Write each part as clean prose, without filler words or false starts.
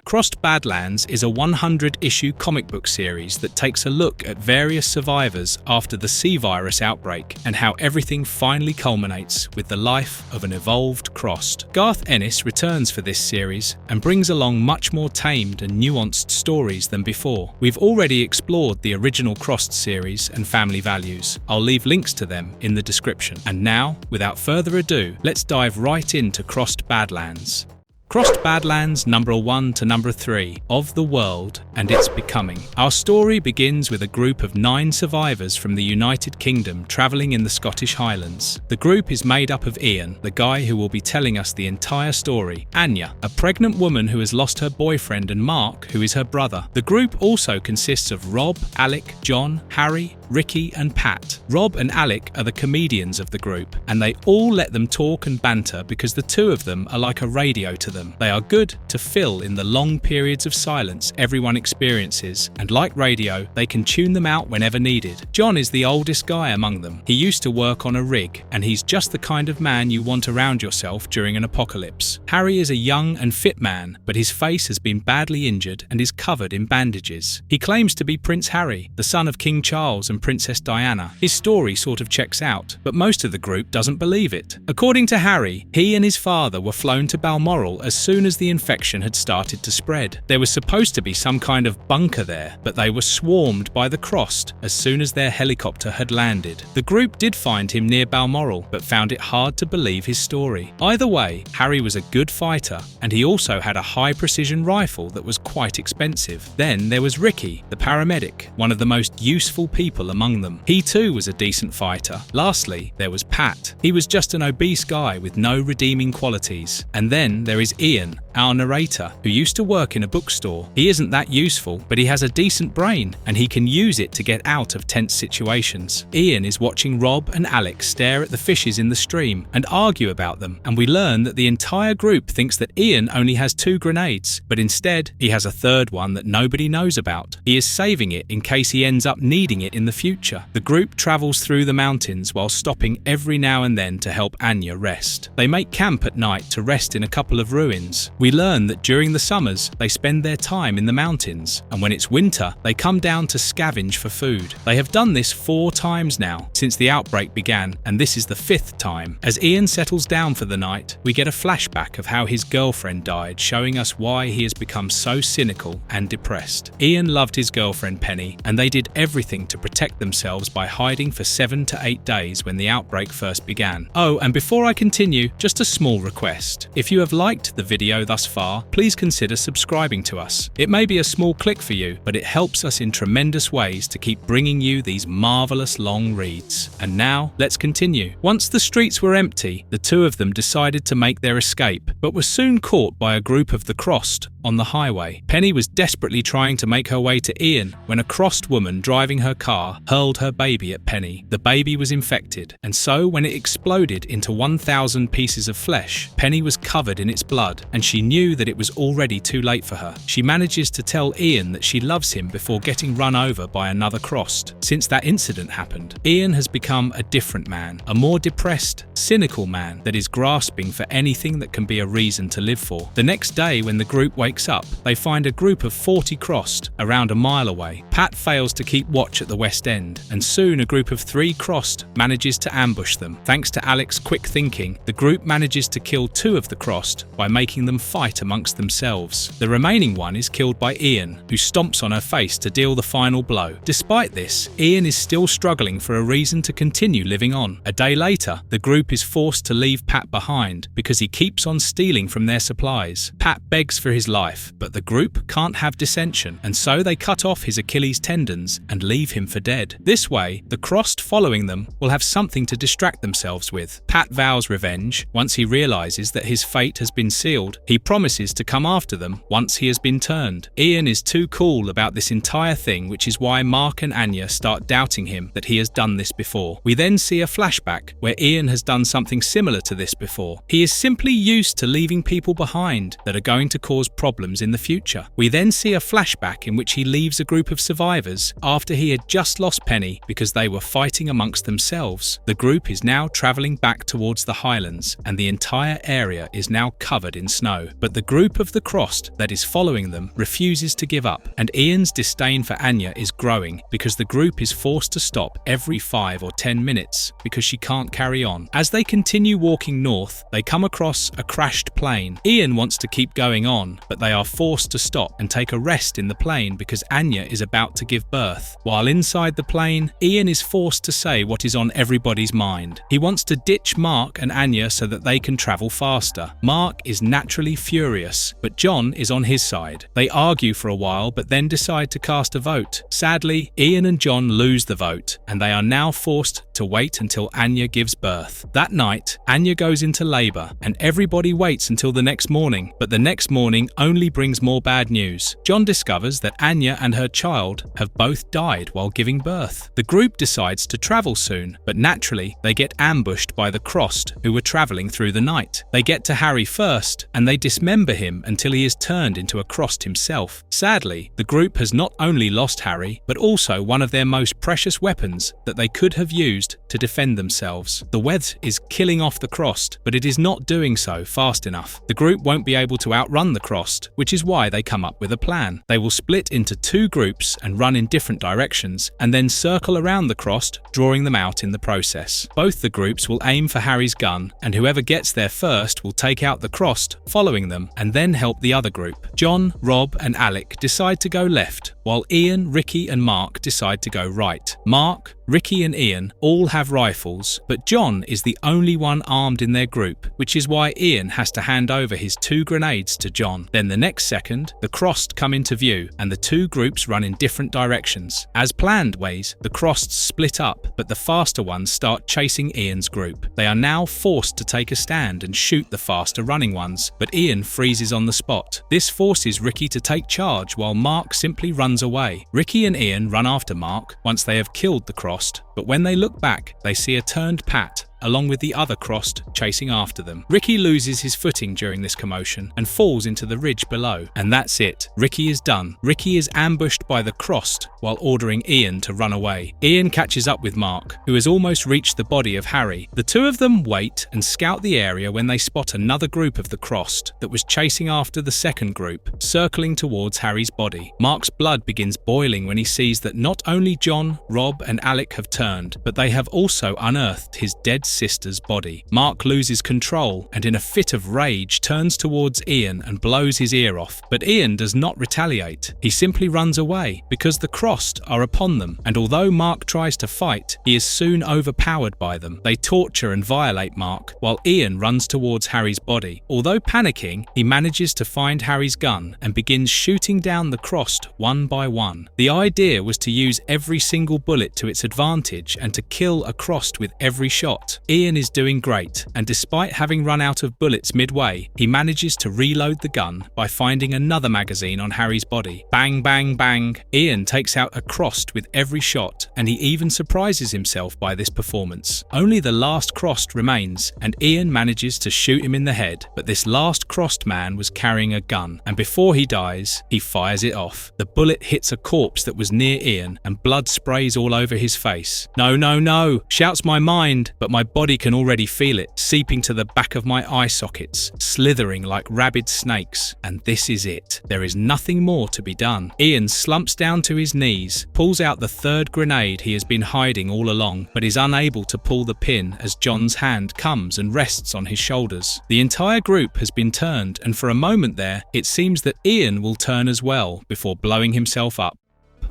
Crossed Badlands is a 100-issue comic book series that takes a look at various survivors after the sea virus outbreak and how everything finally culminates with the life of an evolved Crossed. Garth Ennis returns for this series and brings along much more tamed and nuanced stories than before. We've already explored the original Crossed series and family values. I'll leave links to them in the description. And now, without further ado, let's dive right into Crossed Badlands. Crossed Badlands number 1 to number 3 of the world and its becoming. Our story begins with a group of 9 survivors from the United Kingdom travelling in the Scottish Highlands. The group is made up of Ian, the guy who will be telling us the entire story, Anya, a pregnant woman who has lost her boyfriend, and Mark, who is her brother. The group also consists of Rob, Alec, John, Harry, Ricky and Pat. Rob and Alec are the comedians of the group, and they all let them talk and banter because the two of them are like a radio to them. They are good to fill in the long periods of silence everyone experiences, and like radio, they can tune them out whenever needed. John is the oldest guy among them. He used to work on a rig, and he's just the kind of man you want around yourself during an apocalypse. Harry is a young and fit man, but his face has been badly injured and is covered in bandages. He claims to be Prince Harry, the son of King Charles and Princess Diana. His story sort of checks out, but most of the group doesn't believe it. According to Harry, he and his father were flown to Balmoral as soon as the infection had started to spread. There was supposed to be some kind of bunker there, but they were swarmed by the Crossed as soon as their helicopter had landed. The group did find him near Balmoral, but found it hard to believe his story. Either way, Harry was a good fighter, and he also had a high-precision rifle that was quite expensive. Then there was Ricky, the paramedic, one of the most useful people among them. He too was a decent fighter. Lastly, there was Pat. He was just an obese guy with no redeeming qualities. And then there is Ian, our narrator, who used to work in a bookstore. He isn't that useful, but he has a decent brain, and he can use it to get out of tense situations. Ian is watching Rob and Alex stare at the fishes in the stream and argue about them, and we learn that the entire group thinks that Ian only has 2 grenades, but instead he has a third one that nobody knows about. He is saving it in case he ends up needing it in the future. The group travels through the mountains while stopping every now and then to help Anya rest. They make camp at night to rest in a couple of ruins. We learn that during the summers, they spend their time in the mountains, and when it's winter, they come down to scavenge for food. They have done this 4 times now since the outbreak began, and this is the 5th time. As Ian settles down for the night, we get a flashback of how his girlfriend died, showing us why he has become so cynical and depressed. Ian loved his girlfriend Penny, and they did everything to protect themselves by hiding for 7 to 8 days when the outbreak first began. Oh, and before I continue, just a small request. If you have liked the video thus far, please consider subscribing to us. It may be a small click for you, but it helps us in tremendous ways to keep bringing you these marvelous long reads. And now, let's continue. Once the streets were empty, the two of them decided to make their escape, but were soon caught by a group of the Crossed on the highway. Penny was desperately trying to make her way to Ian when a Crossed woman driving her car hurled her baby at Penny. The baby was infected, and so when it exploded into 1,000 pieces of flesh, Penny was covered in its blood, and she knew that it was already too late for her. She manages to tell Ian that she loves him before getting run over by another Crossed. Since that incident happened, Ian has become a different man, a more depressed, cynical man that is grasping for anything that can be a reason to live for. The next day, when the group wakes up, they find a group of 40 Crossed around a mile away. Pat fails to keep watch at the west end, and soon a group of 3 Crossed manages to ambush them. Thanks to Alec's quick thinking, the group manages to kill 2 of the Crossed by making them fight amongst themselves. The remaining one is killed by Ian, who stomps on her face to deal the final blow. Despite this, Ian is still struggling for a reason to continue living on. A day later, the group is forced to leave Pat behind because he keeps on stealing from their supplies. Pat begs for his life, but the group can't have dissension, and so they cut off his Achilles tendons and leave him for dead. This way, the Crossed following them will have something to distract themselves with. Pat vows revenge. Once he realizes that his fate has been sealed, he promises to come after them once he has been turned. Ian is too cool about this entire thing, which is why Mark and Anya start doubting him that he has done this before. We then see a flashback where Ian has done something similar to this before. He is simply used to leaving people behind that are going to cause problems in the future. We then see a flashback in which he leaves a group of survivors after he had just lost Penny because they were fighting amongst themselves. The group is now travelling back towards the Highlands, and the entire area is now covered in snow. but the group of the Crossed that is following them refuses to give up, and Ian's disdain for Anya is growing because the group is forced to stop every 5 or 10 minutes because she can't carry on. As they continue walking north, they come across a crashed plane. Ian wants to keep going on, but they are forced to stop and take a rest in the plane because Anya is about to give birth. While inside the plane, Ian is forced to say what is on everybody's mind. He wants to ditch Mark and Anya so that they can travel faster. Mark is naturally furious, but John is on his side. They argue for a while but then decide to cast a vote. Sadly, Ian and John lose the vote, and they are now forced to wait until Anya gives birth. That night, Anya goes into labor, and everybody waits until the next morning, but the next morning only brings more bad news. John discovers that Anya and her child have both died while giving birth. The group decides to travel soon, but naturally, they get ambushed by the Crossed who were traveling through the night. They get to Harry first, and they dismember him until he is turned into a Crossed himself. Sadly, the group has not only lost Harry, but also one of their most precious weapons that they could have used to defend themselves. The web is killing off the Crossed, but it is not doing so fast enough. The group won't be able to outrun the Crossed, which is why they come up with a plan. They will split into 2 groups and run in different directions, and then circle around the Crossed, drawing them out in the process. Both the groups will aim for Harry's gun, and whoever gets there first will take out the Crossed, following them, and then help the other group. John, Rob, and Alec decide to go left, while Ian, Ricky, and Mark decide to go right. Mark, Ricky, and Ian all have rifles, but John is the only one armed in their group, which is why Ian has to hand over his 2 grenades to John. Then the next second, the Crossed come into view, and the 2 groups run in different directions. As planned ways, the Crossed split up, but the faster ones start chasing Ian's group. They are now forced to take a stand and shoot the faster running ones, but Ian freezes on the spot. This forces Ricky to take charge while Mark simply runs away. Ricky and Ian run after Mark once they have killed the Crossed, but when they look back, they see a turned Pat along with the other Crossed chasing after them. Ricky loses his footing during this commotion and falls into the ridge below. And that's it. Ricky is done. Ricky is ambushed by the Crossed while ordering Ian to run away. Ian catches up with Mark, who has almost reached the body of Harry. The 2 of them wait and scout the area when they spot another group of the Crossed that was chasing after the second group, circling towards Harry's body. Mark's blood begins boiling when he sees that not only John, Rob, and Alec have turned, but they have also unearthed his dead sister's body. Mark loses control and in a fit of rage turns towards Ian and blows his ear off, but Ian does not retaliate. He simply runs away because the Crossed are upon them, and although Mark tries to fight, he is soon overpowered by them. They torture and violate Mark while Ian runs towards Harry's body. Although panicking, he manages to find Harry's gun and begins shooting down the Crossed one by one. The idea was to use every single bullet to its advantage and to kill a Crossed with every shot. Ian is doing great, and despite having run out of bullets midway, he manages to reload the gun by finding another magazine on Harry's body. Bang, bang, bang. Ian takes out a Crossed with every shot, and he even surprises himself by this performance. Only the last Crossed remains, and Ian manages to shoot him in the head, but this last Crossed man was carrying a gun, and before he dies, he fires it off. The bullet hits a corpse that was near Ian, and blood sprays all over his face. "No, no, no," shouts my mind, but my body can already feel it, seeping to the back of my eye sockets, slithering like rabid snakes. And this is it. There is nothing more to be done. Ian slumps down to his knees, pulls out the 3rd grenade he has been hiding all along, but is unable to pull the pin as John's hand comes and rests on his shoulders. The entire group has been turned, and for a moment there, it seems that Ian will turn as well before blowing himself up.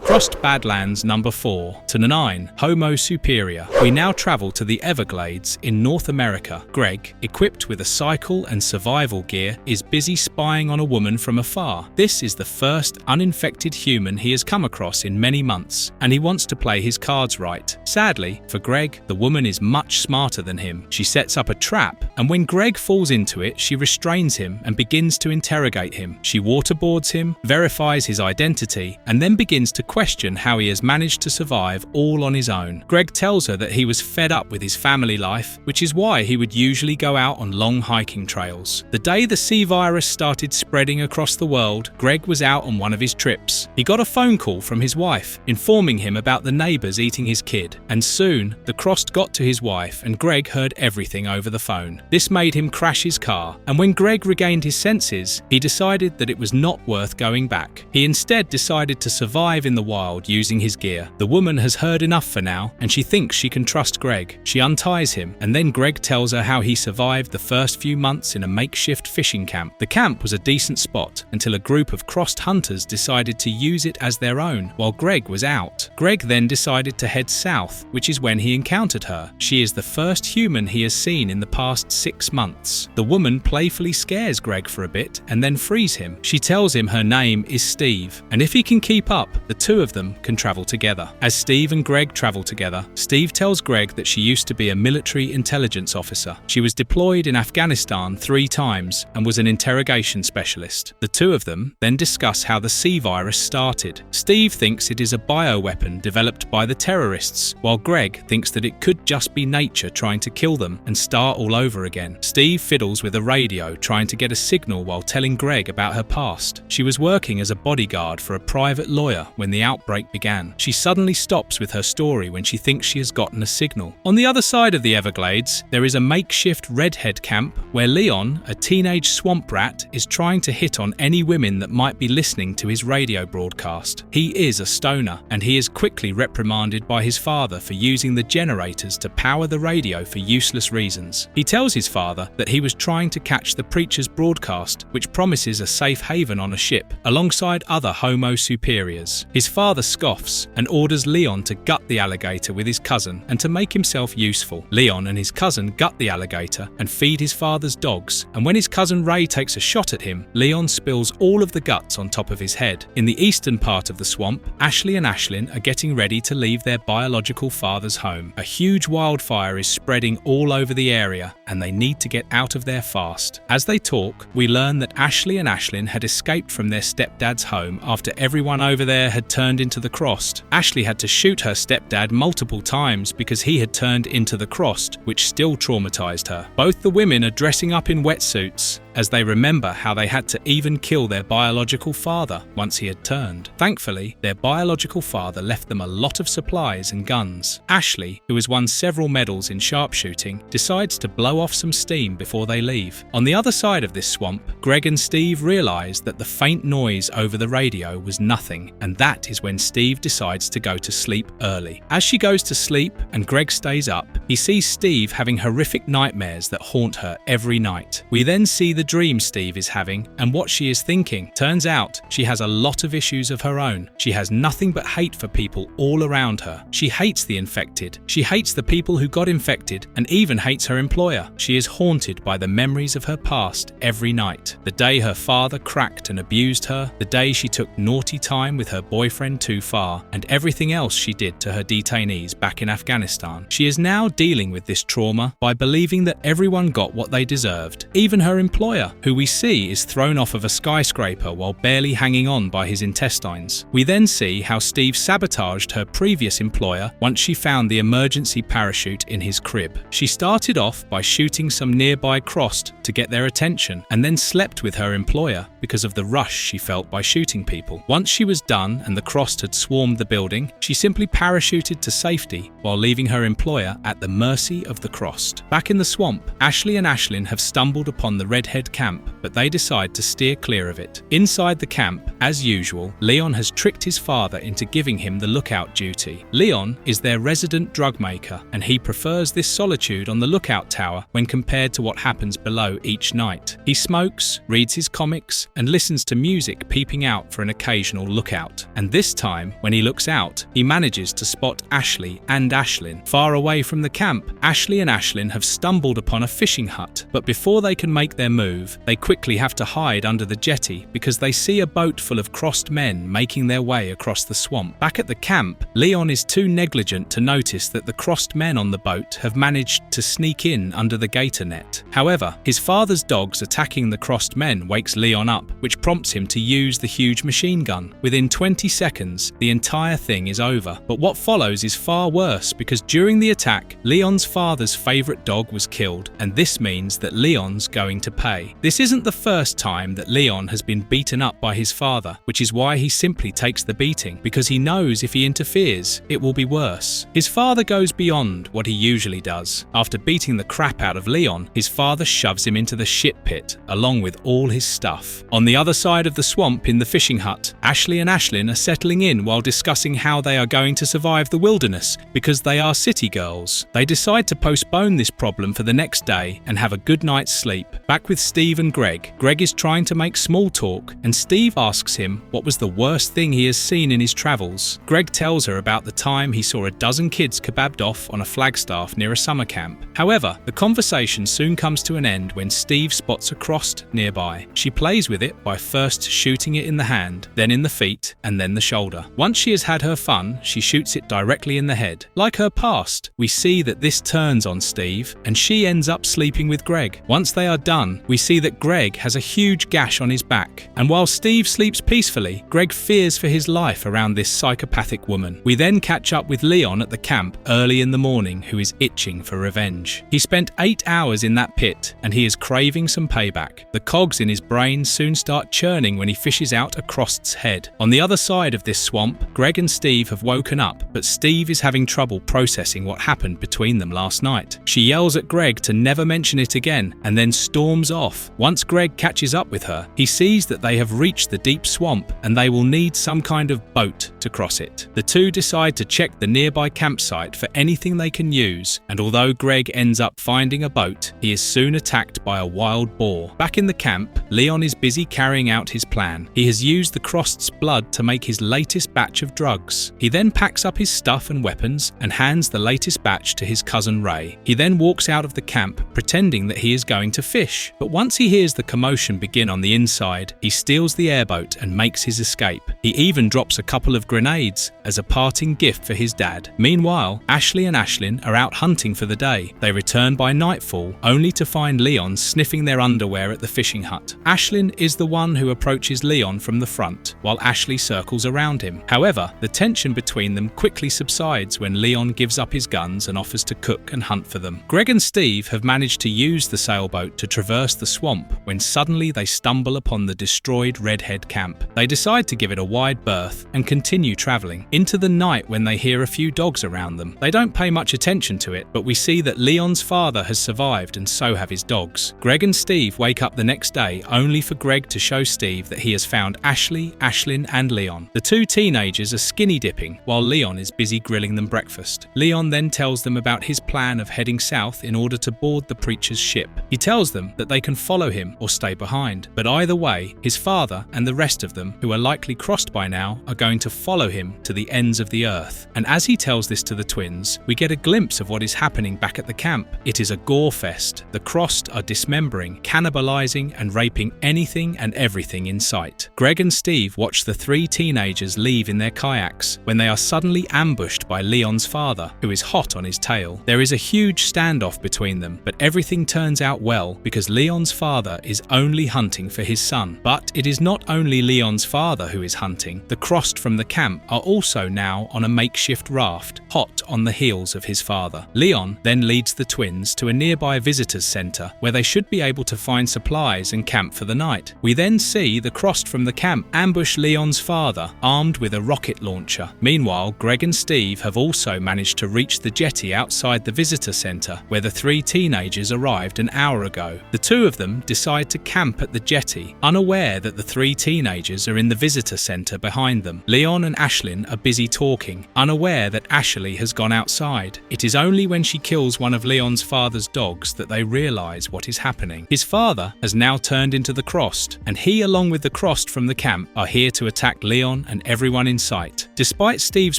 Crossed Badlands number 4 to 9, Homo Superior. We now travel to the Everglades in North America. Greg, equipped with a cycle and survival gear, is busy spying on a woman from afar. This is the first uninfected human he has come across in many months, and he wants to play his cards right. Sadly, for Greg, the woman is much smarter than him. She sets up a trap, and when Greg falls into it, she restrains him and begins to interrogate him. She waterboards him, verifies his identity, and then begins to question how he has managed to survive all on his own. Greg tells her that he was fed up with his family life, which is why he would usually go out on long hiking trails. The day the C virus started spreading across the world, Greg was out on one of his trips. He got a phone call from his wife, informing him about the neighbours eating his kid, and soon the Crossed got to his wife and Greg heard everything over the phone. This made him crash his car, and when Greg regained his senses, he decided that it was not worth going back. He instead decided to survive in the wild using his gear. The woman has heard enough for now, and she thinks she can trust Greg. She unties him, and then Greg tells her how he survived the first few months in a makeshift fishing camp. The camp was a decent spot until a group of Crossed hunters decided to use it as their own while Greg was out. Greg then decided to head south, which is when he encountered her. She is the first human he has seen in the past 6 months. The woman playfully scares Greg for a bit and then frees him. She tells him her name is Steve, and if he can keep up, the two of them can travel together. As Steve and Greg travel together, Steve tells Greg that she used to be a military intelligence officer. She was deployed in Afghanistan 3 times and was an interrogation specialist. The two of them then discuss how the C virus started. Steve thinks it is a bioweapon developed by the terrorists, while Greg thinks that it could just be nature trying to kill them and start all over again. Steve fiddles with a radio trying to get a signal while telling Greg about her past. She was working as a bodyguard for a private lawyer when the outbreak began. She suddenly stops with her story when she thinks she has gotten a signal. On the other side of the Everglades, there is a makeshift redhead camp where Leon, a teenage swamp rat, is trying to hit on any women that might be listening to his radio broadcast. He is a stoner, and he is quickly reprimanded by his father for using the generators to power the radio for useless reasons. He tells his father that he was trying to catch the preacher's broadcast, which promises a safe haven on a ship, alongside other Homo superiors. His father scoffs and orders Leon to gut the alligator with his cousin and to make himself useful. Leon and his cousin gut the alligator and feed his father's dogs, and when his cousin Ray takes a shot at him, Leon spills all of the guts on top of his head. In the eastern part of the swamp, Ashley and Ashlyn are getting ready to leave their biological father's home. A huge wildfire is spreading all over the area, and they need to get out of there fast. As they talk, we learn that Ashley and Ashlyn had escaped from their stepdad's home after everyone over there had turned into the Crossed. Ashley had to shoot her stepdad multiple times because he had turned into the Crossed, which still traumatized her. Both the women are dressing up in wetsuits as they remember how they had to even kill their biological father once he had turned. Thankfully, their biological father left them a lot of supplies and guns. Ashley, who has won several medals in sharpshooting, decides to blow off some steam before they leave. On the other side of this swamp, Greg and Steve realize that the faint noise over the radio was nothing, and that is when Steve decides to go to sleep early. As she goes to sleep and Greg stays up, he sees Steve having horrific nightmares that haunt her every night. We then see the dream Steve is having and what she is thinking. Turns out she has a lot of issues of her own. She has nothing but hate for people all around her. She hates the infected. She hates the people who got infected and even hates her employer. She is haunted by the memories of her past every night. The day her father cracked and abused her, the day she took naughty time with her boyfriend too far, and everything else she did to her detainees back in Afghanistan. She is now dealing with this trauma by believing that everyone got what they deserved, even her employer, who we see is thrown off of a skyscraper while barely hanging on by his intestines. We then see how Steve sabotaged her previous employer once she found the emergency parachute in his crib. She started off by shooting some nearby Crossed to get their attention, and then slept with her employer because of the rush she felt by shooting people. Once she was done and the Crossed had swarmed the building, she simply parachuted to safety while leaving her employer at the mercy of the Crossed. Back in the swamp, Ashley and Ashlyn have stumbled upon the redhead camp, but they decide to steer clear of it. Inside the camp, as usual, Leon has tricked his father into giving him the lookout duty. Leon is their resident drug maker, and he prefers this solitude on the lookout tower when compared to what happens below each night. He smokes, reads his comics, and listens to music peeping out for an occasional lookout. And this time, when he looks out, he manages to spot Ashley and Ashlyn. Far away from the camp, Ashley and Ashlyn have stumbled upon a fishing hut, but before they can make their move, move, they quickly have to hide under the jetty because they see a boat full of crossed men making their way across the swamp. Back at the camp, Leon is too negligent to notice that the crossed men on the boat have managed to sneak in under the gator net. However, his father's dogs attacking the crossed men wakes Leon up, which prompts him to use the huge machine gun. Within 20 seconds, the entire thing is over. But what follows is far worse because during the attack, Leon's father's favourite dog was killed, and this means that Leon's going to pay. This isn't the first time that Leon has been beaten up by his father, which is why he simply takes the beating, because he knows if he interferes, it will be worse. His father goes beyond what he usually does. After beating the crap out of Leon, his father shoves him into the shit pit, along with all his stuff. On the other side of the swamp in the fishing hut, Ashley and Ashlyn are settling in while discussing how they are going to survive the wilderness because they are city girls. They decide to postpone this problem for the next day and have a good night's sleep. Back with Steve and Greg. Greg is trying to make small talk, and Steve asks him what was the worst thing he has seen in his travels. Greg tells her about the time he saw a dozen kids kebabbed off on a flagstaff near a summer camp. However, the conversation soon comes to an end when Steve spots a crossed nearby. She plays with it by first shooting it in the hand, then in the feet, and then the shoulder. Once she has had her fun, she shoots it directly in the head. Like her past, we see that this turns on Steve, and she ends up sleeping with Greg. Once they are done, we see that Greg has a huge gash on his back, and while Steve sleeps peacefully, Greg fears for his life around this psychopathic woman. We then catch up with Leon at the camp early in the morning, who is itching for revenge. He spent 8 hours in that pit, and he is craving some payback. The cogs in his brain soon start churning when he fishes out a Crossed's head. On the other side of this swamp, Greg and Steve have woken up, but Steve is having trouble processing what happened between them last night. She yells at Greg to never mention it again, and then storms off. Once Greg catches up with her, he sees that they have reached the deep swamp, and they will need some kind of boat to cross it. The two decide to check the nearby campsite for anything they can use, and although Greg ends up finding a boat, he is soon attacked by a wild boar. Back in the camp, Leon is busy carrying out his plan. He has used the Crossed's blood to make his latest batch of drugs. He then packs up his stuff and weapons and hands the latest batch to his cousin Ray. He then walks out of the camp pretending that he is going to fish. But once he hears the commotion begin on the inside, he steals the airboat and makes his escape. He even drops a couple of grenades as a parting gift for his dad. Meanwhile, Ashley and Ashlyn are out hunting for the day. They return by nightfall, only to find Leon sniffing their underwear at the fishing hut. Ashlyn is the one who approaches Leon from the front, while Ashley circles around him. However, the tension between them quickly subsides when Leon gives up his guns and offers to cook and hunt for them. Greg and Steve have managed to use the sailboat to traverse the swamp when suddenly they stumble upon the destroyed Redhead camp. They decide to give it a wide berth and continue travelling into the night when they hear a few dogs around them. They don't pay much attention to it, but we see that Leon's father has survived and so have his dogs. Greg and Steve wake up the next day only for Greg to show Steve that he has found Ashley, Ashlyn and Leon. The two teenagers are skinny dipping while Leon is busy grilling them breakfast. Leon then tells them about his plan of heading south in order to board the preacher's ship. He tells them that they can follow him or stay behind, but either way, his father and the rest of them, who are likely crossed by now, are going to follow him to the ends of the earth. And as he tells this to the twins, we get a glimpse of what is happening back at the camp. It is a gore fest. The Crossed are dismembering, cannibalizing and raping anything and everything in sight. Greg and Steve watch the three teenagers leave in their kayaks when they are suddenly ambushed by Leon's father, who is hot on his tail. There is a huge standoff between them, but everything turns out well because Leon's father is only hunting for his son. But it is not only Leon's father who is hunting. The Crossed from the camp are also now on a makeshift raft, hot on the heels of his father. Leon then leads the twins to a nearby visitors center where they should be able to find supplies and camp for the night. We then see the Crossed from the camp ambush Leon's father, armed with a rocket launcher. Meanwhile, Greg and Steve have also managed to reach the jetty outside the visitor center where the three teenagers arrived an hour ago. The two of them decide to camp at the jetty, unaware that the three teenagers are in the visitor center behind them. Leon and Ashlyn are busy talking, unaware that Ashley has gone outside. It is only when she kills one of Leon's father's dogs that they realize what is happening. His father has now turned into the Crossed, and he, along with the Crossed from the camp, are here to attack Leon and everyone in sight. Despite Steve's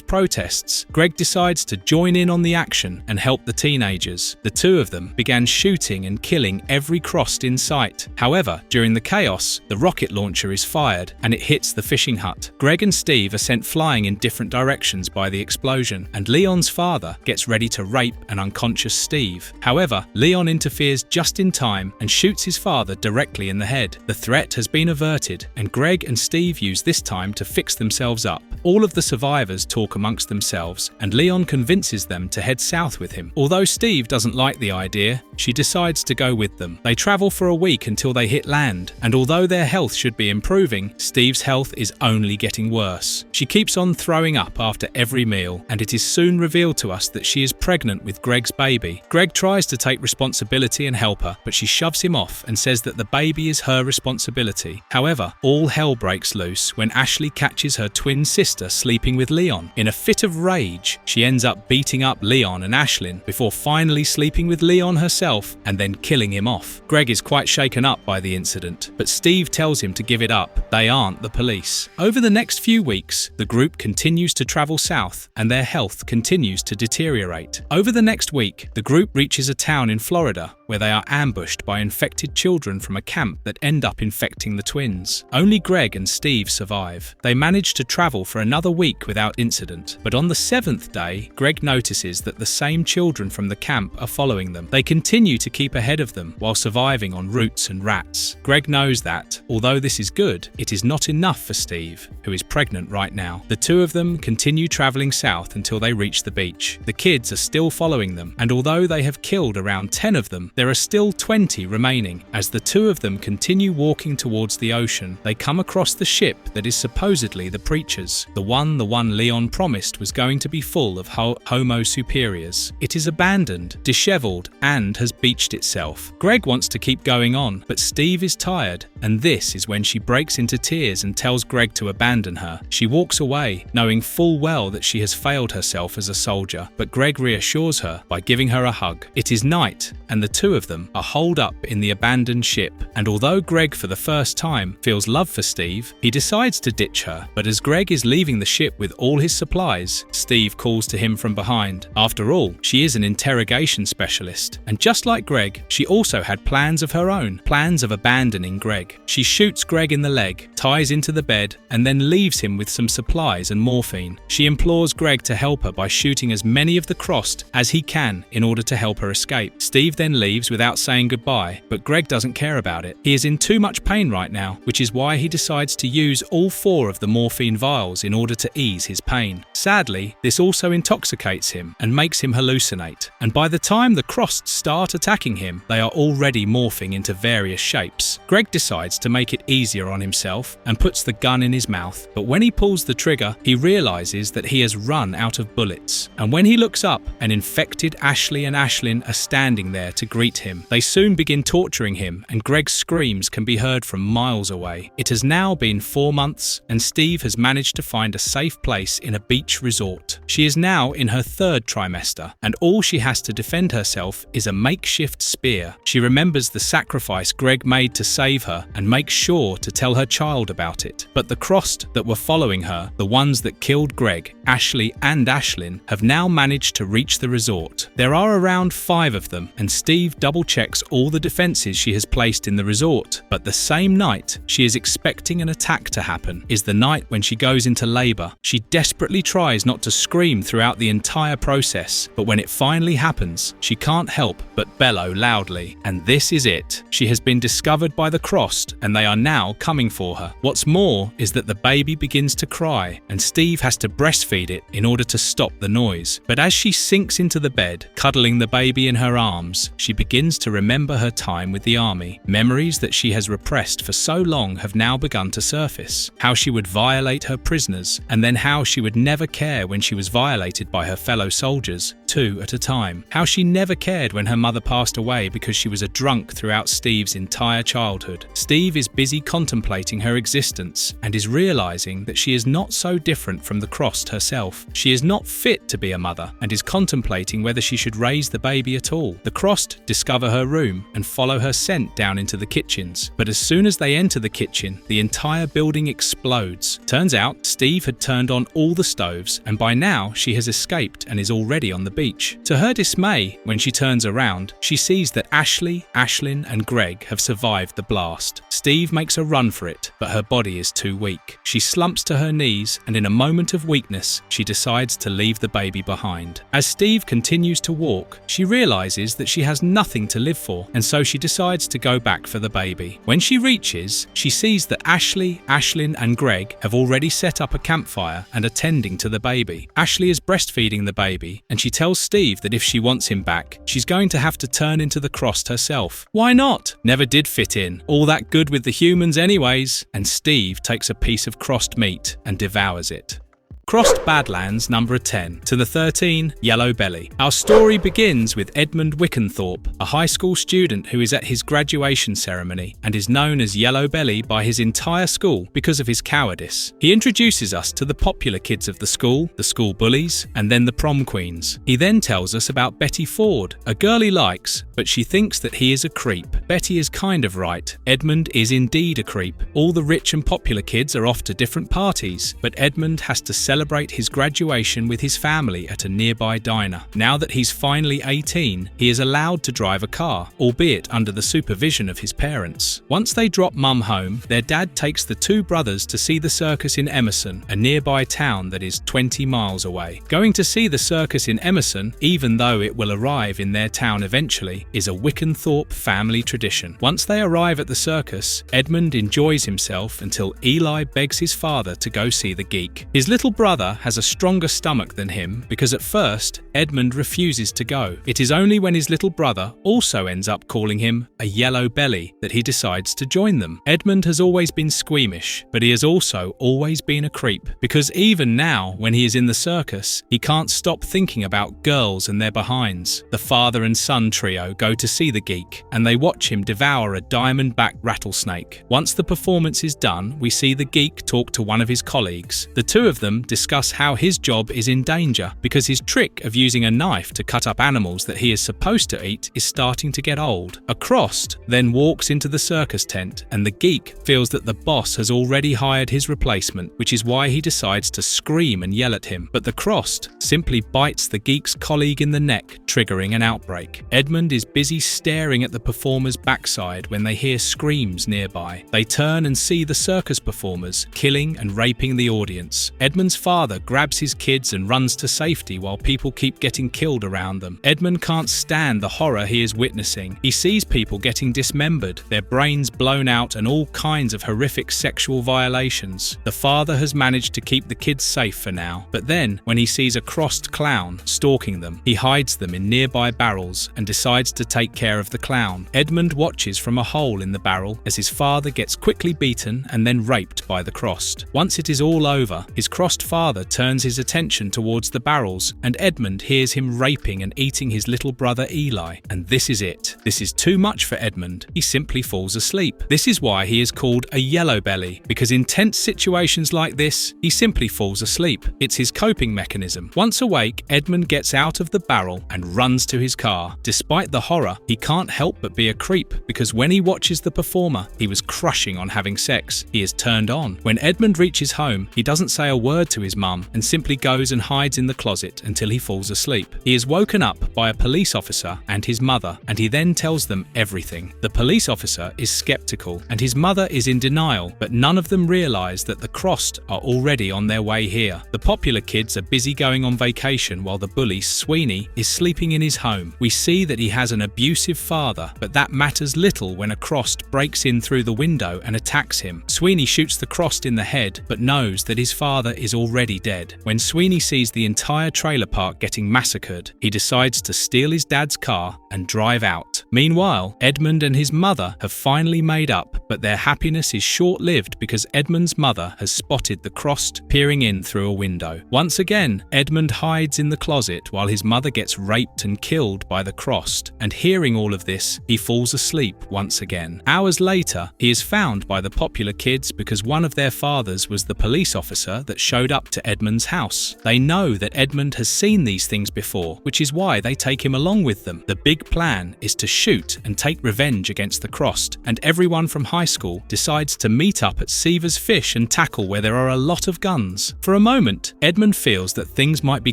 protests, Greg decides to join in on the action and help the teenagers. The two of them began shooting and killing every Crossed just in sight. However, during the chaos, the rocket launcher is fired and it hits the fishing hut. Greg and Steve are sent flying in different directions by the explosion, and Leon's father gets ready to rape an unconscious Steve. However, Leon interferes just in time and shoots his father directly in the head. The threat has been averted, and Greg and Steve use this time to fix themselves up. All of the survivors talk amongst themselves, and Leon convinces them to head south with him. Although Steve doesn't like the idea, she decides to go with them. They travel for a week until they hit land, and although their health should be improving, Steve's health is only getting worse. She keeps on throwing up after every meal, and it is soon revealed to us that she is pregnant with Greg's baby. Greg tries to take responsibility and help her, but she shoves him off and says that the baby is her responsibility. However, all hell breaks loose when Ashley catches her twin sister sleeping with Leon. In a fit of rage, she ends up beating up Leon and Ashlyn before finally sleeping with Leon herself and then killing him off. Greg is quite shaken up by the incident, but Steve tells him to give it up. They aren't the police. Over the next few weeks, the group continues to travel south and their health continues to deteriorate. Over the next week, the group reaches a town in Florida where they are ambushed by infected children from a camp that end up infecting the twins. Only Greg and Steve survive. They manage to travel for another week without incident, but on the 7th day, Greg notices that the same children from the camp are following them. They continue to keep ahead of them while surviving on roots and rats. Greg knows that, although this is good, it is not enough for Steve, who is pregnant right now. The two of them continue traveling south until they reach the beach. The kids are still following them, and although they have killed around 10 of them, there are still 20 remaining. As the two of them continue walking towards the ocean, they come across the ship that is supposedly the Preacher's, the one Leon promised was going to be full of Homo superiors. It is abandoned, disheveled, and has beached itself. Greg wants to keep going on, but Steve is tired, and this is when she breaks into tears and tells Greg to abandon her. She walks away, knowing full well that she has failed herself as a soldier, but Greg reassures her by giving her a hug. It is night, and the two of them are holed up in the abandoned ship, and although Greg for the first time feels love for Steve, he decides to ditch her. But as Greg is leaving the ship with all his supplies, Steve calls to him from behind. After all, she is an interrogation specialist, and just like Greg, she also had plans of her own, plans of abandoning Greg. She shoots Greg in the leg, ties into the bed, and then leaves him with some supplies and morphine. She implores Greg to help her by shooting as many of the Crossed as he can in order to help her escape. Steve then leaves without saying goodbye, but Greg doesn't care about it. He is in too much pain right now, which is why he decides to use all 4 of the morphine vials in order to ease his pain. Sadly, this also intoxicates him and makes him hallucinate, and by the time the Crossed start attacking him, they are already morphing into various shapes. Greg decides to make it easier on himself and puts the gun in his mouth, but when he pulls the trigger, he realizes that he has run out of bullets, and when he looks up, an infected Ashley and Ashlyn are standing there to greet him. They soon begin torturing him, and Greg's screams can be heard from miles away. It has now been 4 months, and Steve has managed to find a safe place in a beach resort. She is now in her 3rd trimester, and all she has to defend herself is a makeshift spear. She remembers the sacrifice Greg made to save her and makes sure to tell her child about it. But the Crossed that were following her, the ones that killed Greg, Ashley and Ashlyn, have now managed to reach the resort. There are around 5 of them, and Steve double-checks all the defenses she has placed in the resort. But the same night she is expecting an attack to happen is the night when she goes into labor. She desperately tries not to scream throughout the entire process, but when it finally happens, she can't help but bellow loudly. And this is it. She has been discovered by the Crossed, and they are now coming for her. What's more is that the baby begins to cry, and Steve has to breastfeed it in order to stop the noise. But as she sinks into the bed, cuddling the baby in her arms, she begins to remember her time with the army. Memories that she has repressed for so long have now begun to surface. How she would violate her prisoners, and then how she would never care when she was violated by her fellow soldiers, 2 at a time. How she never cared when her mother passed away because she was a drunk throughout Steve's entire childhood. Steve is busy contemplating her existence and is realizing that she is not so different from the Crossed herself. She is not fit to be a mother and is contemplating whether she should raise the baby at all. The Crossed discover her room and follow her scent down into the kitchens. But as soon as they enter the kitchen, the entire building explodes. Turns out Steve had turned on all the stoves, and by now she has escaped and is already on the beach. To her dismay, when she turns around, she sees that Ashley, Ashlyn Ashlyn, and Greg have survived the blast. Steve makes a run for it, but her body is too weak. She slumps to her knees, and in a moment of weakness, she decides to leave the baby behind. As Steve continues to walk, she realizes that she has nothing to live for, and so she decides to go back for the baby. When she reaches, she sees that Ashley, Ashlyn, and Greg have already set up a campfire and are tending to the baby. Ashley is breastfeeding the baby, and she tells Steve that if she wants him back, she's going to have to turn into the Crossed herself. Why not? Never did fit in. All that good with the humans anyways. And Steve takes a piece of Crossed meat and devours it. Crossed Badlands number 10 to the 13, Yellow Belly. Our story begins with Edmund Wickenthorpe, a high school student who is at his graduation ceremony and is known as Yellow Belly by his entire school because of his cowardice. He introduces us to the popular kids of the school bullies, and then the prom queens. He then tells us about Betty Ford, a girl he likes, but she thinks that he is a creep. Betty is kind of right. Edmund is indeed a creep. All the rich and popular kids are off to different parties, but Edmund has to celebrate his graduation with his family at a nearby diner. Now that he's finally 18, he is allowed to drive a car, albeit under the supervision of his parents. Once they drop Mum home, their dad takes the two brothers to see the circus in Emerson, a nearby town that is 20 miles away. Going to see the circus in Emerson, even though it will arrive in their town eventually, is a Wickenthorpe family tradition. Once they arrive at the circus, Edmund enjoys himself until Eli begs his father to go see the geek. His little brother has a stronger stomach than him because at first, Edmund refuses to go. It is only when his little brother also ends up calling him a yellow belly that he decides to join them. Edmund has always been squeamish, but he has also always been a creep because even now, when he is in the circus, he can't stop thinking about girls and their behinds. The father and son trio go to see the geek, and they watch him devour a diamond-backed rattlesnake. Once the performance is done, we see the geek talk to one of his colleagues. The two of them discuss how his job is in danger because his trick of using a knife to cut up animals that he is supposed to eat is starting to get old. A Crossed then walks into the circus tent, and the geek feels that the boss has already hired his replacement, which is why he decides to scream and yell at him. But the Crossed simply bites the geek's colleague in the neck, triggering an outbreak. Edmund is busy staring at the performer's backside when they hear screams nearby. They turn and see the circus performers killing and raping the audience. Edmund's father grabs his kids and runs to safety while people keep getting killed around them. Edmund can't stand the horror he is witnessing. He sees people getting dismembered, their brains blown out, and all kinds of horrific sexual violations. The father has managed to keep the kids safe for now, but then, when he sees a Crossed clown stalking them, he hides them in nearby barrels and decides to take care of the clown. Edmund watches from a hole in the barrel as his father gets quickly beaten and then raped by the Crossed. Once it is all over, his Crossed father turns his attention towards the barrels, and Edmund hears him raping and eating his little brother Eli. And this is it. This is too much for Edmund. He simply falls asleep. This is why he is called a yellow belly, because in tense situations like this, he simply falls asleep. It's his coping mechanism. Once awake, Edmund gets out of the barrel and runs to his car. Despite the horror, he can't help but be a creep, because when he watches the performer, he was crushing on having sex. He is turned on. When Edmund reaches home, he doesn't say a word to his mum and simply goes and hides in the closet until he falls asleep. He is woken up by a police officer and his mother, and he then tells them everything. The police officer is skeptical and his mother is in denial, but none of them realize that the Crossed are already on their way here. The popular kids are busy going on vacation while the bully, Sweeney, is sleeping in his home. We see that he has an abusive father, but that matters little when a Crossed breaks in through the window and attacks him. Sweeney shoots the Crossed in the head, but knows that his father is already dead. When Sweeney sees the entire trailer park getting massacred, he decides to steal his dad's car and drive out. Meanwhile, Edmund and his mother have finally made up, but their happiness is short-lived because Edmund's mother has spotted the Crossed peering in through a window. Once again, Edmund hides in the closet while his mother gets raped and killed by the Crossed, and hearing all of this, he falls asleep once again. Hours later, he is found by the popular kids because one of their fathers was the police officer that showed up to Edmund's house. They know that Edmund has seen these things before, which is why they take him along with them. The big plan is to shoot and take revenge against the Crossed, and everyone from high school decides to meet up at Seaver's Fish and tackle where there are a lot of guns. For a moment, Edmund feels that things might be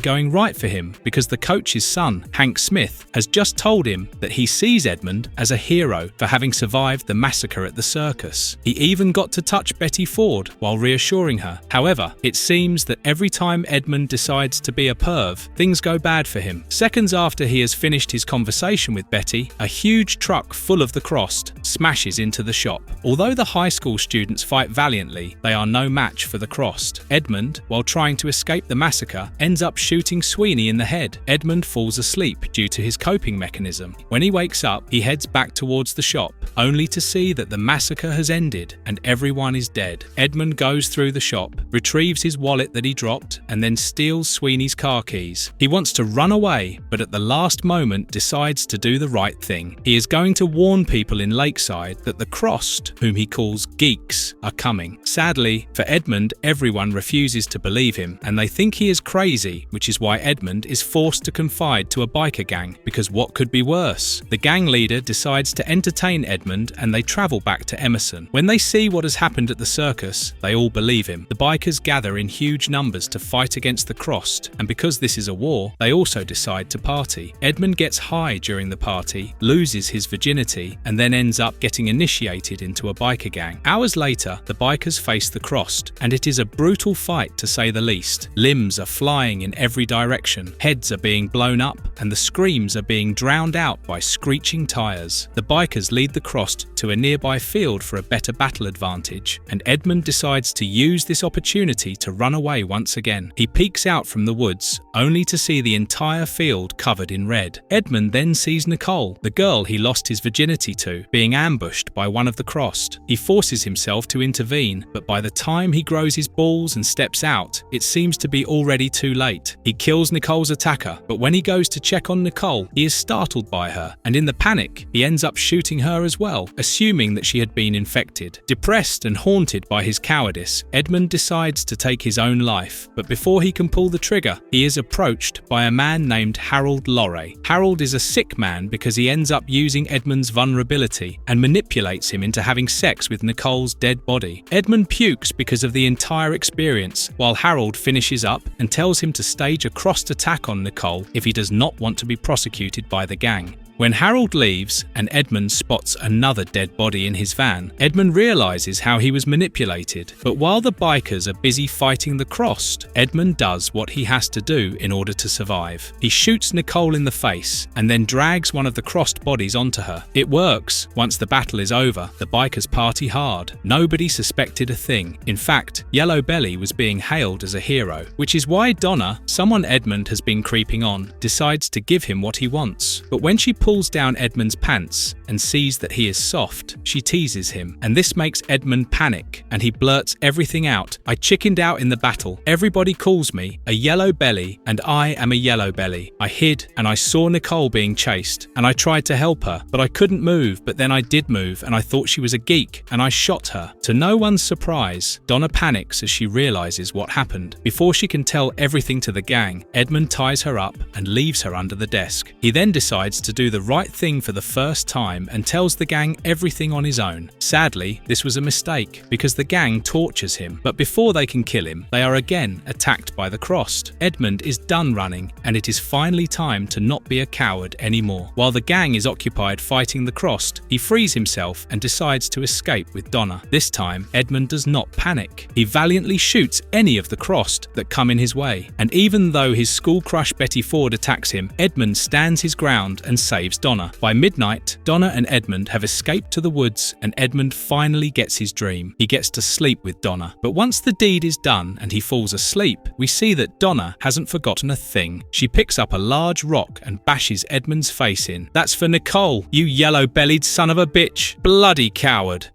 going right for him because the coach's son, Hank Smith, has just told him that he sees Edmund as a hero for having survived the massacre at the circus. He even got to touch Betty Ford while reassuring her. However, it seems that every time Edmund decides to be a perv, things go bad for him. Seconds after he has finished his conversation with Betty, a huge truck full of the Crossed smashes into the shop. Although the high school students fight valiantly, they are no match for the Crossed. Edmund, while trying to escape the massacre, ends up shooting Sweeney in the head. Edmund falls asleep due to his coping mechanism. When he wakes up, he heads back towards the shop, only to see that the massacre has ended and everyone is dead. Edmund goes through the shop, retrieves his wallet that he dropped, and then steals Sweeney's car keys. He wants to run away, but at the last moment decides to do the right thing. He is going to warn people in Lakeside that the Crossed, whom he calls geeks, are coming. Sadly, for Edmund, everyone refuses to believe him, and they think he is crazy, which is why Edmund is forced to confide to a biker gang, because what could be worse? The gang leader decides to entertain Edmund and they travel back to Emerson. When they see what has happened at the circus, they all believe him. The bikers gather in huge numbers to fight against the Crossed, and because this is a war, they also decide to party. Edmund gets high during the party, loses his virginity, and then ends up getting initiated into a biker gang. Hours later, the bikers face the Crossed, and it is a brutal fight to say the least. Limbs are flying in every direction, heads are being blown up, and the screams are being drowned out by screeching tires. The bikers lead the Crossed to a nearby field for a better battle advantage, and Edmund decides to use this opportunity to run away once again. He peeks out from the woods, only to see the entire field covered in red. Edmund then sees Nicole, the girl he lost his virginity to, being ambushed by one of the Crossed. He forces himself to intervene, but by the time he grows his balls and steps out, it seems to be already too late. He kills Nicole's attacker, but when he goes to check on Nicole, he is startled by her, and in the panic, he ends up shooting her as well, assuming that she had been infected. Depressed and haunted by his cowardice, Edmund decides to take his own life, but before he can pull the trigger, he is approached by a man named Harold Lorre. Harold is a sick man because he ends up using Edmund's vulnerability and manipulates him into having sex with Nicole's dead body. Edmund pukes because of the entire experience, while Harold finishes up and tells him to stage a crossed attack on Nicole if he does not want to be prosecuted by the gang. When Harold leaves and Edmund spots another dead body in his van, Edmund realizes how he was manipulated. But while the bikers are busy fighting the Crossed, Edmund does what he has to do in order to survive. He shoots Nicole in the face and then drags one of the Crossed bodies onto her. It works. Once the battle is over, the bikers party hard. Nobody suspected a thing. In fact, Yellow Belly was being hailed as a hero, which is why Donna, someone Edmund has been creeping on, decides to give him what he wants. But when she pulls down Edmund's pants and sees that he is soft, she teases him, and this makes Edmund panic, and he blurts everything out. "I chickened out in the battle. Everybody calls me a yellow belly, and I am a yellow belly. I hid, and I saw Nicole being chased, and I tried to help her, but I couldn't move, but then I did move, and I thought she was a geek, and I shot her." To no one's surprise, Donna panics as she realizes what happened. Before she can tell everything to the gang, Edmund ties her up and leaves her under the desk. He then decides to do the right thing for the first time and tells the gang everything on his own. Sadly, this was a mistake because the gang tortures him, but before they can kill him, they are again attacked by the Crossed. Edmund is done running, and it is finally time to not be a coward anymore. While the gang is occupied fighting the Crossed, he frees himself and decides to escape with Donna. This time, Edmund does not panic. He valiantly shoots any of the Crossed that come in his way, and even though his school crush Betty Ford attacks him, Edmund stands his ground and saves Donna. By midnight, Donna and Edmund have escaped to the woods, and Edmund finally gets his dream. He gets to sleep with Donna. But once the deed is done and he falls asleep, we see that Donna hasn't forgotten a thing. She picks up a large rock and bashes Edmund's face in. "That's for Nicole, you yellow-bellied son of a bitch. Bloody coward."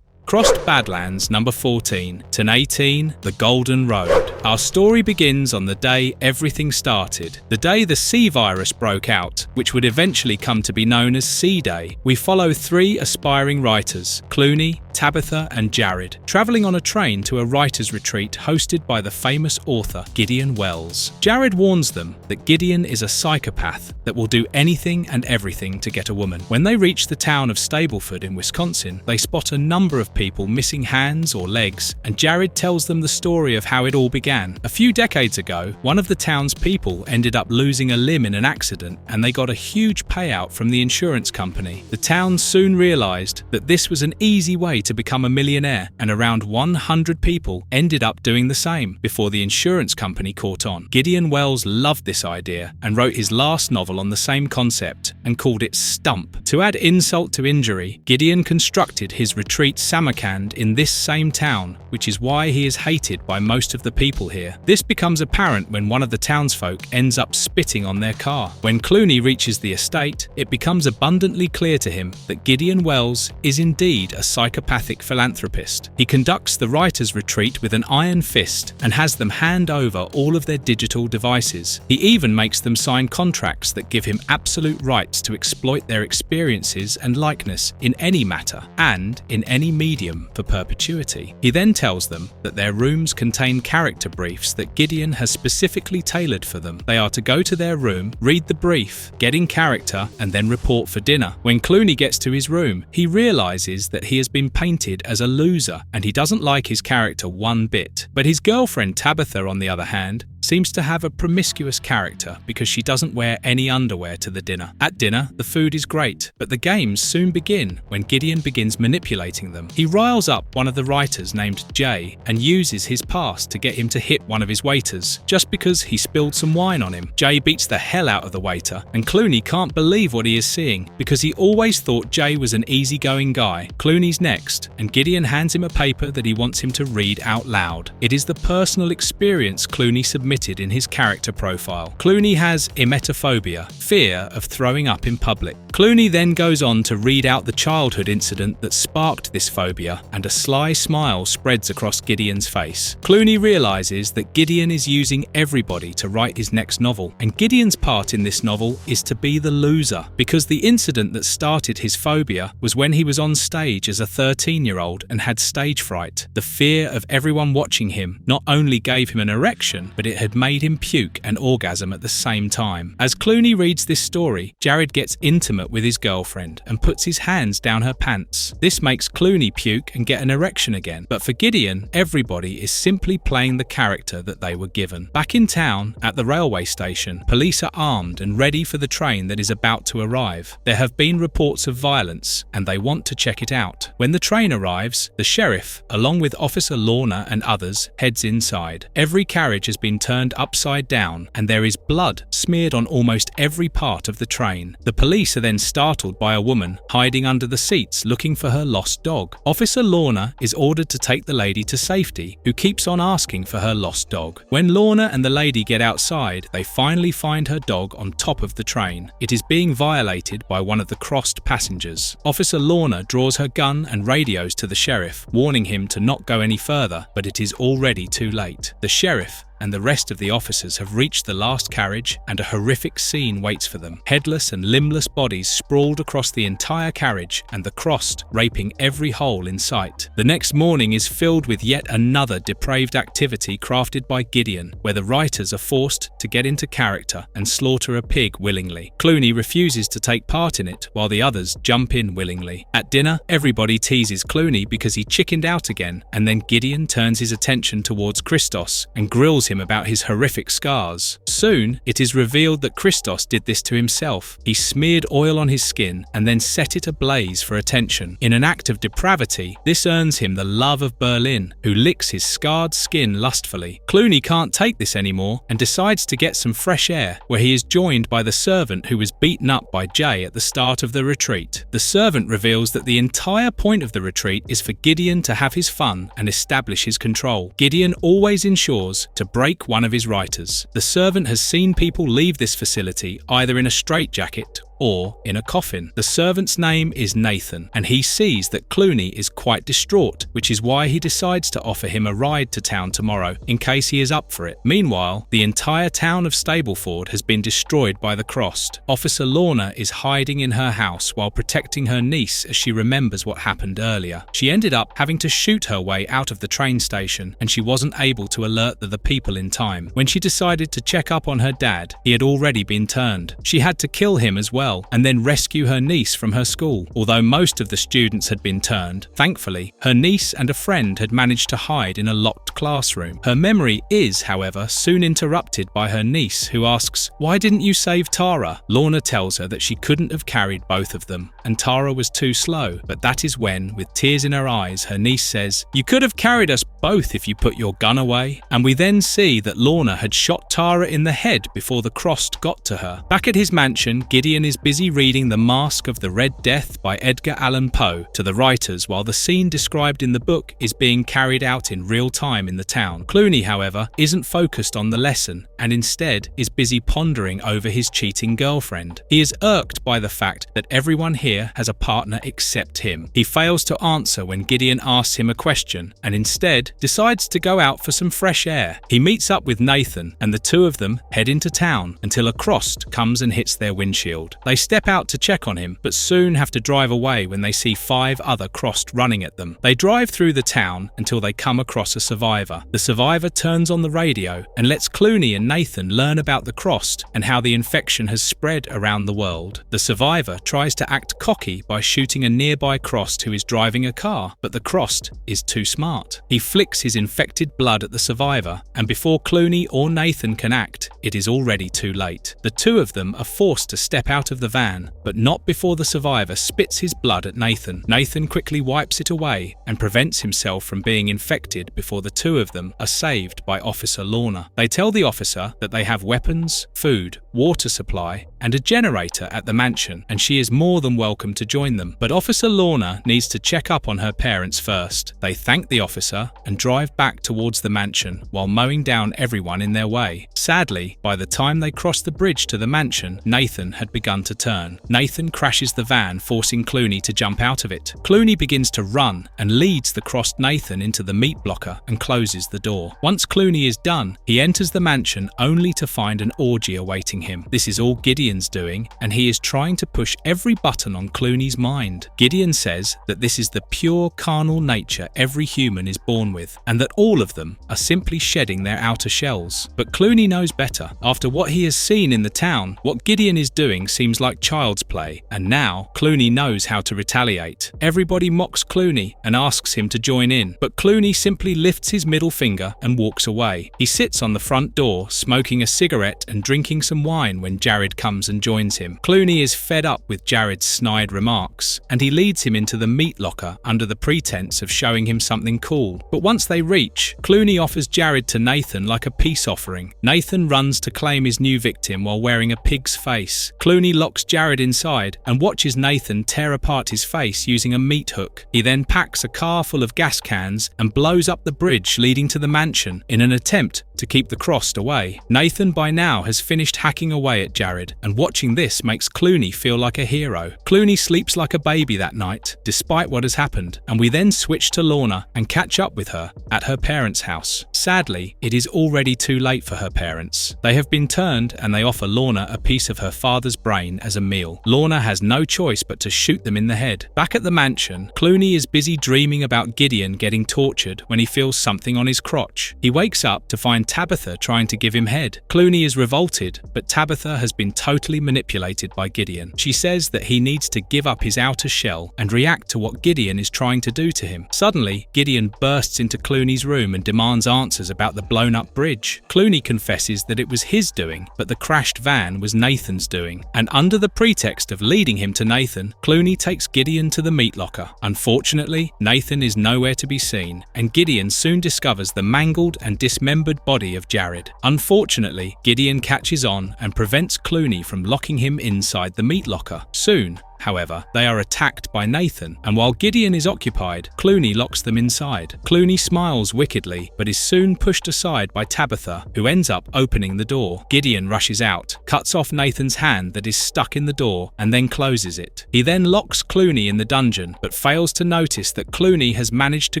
Crossed Badlands number 14, Ton 18, The Golden Road. Our story begins on the day everything started, the day the C virus broke out, which would eventually come to be known as C Day. We follow three aspiring writers, Clooney, Tabitha and Jared, travelling on a train to a writer's retreat hosted by the famous author Gideon Wells. Jared warns them that Gideon is a psychopath that will do anything and everything to get a woman. When they reach the town of Stableford in Wisconsin, they spot a number of people missing hands or legs, and Jared tells them the story of how it all began. A few decades ago, one of the town's people ended up losing a limb in an accident, and they got a huge payout from the insurance company. The town soon realized that this was an easy way to become a millionaire, and around 100 people ended up doing the same before the insurance company caught on. Gideon Wells loved this idea and wrote his last novel on the same concept and called it Stump. To add insult to injury, Gideon constructed his retreat Samarkand in this same town, which is why he is hated by most of the people here. This becomes apparent when one of the townsfolk ends up spitting on their car. When Clooney reaches the estate, it becomes abundantly clear to him that Gideon Wells is indeed a psychopathic philanthropist. He conducts the writer's retreat with an iron fist and has them hand over all of their digital devices. He even makes them sign contracts that give him absolute rights to exploit their experiences and likeness in any matter and in any medium for perpetuity. He then tells them that their rooms contain character briefs that Gideon has specifically tailored for them. They are to go to their room, read the brief, get in character, and then report for dinner. When Clooney gets to his room, he realizes that he has been painted as a loser, and he doesn't like his character one bit. But his girlfriend Tabitha, on the other hand, seems to have a promiscuous character because she doesn't wear any underwear to the dinner. At dinner, the food is great, but the games soon begin when Gideon begins manipulating them. He riles up one of the writers named Jay and uses his past to get him to hit one of his waiters, just because he spilled some wine on him. Jay beats the hell out of the waiter, and Clooney can't believe what he is seeing because he always thought Jay was an easygoing guy. Clooney's next, and Gideon hands him a paper that he wants him to read out loud. It is the personal experience Clooney submitted in his character profile. Clooney has emetophobia, fear of throwing up in public. Clooney then goes on to read out the childhood incident that sparked this phobia, and a sly smile spreads across Gideon's face. Clooney realizes that Gideon is using everybody to write his next novel, and Gideon's part in this novel is to be the loser, because the incident that started his phobia was when he was on stage as a 13-year-old and had stage fright. The fear of everyone watching him not only gave him an erection, but it had made him puke and orgasm at the same time. As Clooney reads this story, Jared gets intimate with his girlfriend and puts his hands down her pants. This makes Clooney puke and get an erection again. But for Gideon, everybody is simply playing the character that they were given. Back in town, at the railway station, police are armed and ready for the train that is about to arrive. There have been reports of violence, and they want to check it out. When the train arrives, the sheriff, along with Officer Lorna and others, heads inside. Every carriage has been turned upside down, and there is blood smeared on almost every part of the train. The police are then startled by a woman hiding under the seats looking for her lost dog. Officer Lorna is ordered to take the lady to safety, who keeps on asking for her lost dog. When Lorna and the lady get outside, they finally find her dog on top of the train. It is being violated by one of the crossed passengers. Officer Lorna draws her gun and radios to the sheriff, warning him to not go any further, but it is already too late. The sheriff and the rest of the officers have reached the last carriage, and a horrific scene waits for them. Headless and limbless bodies sprawled across the entire carriage, and the crossed raping every hole in sight. The next morning is filled with yet another depraved activity crafted by Gideon, where the writers are forced to get into character and slaughter a pig willingly. Clooney refuses to take part in it, while the others jump in willingly. At dinner, everybody teases Clooney because he chickened out again, and then Gideon turns his attention towards Christos and grills him about his horrific scars. Soon, it is revealed that Christos did this to himself. He smeared oil on his skin and then set it ablaze for attention. In an act of depravity, this earns him the love of Berlin, who licks his scarred skin lustfully. Clooney can't take this anymore and decides to get some fresh air, where he is joined by the servant who was beaten up by Jay at the start of the retreat. The servant reveals that the entire point of the retreat is for Gideon to have his fun and establish his control. Gideon always ensures to break one of his writers. The servant has seen people leave this facility either in a straitjacket or in a coffin. The servant's name is Nathan, and he sees that Clooney is quite distraught, which is why he decides to offer him a ride to town tomorrow, in case he is up for it. Meanwhile, the entire town of Stableford has been destroyed by the Crossed. Officer Lorna is hiding in her house while protecting her niece as she remembers what happened earlier. She ended up having to shoot her way out of the train station, and she wasn't able to alert the people in time. When she decided to check up on her dad, he had already been turned. She had to kill him as well, and then rescue her niece from her school. Although most of the students had been turned, thankfully, her niece and a friend had managed to hide in a locked classroom. Her memory is, however, soon interrupted by her niece, who asks, "Why didn't you save Tara?" Lorna tells her that she couldn't have carried both of them, and Tara was too slow. But that is when, with tears in her eyes, her niece says, "You could have carried us both if you put your gun away." And we then see that Lorna had shot Tara in the head before the Crossed got to her. Back at his mansion, Gideon is busy reading The Mask of the Red Death by Edgar Allan Poe to the writers, while the scene described in the book is being carried out in real time in the town. Clooney, however, isn't focused on the lesson and instead is busy pondering over his cheating girlfriend. He is irked by the fact that everyone here has a partner except him. He fails to answer when Gideon asks him a question and instead decides to go out for some fresh air. He meets up with Nathan and the two of them head into town until a Crossed comes and hits their windshield. They step out to check on him but soon have to drive away when they see 5 other Crossed running at them. They drive through the town until they come across a survivor. The survivor turns on the radio and lets Clooney and Nathan learn about the Crossed and how the infection has spread around the world. The survivor tries to act cocky by shooting a nearby Crossed who is driving a car, but the Crossed is too smart. He flicks his infected blood at the survivor, and before Clooney or Nathan can act, it is already too late. The two of them are forced to step out of the van, but not before the survivor spits his blood at Nathan. Nathan quickly wipes it away and prevents himself from being infected before the two of them are saved by Officer Lorna. They tell the officer that they have weapons, food, water supply, and a generator at the mansion, and she is more than welcome to join them. But Officer Lorna needs to check up on her parents first. They thank the officer and drive back towards the mansion while mowing down everyone in their way. Sadly, by the time they cross the bridge to the mansion, Nathan had begun to turn. Nathan crashes the van, forcing Clooney to jump out of it. Clooney begins to run and leads the Crossed Nathan into the meat blocker and closes the door. Once Clooney is done, he enters the mansion only to find an orgy awaiting him. This is all Gideon's doing, and he is trying to push every button on Clooney's mind. Gideon says that this is the pure carnal nature every human is born with, and that all of them are simply shedding their outer shells. But Clooney knows better. After what he has seen in the town, what Gideon is doing seems like child's play, and now Clooney knows how to retaliate. Everybody mocks Clooney and asks him to join in, but Clooney simply lifts his middle finger and walks away. He sits on the front door, smoking a cigarette and drinking some wine when Jared comes and joins him. Clooney is fed up with Jared's snide remarks, and he leads him into the meat locker under the pretense of showing him something cool. But once they reach, Clooney offers Jared to Nathan like a peace offering. Nathan runs to claim his new victim while wearing a pig's face. Clooney locks Jared inside and watches Nathan tear apart his face using a meat hook. He then packs a car full of gas cans and blows up the bridge leading to the mansion in an attempt to keep the Crossed away. Nathan by now has finished hacking away at Jared, and watching this makes Clooney feel like a hero. Clooney sleeps like a baby that night, despite what has happened, and we then switch to Lorna and catch up with her at her parents' house. Sadly, it is already too late for her parents. They have been turned and they offer Lorna a piece of her father's brain as a meal. Lorna has no choice but to shoot them in the head. Back at the mansion, Clooney is busy dreaming about Gideon getting tortured when he feels something on his crotch. He wakes up to find Tabitha trying to give him head. Clooney is revolted, but Tabitha has been totally manipulated by Gideon. She says that he needs to give up his outer shell and react to what Gideon is trying to do to him. Suddenly, Gideon bursts into Clooney's room and demands answers about the blown-up bridge. Clooney confesses that it was his doing, but the crashed van was Nathan's doing. And under the pretext of leading him to Nathan, Clooney takes Gideon to the meat locker. Unfortunately, Nathan is nowhere to be seen, and Gideon soon discovers the mangled and dismembered body of Jared. Unfortunately, Gideon catches on and prevents Clooney from locking him inside the meat locker. Soon, However, they are attacked by Nathan, and while Gideon is occupied, Clooney locks them inside. Clooney smiles wickedly, but is soon pushed aside by Tabitha, who ends up opening the door. Gideon rushes out, cuts off Nathan's hand that is stuck in the door, and then closes it. He then locks Clooney in the dungeon, but fails to notice that Clooney has managed to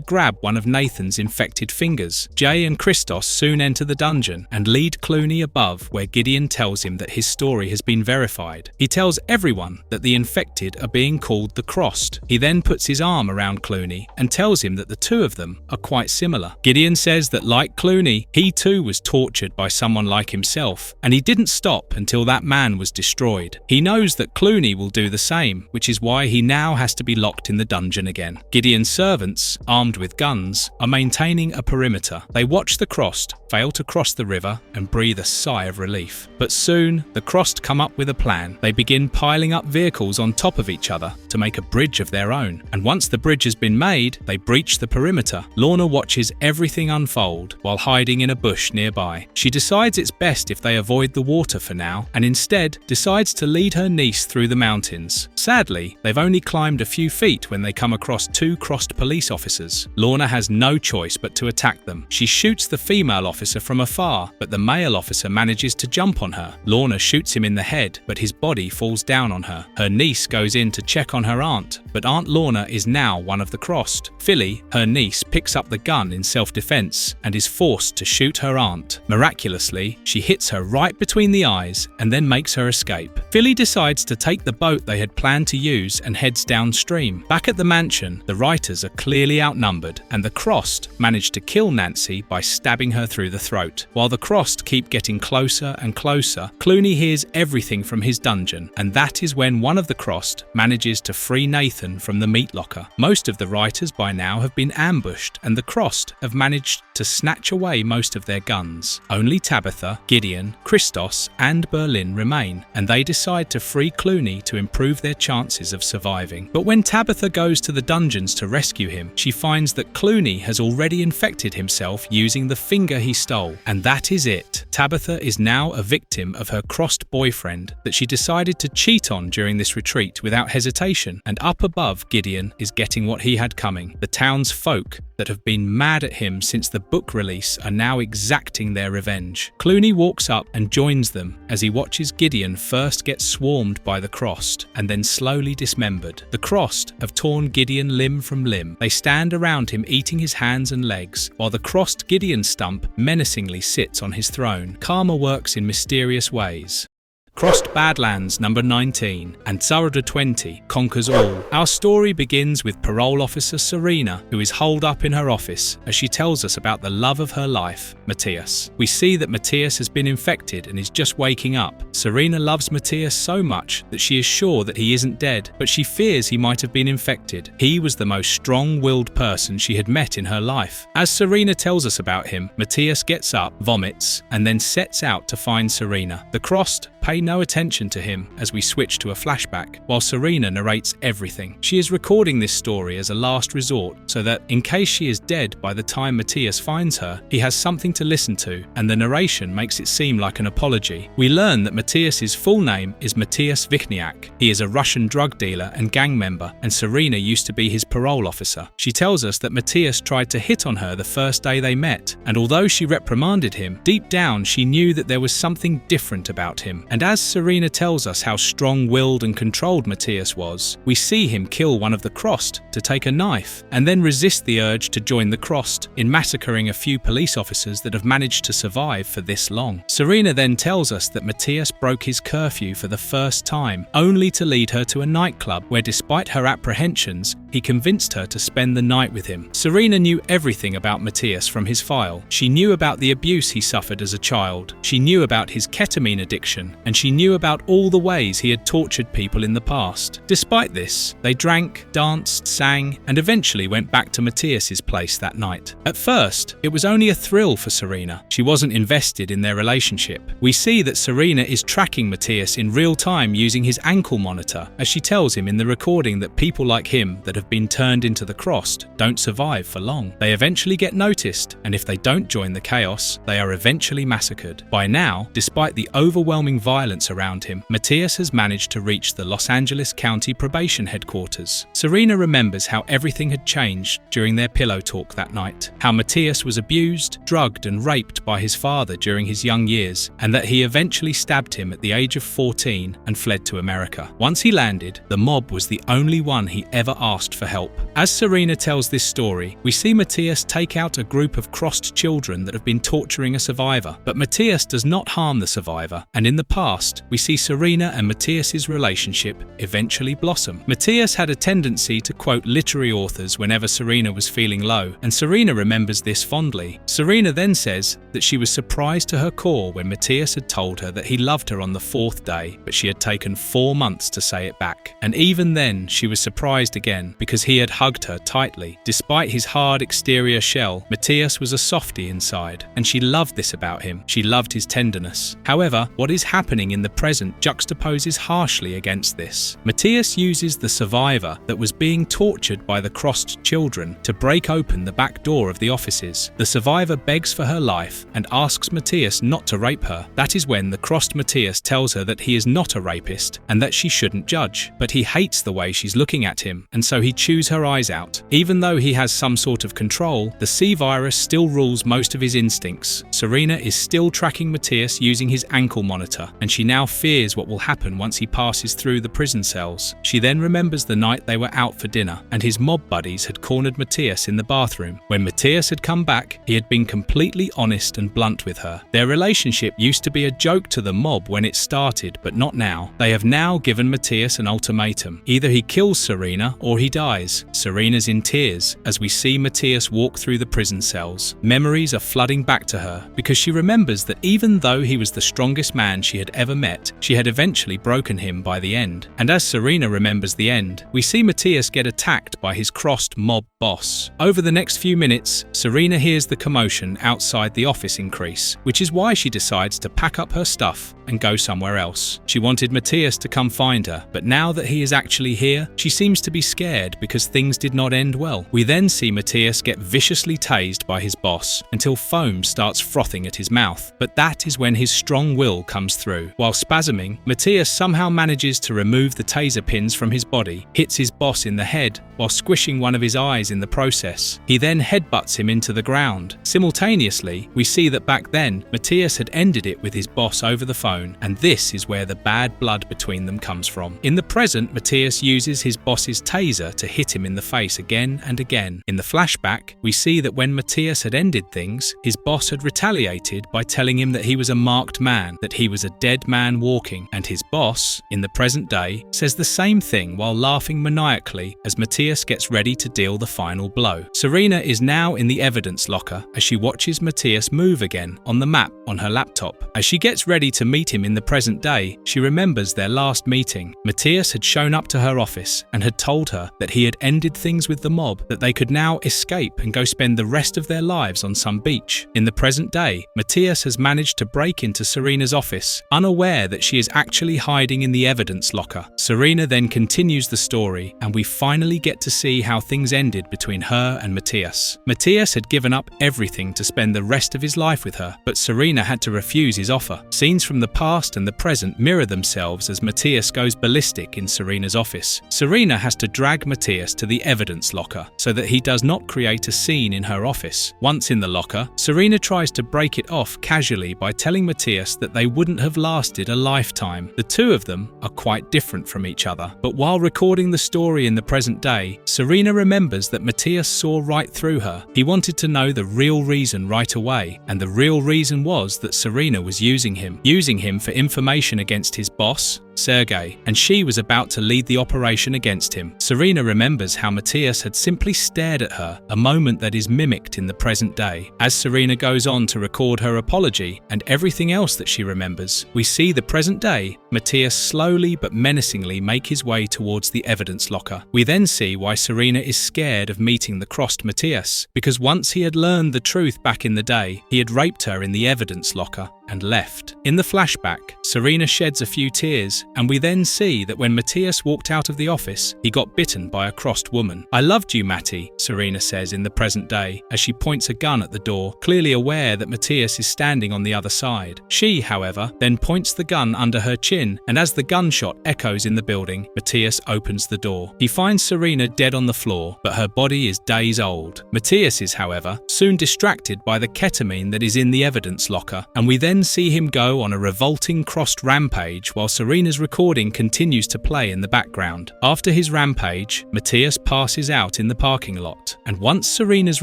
grab one of Nathan's infected fingers. Jay and Christos soon enter the dungeon and lead Clooney above, where Gideon tells him that his story has been verified. He tells everyone that the infected are being called the Crossed. He then puts his arm around Clooney and tells him that the two of them are quite similar. Gideon says that, like Clooney, he too was tortured by someone like himself, and he didn't stop until that man was destroyed. He knows that Clooney will do the same, which is why he now has to be locked in the dungeon again. Gideon's servants, armed with guns, are maintaining a perimeter. They watch the Crossed fail to cross the river and breathe a sigh of relief. But soon, the Crossed come up with a plan. They begin piling up vehicles on top of each other to make a bridge of their own. And once the bridge has been made, they breach the perimeter. Lorna watches everything unfold while hiding in a bush nearby. She decides it's best if they avoid the water for now, and instead decides to lead her niece through the mountains. Sadly, they've only climbed a few feet when they come across two Crossed police officers. Lorna has no choice but to attack them. She shoots the female officer from afar, but the male officer manages to jump on her. Lorna shoots him in the head, but his body falls down on her. Her niece goes in to check on her aunt, but Aunt Lorna is now one of the Crossed. Philly, her niece, picks up the gun in self-defense and is forced to shoot her aunt. Miraculously, she hits her right between the eyes and then makes her escape. Philly decides to take the boat they had planned to use and heads downstream. Back at the mansion, the writers are clearly outnumbered, and the Crossed manage to kill Nancy by stabbing her through the throat. While the Crossed keep getting closer and closer, Clooney hears everything from his dungeon, and that is when one of the Crossed manages to free Nathan from the meat locker. Most of the writers by now have been ambushed, and the Crossed have managed to snatch away most of their guns. Only Tabitha, Gideon, Christos, and Berlin remain, and they decide to free Clooney to improve their chances of surviving. But when Tabitha goes to the dungeons to rescue him, she finds that Clooney has already infected himself using the finger he stole, and that is it. Tabitha is now a victim of her Crossed boyfriend that she decided to cheat on during this retreat without hesitation, and up above, Gideon is getting what he had coming. The town's folk that have been mad at him since the book release are now exacting their revenge. Clooney walks up and joins them as he watches Gideon first get swarmed by the Crossed and then slowly dismembered. The Crossed have torn Gideon limb from limb. They stand around him eating his hands and legs, while the Crossed Gideon stump menacingly sits on his throne. Karma works in mysterious ways. Crossed Badlands number 19 and Sarada 20 conquers all. Our story begins with parole officer Serena, who is holed up in her office as she tells us about the love of her life, Matias. We see that Matias has been infected and is just waking up. Serena loves Matias so much that she is sure that he isn't dead, but she fears he might have been infected. He was the most strong-willed person she had met in her life. As Serena tells us about him, Matias gets up, vomits, and then sets out to find Serena. The Crossed pay no attention to him as we switch to a flashback, while Serena narrates everything. She is recording this story as a last resort so that, in case she is dead by the time Matias finds her, he has something to listen to, and the narration makes it seem like an apology. We learn that Matias's full name is Matias Vichniak. He is a Russian drug dealer and gang member, and Serena used to be his parole officer. She tells us that Matias tried to hit on her the first day they met, and although she reprimanded him, deep down she knew that there was something different about him. And as Serena tells us how strong-willed and controlled Matias was, we see him kill one of the Crossed to take a knife, and then resist the urge to join the Crossed in massacring a few police officers that have managed to survive for this long. Serena then tells us that Matias broke his curfew for the first time, only to lead her to a nightclub where, despite her apprehensions, he convinced her to spend the night with him. Serena knew everything about Matias from his file. She knew about the abuse he suffered as a child. She knew about his ketamine addiction, and she knew about all the ways he had tortured people in the past. Despite this, they drank, danced, sang, and eventually went back to Matias's place that night. At first, it was only a thrill for Serena. She wasn't invested in their relationship. We see that Serena is tracking Matias in real time using his ankle monitor, as she tells him in the recording that people like him that have been turned into the Crossed don't survive for long. They eventually get noticed, and if they don't join the chaos, they are eventually massacred. By now, despite the overwhelming violence silence around him, Matias has managed to reach the Los Angeles County Probation Headquarters. Serena remembers how everything had changed during their pillow talk that night, how Matias was abused, drugged and raped by his father during his young years, and that he eventually stabbed him at the age of 14 and fled to America. Once he landed, the mob was the only one he ever asked for help. As Serena tells this story, we see Matias take out a group of crossed children that have been torturing a survivor, but Matias does not harm the survivor, and in the past, we see Serena and Matias's relationship eventually blossom. Matias had a tendency to quote literary authors whenever Serena was feeling low, and Serena remembers this fondly. Serena then says that she was surprised to her core when Matias had told her that he loved her on the 4th day, but she had taken 4 months to say it back. And even then, she was surprised again because he had hugged her tightly. Despite his hard exterior shell, Matias was a softie inside, and she loved this about him. She loved his tenderness. However, what is happening in the present juxtaposes harshly against this. Matias uses the survivor that was being tortured by the crossed children to break open the back door of the offices. The survivor begs for her life and asks Matias not to rape her. That is when the crossed Matias tells her that he is not a rapist and that she shouldn't judge. But he hates the way she's looking at him, and so he chews her eyes out. Even though he has some sort of control, the C virus still rules most of his instincts. Serena is still tracking Matias using his ankle monitor, and she now fears what will happen once he passes through the prison cells. She then remembers the night they were out for dinner, and his mob buddies had cornered Matias in the bathroom. When Matias had come back, he had been completely honest and blunt with her. Their relationship used to be a joke to the mob when it started, but not now. They have now given Matias an ultimatum. Either he kills Serena or he dies. Serena's in tears as we see Matias walk through the prison cells. Memories are flooding back to her because she remembers that even though he was the strongest man she had ever met, she had eventually broken him by the end. And as Serena remembers the end, we see Matias get attacked by his crossed mob boss. Over the next few minutes, Serena hears the commotion outside the office increase, which is why she decides to pack up her stuff and go somewhere else. She wanted Matias to come find her, but now that he is actually here, she seems to be scared because things did not end well. We then see Matias get viciously tased by his boss until foam starts frothing at his mouth, but that is when his strong will comes through. While spasming, Matias somehow manages to remove the taser pins from his body, hits his boss in the head while squishing one of his eyes in the process. He then headbutts him into the ground. Simultaneously, we see that back then, Matias had ended it with his boss over the phone, and this is where the bad blood between them comes from. In the present, Matias uses his boss's taser to hit him in the face again and again. In the flashback, we see that when Matias had ended things, his boss had retaliated by telling him that he was a marked man, that he was a dead man walking, and his boss, in the present day, says the same thing while laughing maniacally as Matias gets ready to deal the final blow. Serena is now in the evidence locker as she watches Matias move again on the map on her laptop. As she gets ready to meet him in the present day, she remembers their last meeting. Matias had shown up to her office and had told her that he had ended things with the mob, that they could now escape and go spend the rest of their lives on some beach. In the present day, Matias has managed to break into Serena's office, unaware that she is actually hiding in the evidence locker. Serena then continues the story, and we finally get to see how things ended between her and Matias. Matias had given up everything to spend the rest of his life with her, but Serena had to refuse his offer. Scenes from the past and the present mirror themselves as Matias goes ballistic in Serena's office. Serena has to drag Matias to the evidence locker so that he does not create a scene in her office. Once in the locker, Serena tries to break it off casually by telling Matias that they wouldn't have lasted a lifetime. The two of them are quite different from each other, but while recording the story in the present day, Serena remembers that Matias saw right through her. He wanted to know the real reason right away, and the real reason was that Serena was using him for information against his boss, Sergei, and she was about to lead the operation against him. Serena remembers how Matias had simply stared at her, a moment that is mimicked in the present day. As Serena goes on to record her apology and everything else that she remembers, we see the present day, Matias slowly but menacingly make his way towards the evidence locker. We then see why Serena is scared of meeting the crossed Matias, because once he had learned the truth back in the day, he had raped her in the evidence locker. and left. In the flashback, Serena sheds a few tears, and we then see that when Matias walked out of the office, he got bitten by a crossed woman. "I loved you, Matty," Serena says in the present day as she points a gun at the door, clearly aware that Matias is standing on the other side. She, however, then points the gun under her chin, and as the gunshot echoes in the building, Matias opens the door. He finds Serena dead on the floor, but her body is days old. Matias is, however, soon distracted by the ketamine that is in the evidence locker, and we then see him go on a revolting crossed rampage while Serena's recording continues to play in the background. After his rampage, Matias passes out in the parking lot, and once Serena's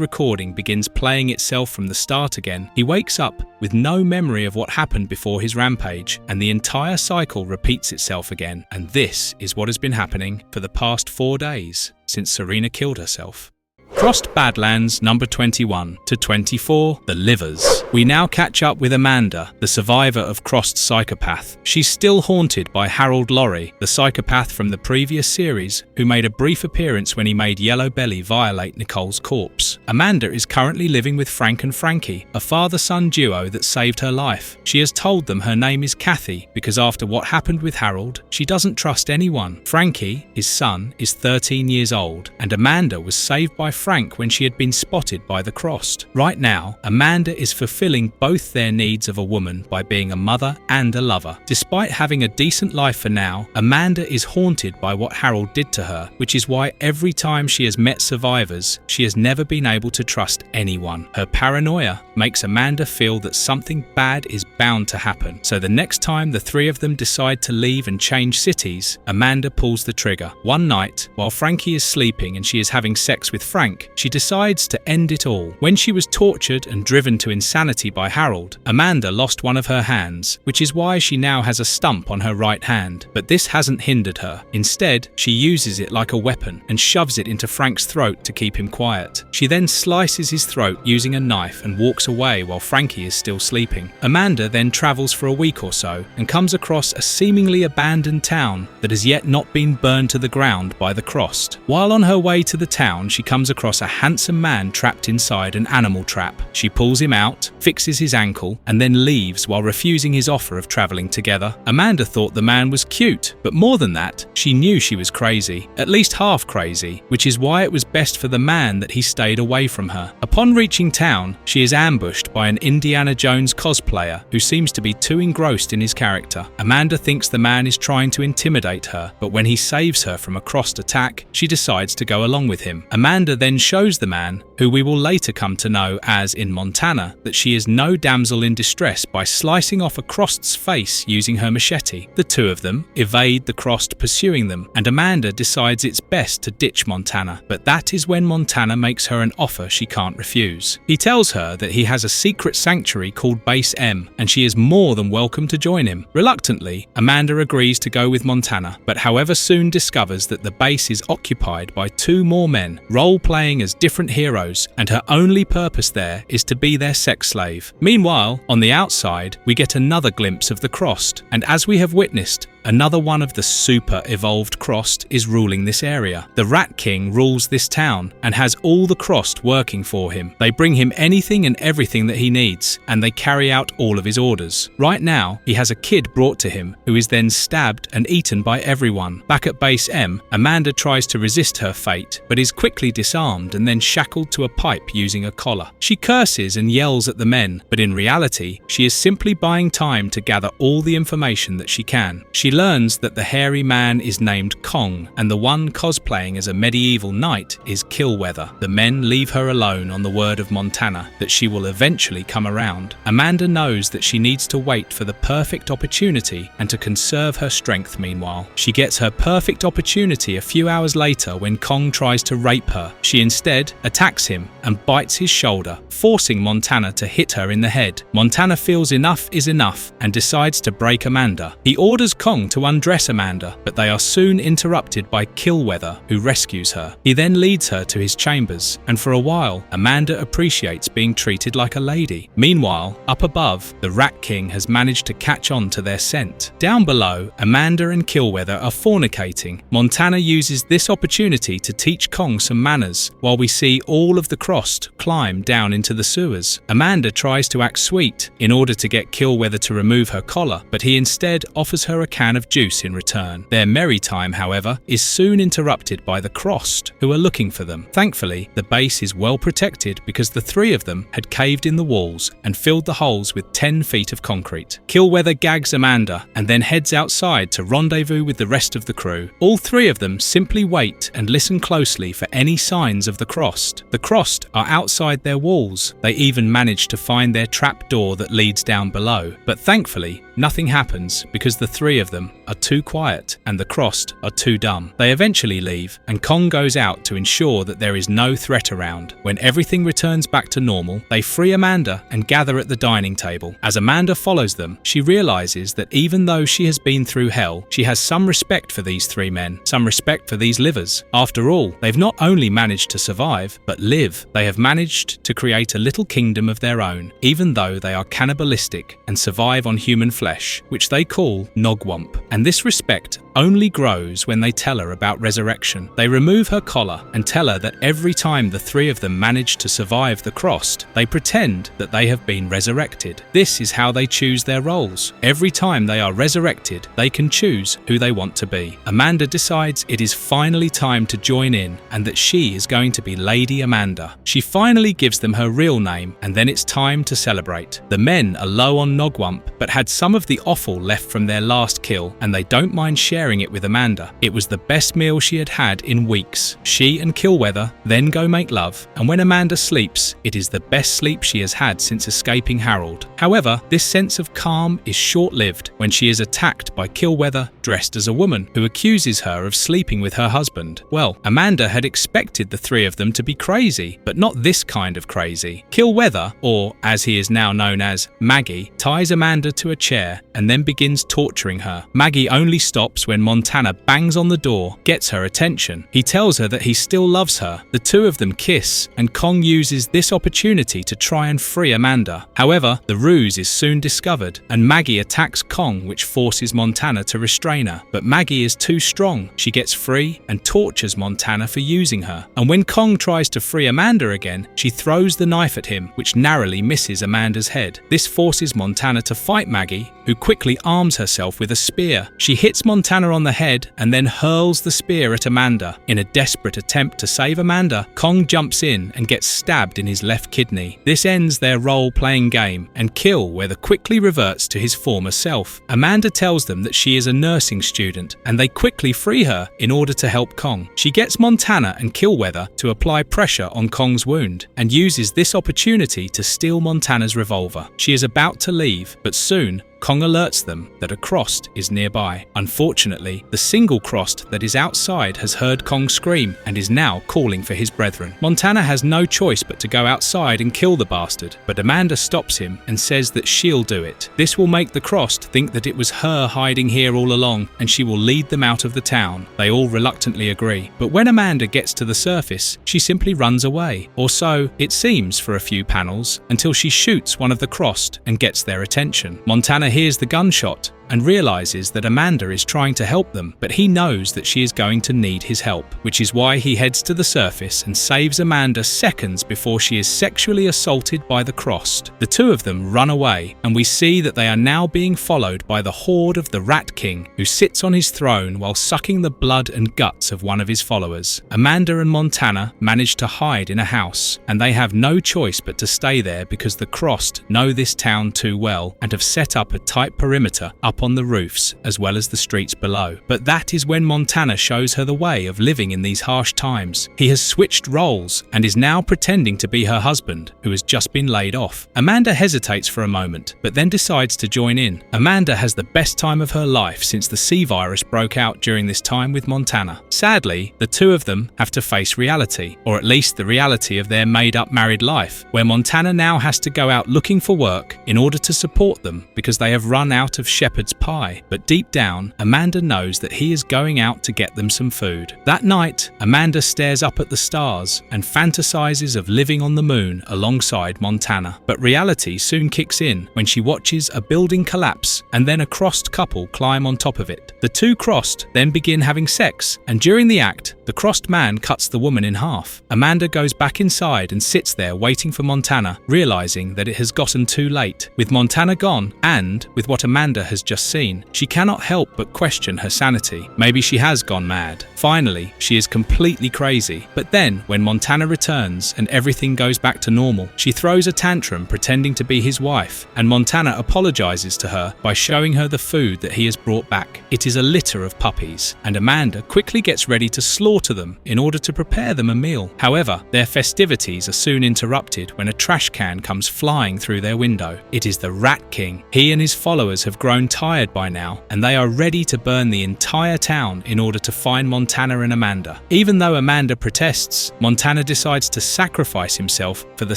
recording begins playing itself from the start again, he wakes up with no memory of what happened before his rampage, and the entire cycle repeats itself again. And this is what has been happening for the past 4 days since Serena killed herself. Crossed Badlands number 21 to 24, The Livers. We now catch up with Amanda, the survivor of Crossed Psychopath. She's still haunted by Harold Laurie, the psychopath from the previous series, who made a brief appearance when he made Yellow Belly violate Nicole's corpse. Amanda is currently living with Frank and Frankie, a father-son duo that saved her life. She has told them her name is Kathy because after what happened with Harold, she doesn't trust anyone. Frankie, his son, is 13 years old, and Amanda was saved by Frank when she had been spotted by the Crossed. Right now, Amanda is fulfilling both their needs of a woman by being a mother and a lover. Despite having a decent life for now, Amanda is haunted by what Harold did to her, which is why every time she has met survivors, she has never been able to trust anyone. Her paranoia makes Amanda feel that something bad is bound to happen. So the next time the three of them decide to leave and change cities, Amanda pulls the trigger. One night, while Frankie is sleeping and she is having sex with Frank, she decides to end it all. When she was tortured and driven to insanity by Harold, Amanda lost one of her hands, which is why she now has a stump on her right hand. But this hasn't hindered her. Instead, she uses it like a weapon and shoves it into Frank's throat to keep him quiet. She then slices his throat using a knife and walks away while Frankie is still sleeping. Amanda then travels for a week or so and comes across a seemingly abandoned town that has yet not been burned to the ground by the Crossed. While on her way to the town, she comes across a handsome man trapped inside an animal trap. She pulls him out, fixes his ankle, and then leaves while refusing his offer of traveling together. Amanda thought the man was cute, but more than that, she knew she was crazy, at least half crazy, which is why it was best for the man that he stayed away from her. Upon reaching town, she is ambushed by an Indiana Jones cosplayer who seems to be too engrossed in his character. Amanda thinks the man is trying to intimidate her, but when he saves her from a Crossed attack, she decides to go along with him. Amanda then shows the man, who we will later come to know as in Montana, that she is no damsel in distress by slicing off a Crossed's face using her machete. The two of them evade the Crossed pursuing them, and Amanda decides it's best to ditch Montana, but that is when Montana makes her an offer she can't refuse. He tells her that he has a secret sanctuary called Base M, and she is more than welcome to join him. Reluctantly, Amanda agrees to go with Montana, but however soon discovers that the base is occupied by 2 more men, role-playing as different heroes, and her only purpose there is to be their sex slave. Meanwhile, on the outside, we get another glimpse of the Crossed, and as we have witnessed, another one of the super evolved Crossed is ruling this area. The Rat King rules this town and has all the Crossed working for him. They bring him anything and everything that he needs, and they carry out all of his orders. Right now, he has a kid brought to him who is then stabbed and eaten by everyone. Back at Base M, Amanda tries to resist her fate, but is quickly disarmed and then shackled to a pipe using a collar. She curses and yells at the men, but in reality, she is simply buying time to gather all the information that she can. She learns that the hairy man is named Kong, and the one cosplaying as a medieval knight is Killweather. The men leave her alone on the word of Montana that she will eventually come around. Amanda knows that she needs to wait for the perfect opportunity and to conserve her strength meanwhile. She gets her perfect opportunity a few hours later when Kong tries to rape her. She instead attacks him and bites his shoulder, forcing Montana to hit her in the head. Montana feels enough is enough and decides to break Amanda. He orders Kong Kong to undress Amanda, but they are soon interrupted by Killweather, who rescues her. He then leads her to his chambers, and for a while, Amanda appreciates being treated like a lady. Meanwhile, up above, the Rat King has managed to catch on to their scent. Down below, Amanda and Killweather are fornicating. Montana uses this opportunity to teach Kong some manners, while we see all of the Crossed climb down into the sewers. Amanda tries to act sweet in order to get Killweather to remove her collar, but he instead offers her a can of juice in return. Their merry time, however, is soon interrupted by the Crossed, who are looking for them. Thankfully, the base is well protected because the three of them had caved in the walls and filled the holes with 10 feet of concrete. Killweather gags Amanda and then heads outside to rendezvous with the rest of the crew. All three of them simply wait and listen closely for any signs of the Crossed. The Crossed are outside their walls. They even manage to find their trap door that leads down below. But thankfully, nothing happens because the three of them are too quiet and the Crossed are too dumb. They eventually leave, and Kong goes out to ensure that there is no threat around. When everything returns back to normal, they free Amanda and gather at the dining table. As Amanda follows them, she realizes that even though she has been through hell, she has some respect for these three men, some respect for these livers. After all, they've not only managed to survive, but live. They have managed to create a little kingdom of their own, even though they are cannibalistic and survive on human flesh, which they call Nogwump. And this respect only grows when they tell her about resurrection. They remove her collar and tell her that every time the three of them manage to survive the Crossed, they pretend that they have been resurrected. This is how they choose their roles. Every time they are resurrected, they can choose who they want to be. Amanda decides it is finally time to join in and that she is going to be Lady Amanda. She finally gives them her real name, and then it's time to celebrate. The men are low on Nogwump, but had some of the offal left from their last kill, and they don't mind sharing it with Amanda. It was the best meal she had had in weeks. She and Killweather then go make love, and when Amanda sleeps, it is the best sleep she has had since escaping Harold. However, this sense of calm is short-lived when she is attacked by Killweather dressed as a woman, who accuses her of sleeping with her husband. Well, Amanda had expected the three of them to be crazy, but not this kind of crazy. Killweather, or as he is now known as Maggie, ties Amanda to a chair and then begins torturing her. Maggie only stops when Montana bangs on the door, gets her attention. He tells her that he still loves her. The two of them kiss, and Kong uses this opportunity to try and free Amanda. However, the ruse is soon discovered, and Maggie attacks Kong, which forces Montana to restrain her. But Maggie is too strong. She gets free and tortures Montana for using her. And when Kong tries to free Amanda again, she throws the knife at him, which narrowly misses Amanda's head. This forces Montana to fight Maggie, who quickly arms herself with a spear. She hits Montana on the head and then hurls the spear at Amanda. In a desperate attempt to save Amanda, Kong jumps in and gets stabbed in his left kidney. This ends their role-playing game, and Killweather quickly reverts to his former self. Amanda tells them that she is a nursing student, and they quickly free her in order to help Kong. She gets Montana and Killweather to apply pressure on Kong's wound, and uses this opportunity to steal Montana's revolver. She is about to leave, but soon, Kong alerts them that a Crossed is nearby. Unfortunately, the single Crossed that is outside has heard Kong scream and is now calling for his brethren. Montana has no choice but to go outside and kill the bastard, but Amanda stops him and says that she'll do it. This will make the Crossed think that it was her hiding here all along, and she will lead them out of the town. They all reluctantly agree, but when Amanda gets to the surface, she simply runs away, or so it seems for a few panels, until she shoots one of the Crossed and gets their attention. Montana hears the gunshot and realizes that Amanda is trying to help them, but he knows that she is going to need his help, which is why he heads to the surface and saves Amanda seconds before she is sexually assaulted by the Crossed. The two of them run away, and we see that they are now being followed by the horde of the Rat King, who sits on his throne while sucking the blood and guts of one of his followers. Amanda and Montana manage to hide in a house, and they have no choice but to stay there because the Crossed know this town too well and have set up a tight perimeter up on the roofs as well as the streets below. But that is when Montana shows her the way of living in these harsh times. He has switched roles and is now pretending to be her husband, who has just been laid off. Amanda hesitates for a moment, but then decides to join in. Amanda has the best time of her life since the sea virus broke out during this time with Montana. Sadly, the two of them have to face reality, or at least the reality of their made-up married life, where Montana now has to go out looking for work in order to support them because they have run out of shepherd shepherd's pie, but deep down, Amanda knows that he is going out to get them some food. That night, Amanda stares up at the stars and fantasizes of living on the moon alongside Montana. But reality soon kicks in when she watches a building collapse and then a crossed couple climb on top of it. The two crossed then begin having sex, and during the act, the crossed man cuts the woman in half. Amanda goes back inside and sits there waiting for Montana, realizing that it has gotten too late. With Montana gone, and with what Amanda has just seen, she cannot help but question her sanity. Maybe she has gone mad. Finally, she is completely crazy. But then, when Montana returns and everything goes back to normal, she throws a tantrum pretending to be his wife, and Montana apologizes to her by showing her the food that he has brought back. It is a litter of puppies, and Amanda quickly gets ready to slaughter them in order to prepare them a meal. However, their festivities are soon interrupted when a trash can comes flying through their window. It is the Rat King. He and his followers have grown tired by now, and they are ready to burn the entire town in order to find Montana and Amanda. Even though Amanda protests, Montana decides to sacrifice himself for the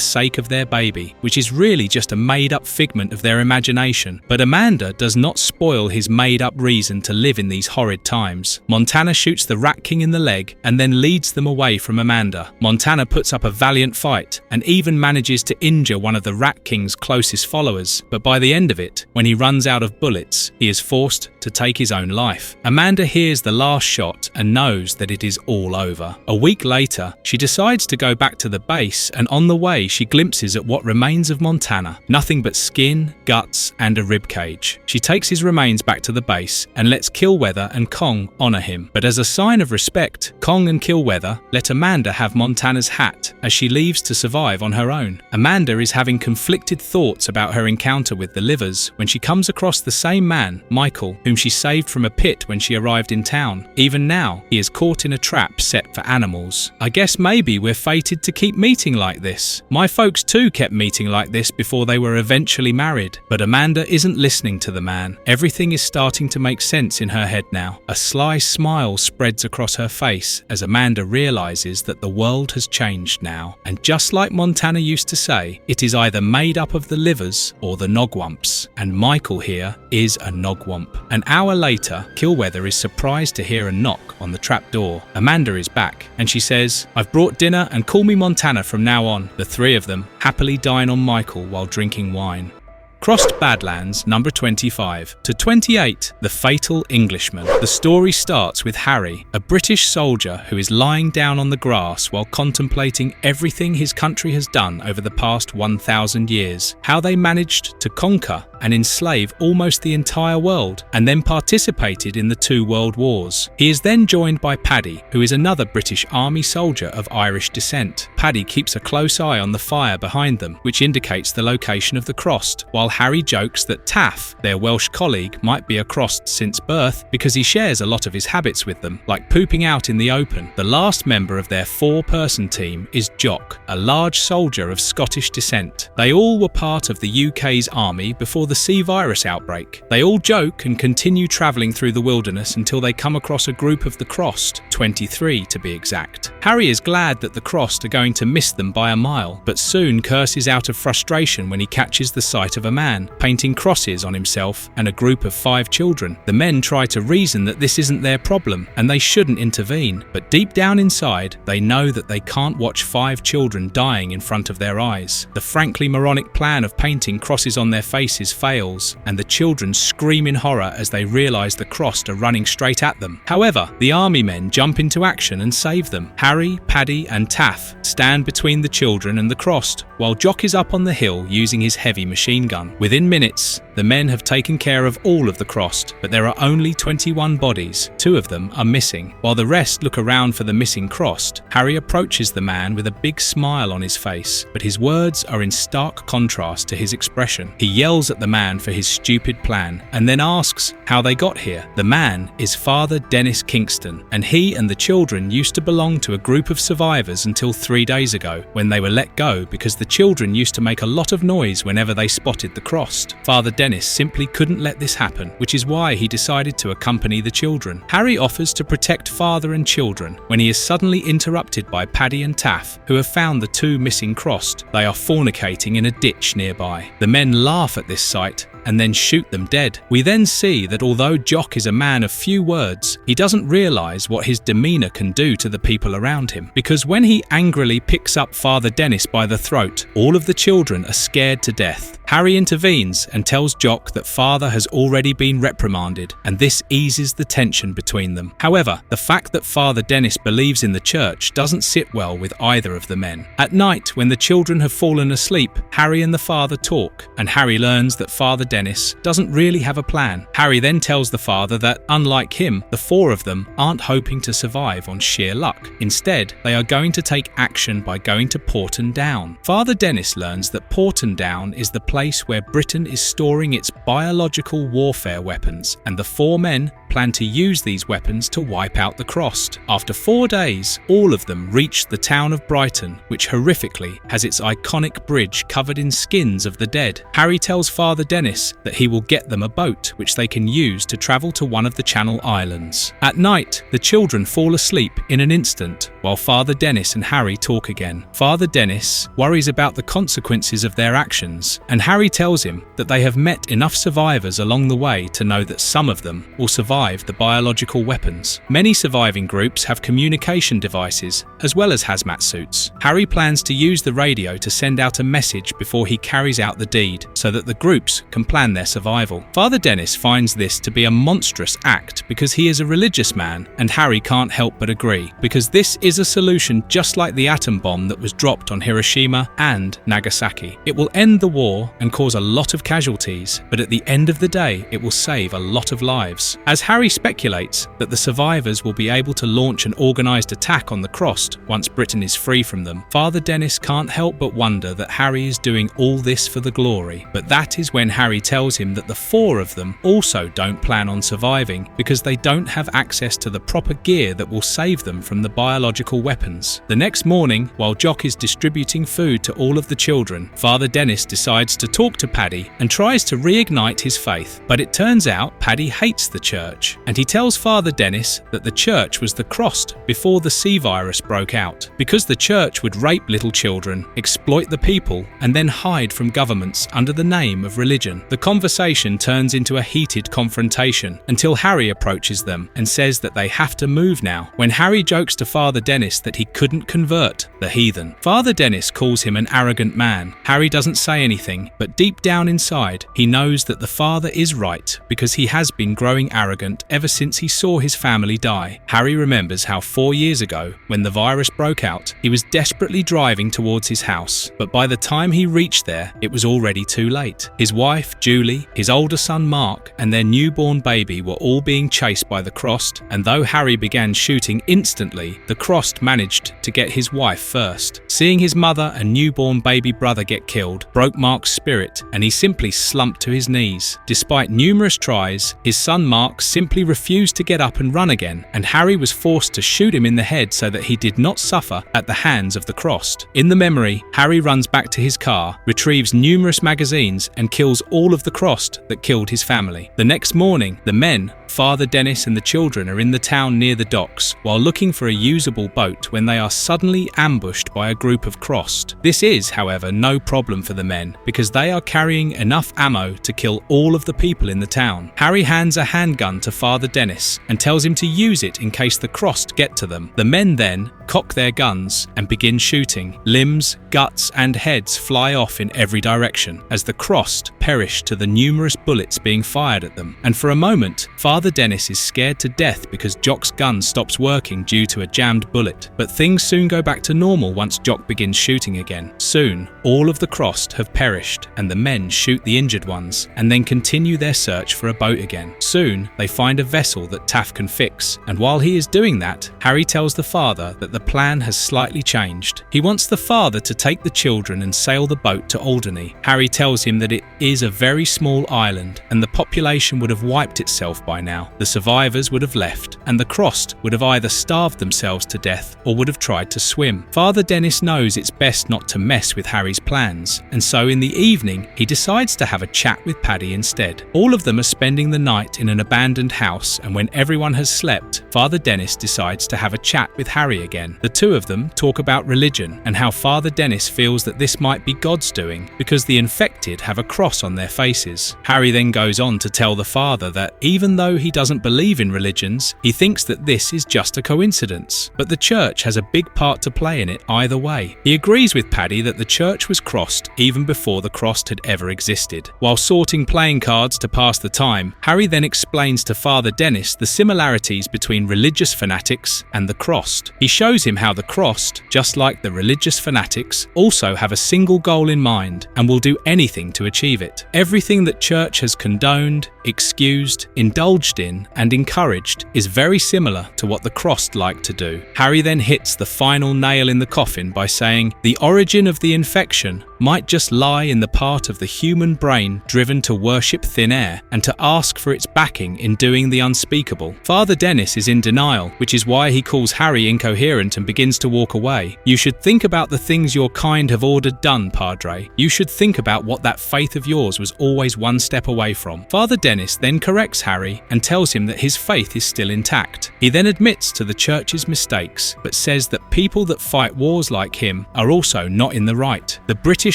sake of their baby, which is really just a made-up figment of their imagination. But Amanda does not spoil his made-up reason to live in these horrid times. Montana shoots the Rat King in the leg and then leads them away from Amanda. Montana puts up a valiant fight and even manages to injure one of the Rat King's closest followers, but by the end of it, when he runs out of bullets, he is forced to take his own life. Amanda hears the last shot and knows that it is all over. A week later, she decides to go back to the base, and on the way she glimpses at what remains of Montana. Nothing but skin, guts, and a ribcage. She takes his remains back to the base and lets Killweather and Kong honor him. But as a sign of respect, Kong and Killweather let Amanda have Montana's hat as she leaves to survive on her own. Amanda is having conflicted thoughts about her encounter with the Livers when she comes across the same man, Michael, whom she saved from a pit when she arrived in town. Even now, he is caught in a trap set for animals. I guess maybe we're fated to keep meeting like this. My folks too kept meeting like this before they were eventually married. But Amanda isn't listening to the man. Everything is starting to make sense in her head now. A sly smile spreads across her face as Amanda realizes that the world has changed now. And just like Montana used to say, it is either made up of the Livers or the Nogwumps. And Michael here is a Nogwump. An hour later, Killweather is surprised to hear a knock on the trap door. Amanda is back, and she says, "I've brought dinner and call me Montana from now on." The three of them happily dine on Michael while drinking wine. Crossed Badlands, number 25 to 28, The Fatal Englishman. The story starts with Harry, a British soldier who is lying down on the grass while contemplating everything his country has done over the past 1,000 years, how they managed to conquer and enslave almost the entire world, and then participated in the 2 world wars. He is then joined by Paddy, who is another British Army soldier of Irish descent. Paddy keeps a close eye on the fire behind them, which indicates the location of the Crossed, while Harry jokes that Taff, their Welsh colleague, might be a Crossed since birth because he shares a lot of his habits with them, like pooping out in the open. The last member of their 4-person team is Jock, a large soldier of Scottish descent. They all were part of the UK's army before the C virus outbreak. They all joke and continue travelling through the wilderness until they come across a group of the Crossed, 23 to be exact. Harry is glad that the Crossed are going to miss them by a mile, but soon curses out of frustration when he catches the sight of a man painting crosses on himself and a group of 5 children. The men try to reason that this isn't their problem and they shouldn't intervene, but deep down inside, they know that they can't watch 5 children dying in front of their eyes. The frankly moronic plan of painting crosses on their faces fails, and the children scream in horror as they realise the Crossed are running straight at them. However, the army men jump into action and save them. Harry, Paddy and Taff stand between the children and the Crossed, while Jock is up on the hill using his heavy machine gun. Within minutes, the men have taken care of all of the Crossed, but there are only 21 bodies. 2 of them are missing. While the rest look around for the missing Crossed, Harry approaches the man with a big smile on his face, but his words are in stark contrast to his expression. He yells at the man for his stupid plan, and then asks how they got here. The man is Father Dennis Kingston, and he and the children used to belong to a group of survivors until 3 days ago, when they were let go because the children used to make a lot of noise whenever they spotted the Crossed. Father Dennis simply couldn't let this happen, which is why he decided to accompany the children. Harry offers to protect father and children when he is suddenly interrupted by Paddy and Taff, who have found the two missing Crossed. They are fornicating in a ditch nearby. The men laugh at this sight and then shoot them dead. We then see that although Jock is a man of few words, he doesn't realise what his demeanour can do to the people around him, because when he angrily picks up Father Dennis by the throat, all of the children are scared to death. Harry intervenes and tells Jock that father has already been reprimanded, and this eases the tension between them. However, the fact that Father Dennis believes in the church doesn't sit well with either of the men. At night, when the children have fallen asleep, Harry and the father talk, and Harry learns that Father Dennis doesn't really have a plan. Harry then tells the father that, unlike him, the four of them aren't hoping to survive on sheer luck. Instead, they are going to take action by going to Porton Down. Father Dennis learns that Porton Down is the place where Britain is storing its biological warfare weapons, and the four men plan to use these weapons to wipe out the Crossed. After 4 days, all of them reach the town of Brighton, which horrifically has its iconic bridge covered in skins of the dead. Harry tells Father Dennis that he will get them a boat which they can use to travel to one of the Channel Islands. At night, the children fall asleep in an instant while Father Dennis and Harry talk again. Father Dennis worries about the consequences of their actions, and Harry tells him that they have met enough survivors along the way to know that some of them will survive the biological weapons. Many surviving groups have communication devices as well as hazmat suits. Harry plans to use the radio to send out a message before he carries out the deed, so that the groups can plan their survival. Father Dennis finds this to be a monstrous act because he is a religious man, and Harry can't help but agree, because this is a solution just like the atom bomb that was dropped on Hiroshima and Nagasaki. It will end the war and cause a lot of casualties, but at the end of the day, it will save a lot of lives. As Harry speculates that the survivors will be able to launch an organised attack on the Crossed once Britain is free from them, Father Dennis can't help but wonder that Harry is doing all this for the glory. But that is when Harry tells him that the four of them also don't plan on surviving because they don't have access to the proper gear that will save them from the biological weapons. The next morning, while Jock is distributing food to all of the children, Father Dennis decides to talk to Paddy and tries to reignite his faith. But it turns out Paddy hates the church, and he tells Father Dennis that the church was the Crossed before the C virus broke out, because the church would rape little children, exploit the people, and then hide from governments under the name of religion. The conversation turns into a heated confrontation until Harry approaches them and says that they have to move now, when Harry jokes to Father Dennis that he couldn't convert the heathen. Father Dennis calls him an arrogant man. Harry doesn't say anything, but deep down inside, he knows that the father is right because he has been growing arrogant ever since he saw his family die. Harry remembers how 4 years ago, when the virus broke out, he was desperately driving towards his house, but by the time he reached there, it was already too late. His wife, Julie, his older son Mark, and their newborn baby were all being chased by the Crossed, and though Harry began shooting instantly, the Crossed managed to get his wife first. Seeing his mother and newborn baby brother get killed broke Mark's spirit, and he simply slumped to his knees. Despite numerous tries, his son Mark simply refused to get up and run again, and Harry was forced to shoot him in the head so that he did not suffer at the hands of the Crossed. In the memory, Harry runs back to his car, retrieves numerous magazines, and kills all of the Crossed that killed his family. The next morning, the men, Father Dennis and the children, are in the town near the docks while looking for a usable boat when they are suddenly ambushed by a group of Crossed. This is, however, no problem for the men because they are carrying enough ammo to kill all of the people in the town. Harry hands a handgun to Father Dennis and tells him to use it in case the Crossed get to them. The men then cock their guns and begin shooting. Limbs, guts, and heads fly off in every direction as the Crossed perish to the numerous bullets being fired at them. And for a moment, Father Dennis is scared to death because Jock's gun stops working due to a jammed bullet. But things soon go back to normal once Jock begins shooting again. Soon, all of the Crossed have perished, and the men shoot the injured ones and then continue their search for a boat again. Soon, they find a vessel that Taff can fix, and while he is doing that, Harry tells the father that the the plan has slightly changed. He wants the father to take the children and sail the boat to Alderney. Harry tells him that it is a very small island and the population would have wiped itself by now. The survivors would have left, and the Crossed would have either starved themselves to death or would have tried to swim. Father Dennis knows it's best not to mess with Harry's plans, and so in the evening he decides to have a chat with Paddy instead. All of them are spending the night in an abandoned house, and when everyone has slept, Father Dennis decides to have a chat with Harry again. The two of them talk about religion and how Father Dennis feels that this might be God's doing because the infected have a cross on their faces. Harry then goes on to tell the father that even though he doesn't believe in religions, he thinks that this is just a coincidence, but the church has a big part to play in it either way. He agrees with Paddy that the church was crossed even before the Crossed had ever existed. While sorting playing cards to pass the time, Harry then explains to Father Dennis the similarities between religious fanatics and the Crossed. He shows him how the Crossed, just like the religious fanatics, also have a single goal in mind and will do anything to achieve it. Everything that church has condoned, excused, indulged in, and encouraged is very similar to what the Crossed like to do. Harry then hits the final nail in the coffin by saying the origin of the infection might just lie in the part of the human brain driven to worship thin air and to ask for its backing in doing the unspeakable. Father Dennis is in denial, which is why he calls Harry incoherent and begins to walk away. You should think about the things your kind have ordered done, Padre. You should think about what that faith of yours was always one step away from. Father Dennis then corrects Harry and tells him that his faith is still intact. He then admits to the church's mistakes, but says that people that fight wars like him are also not in the right. The British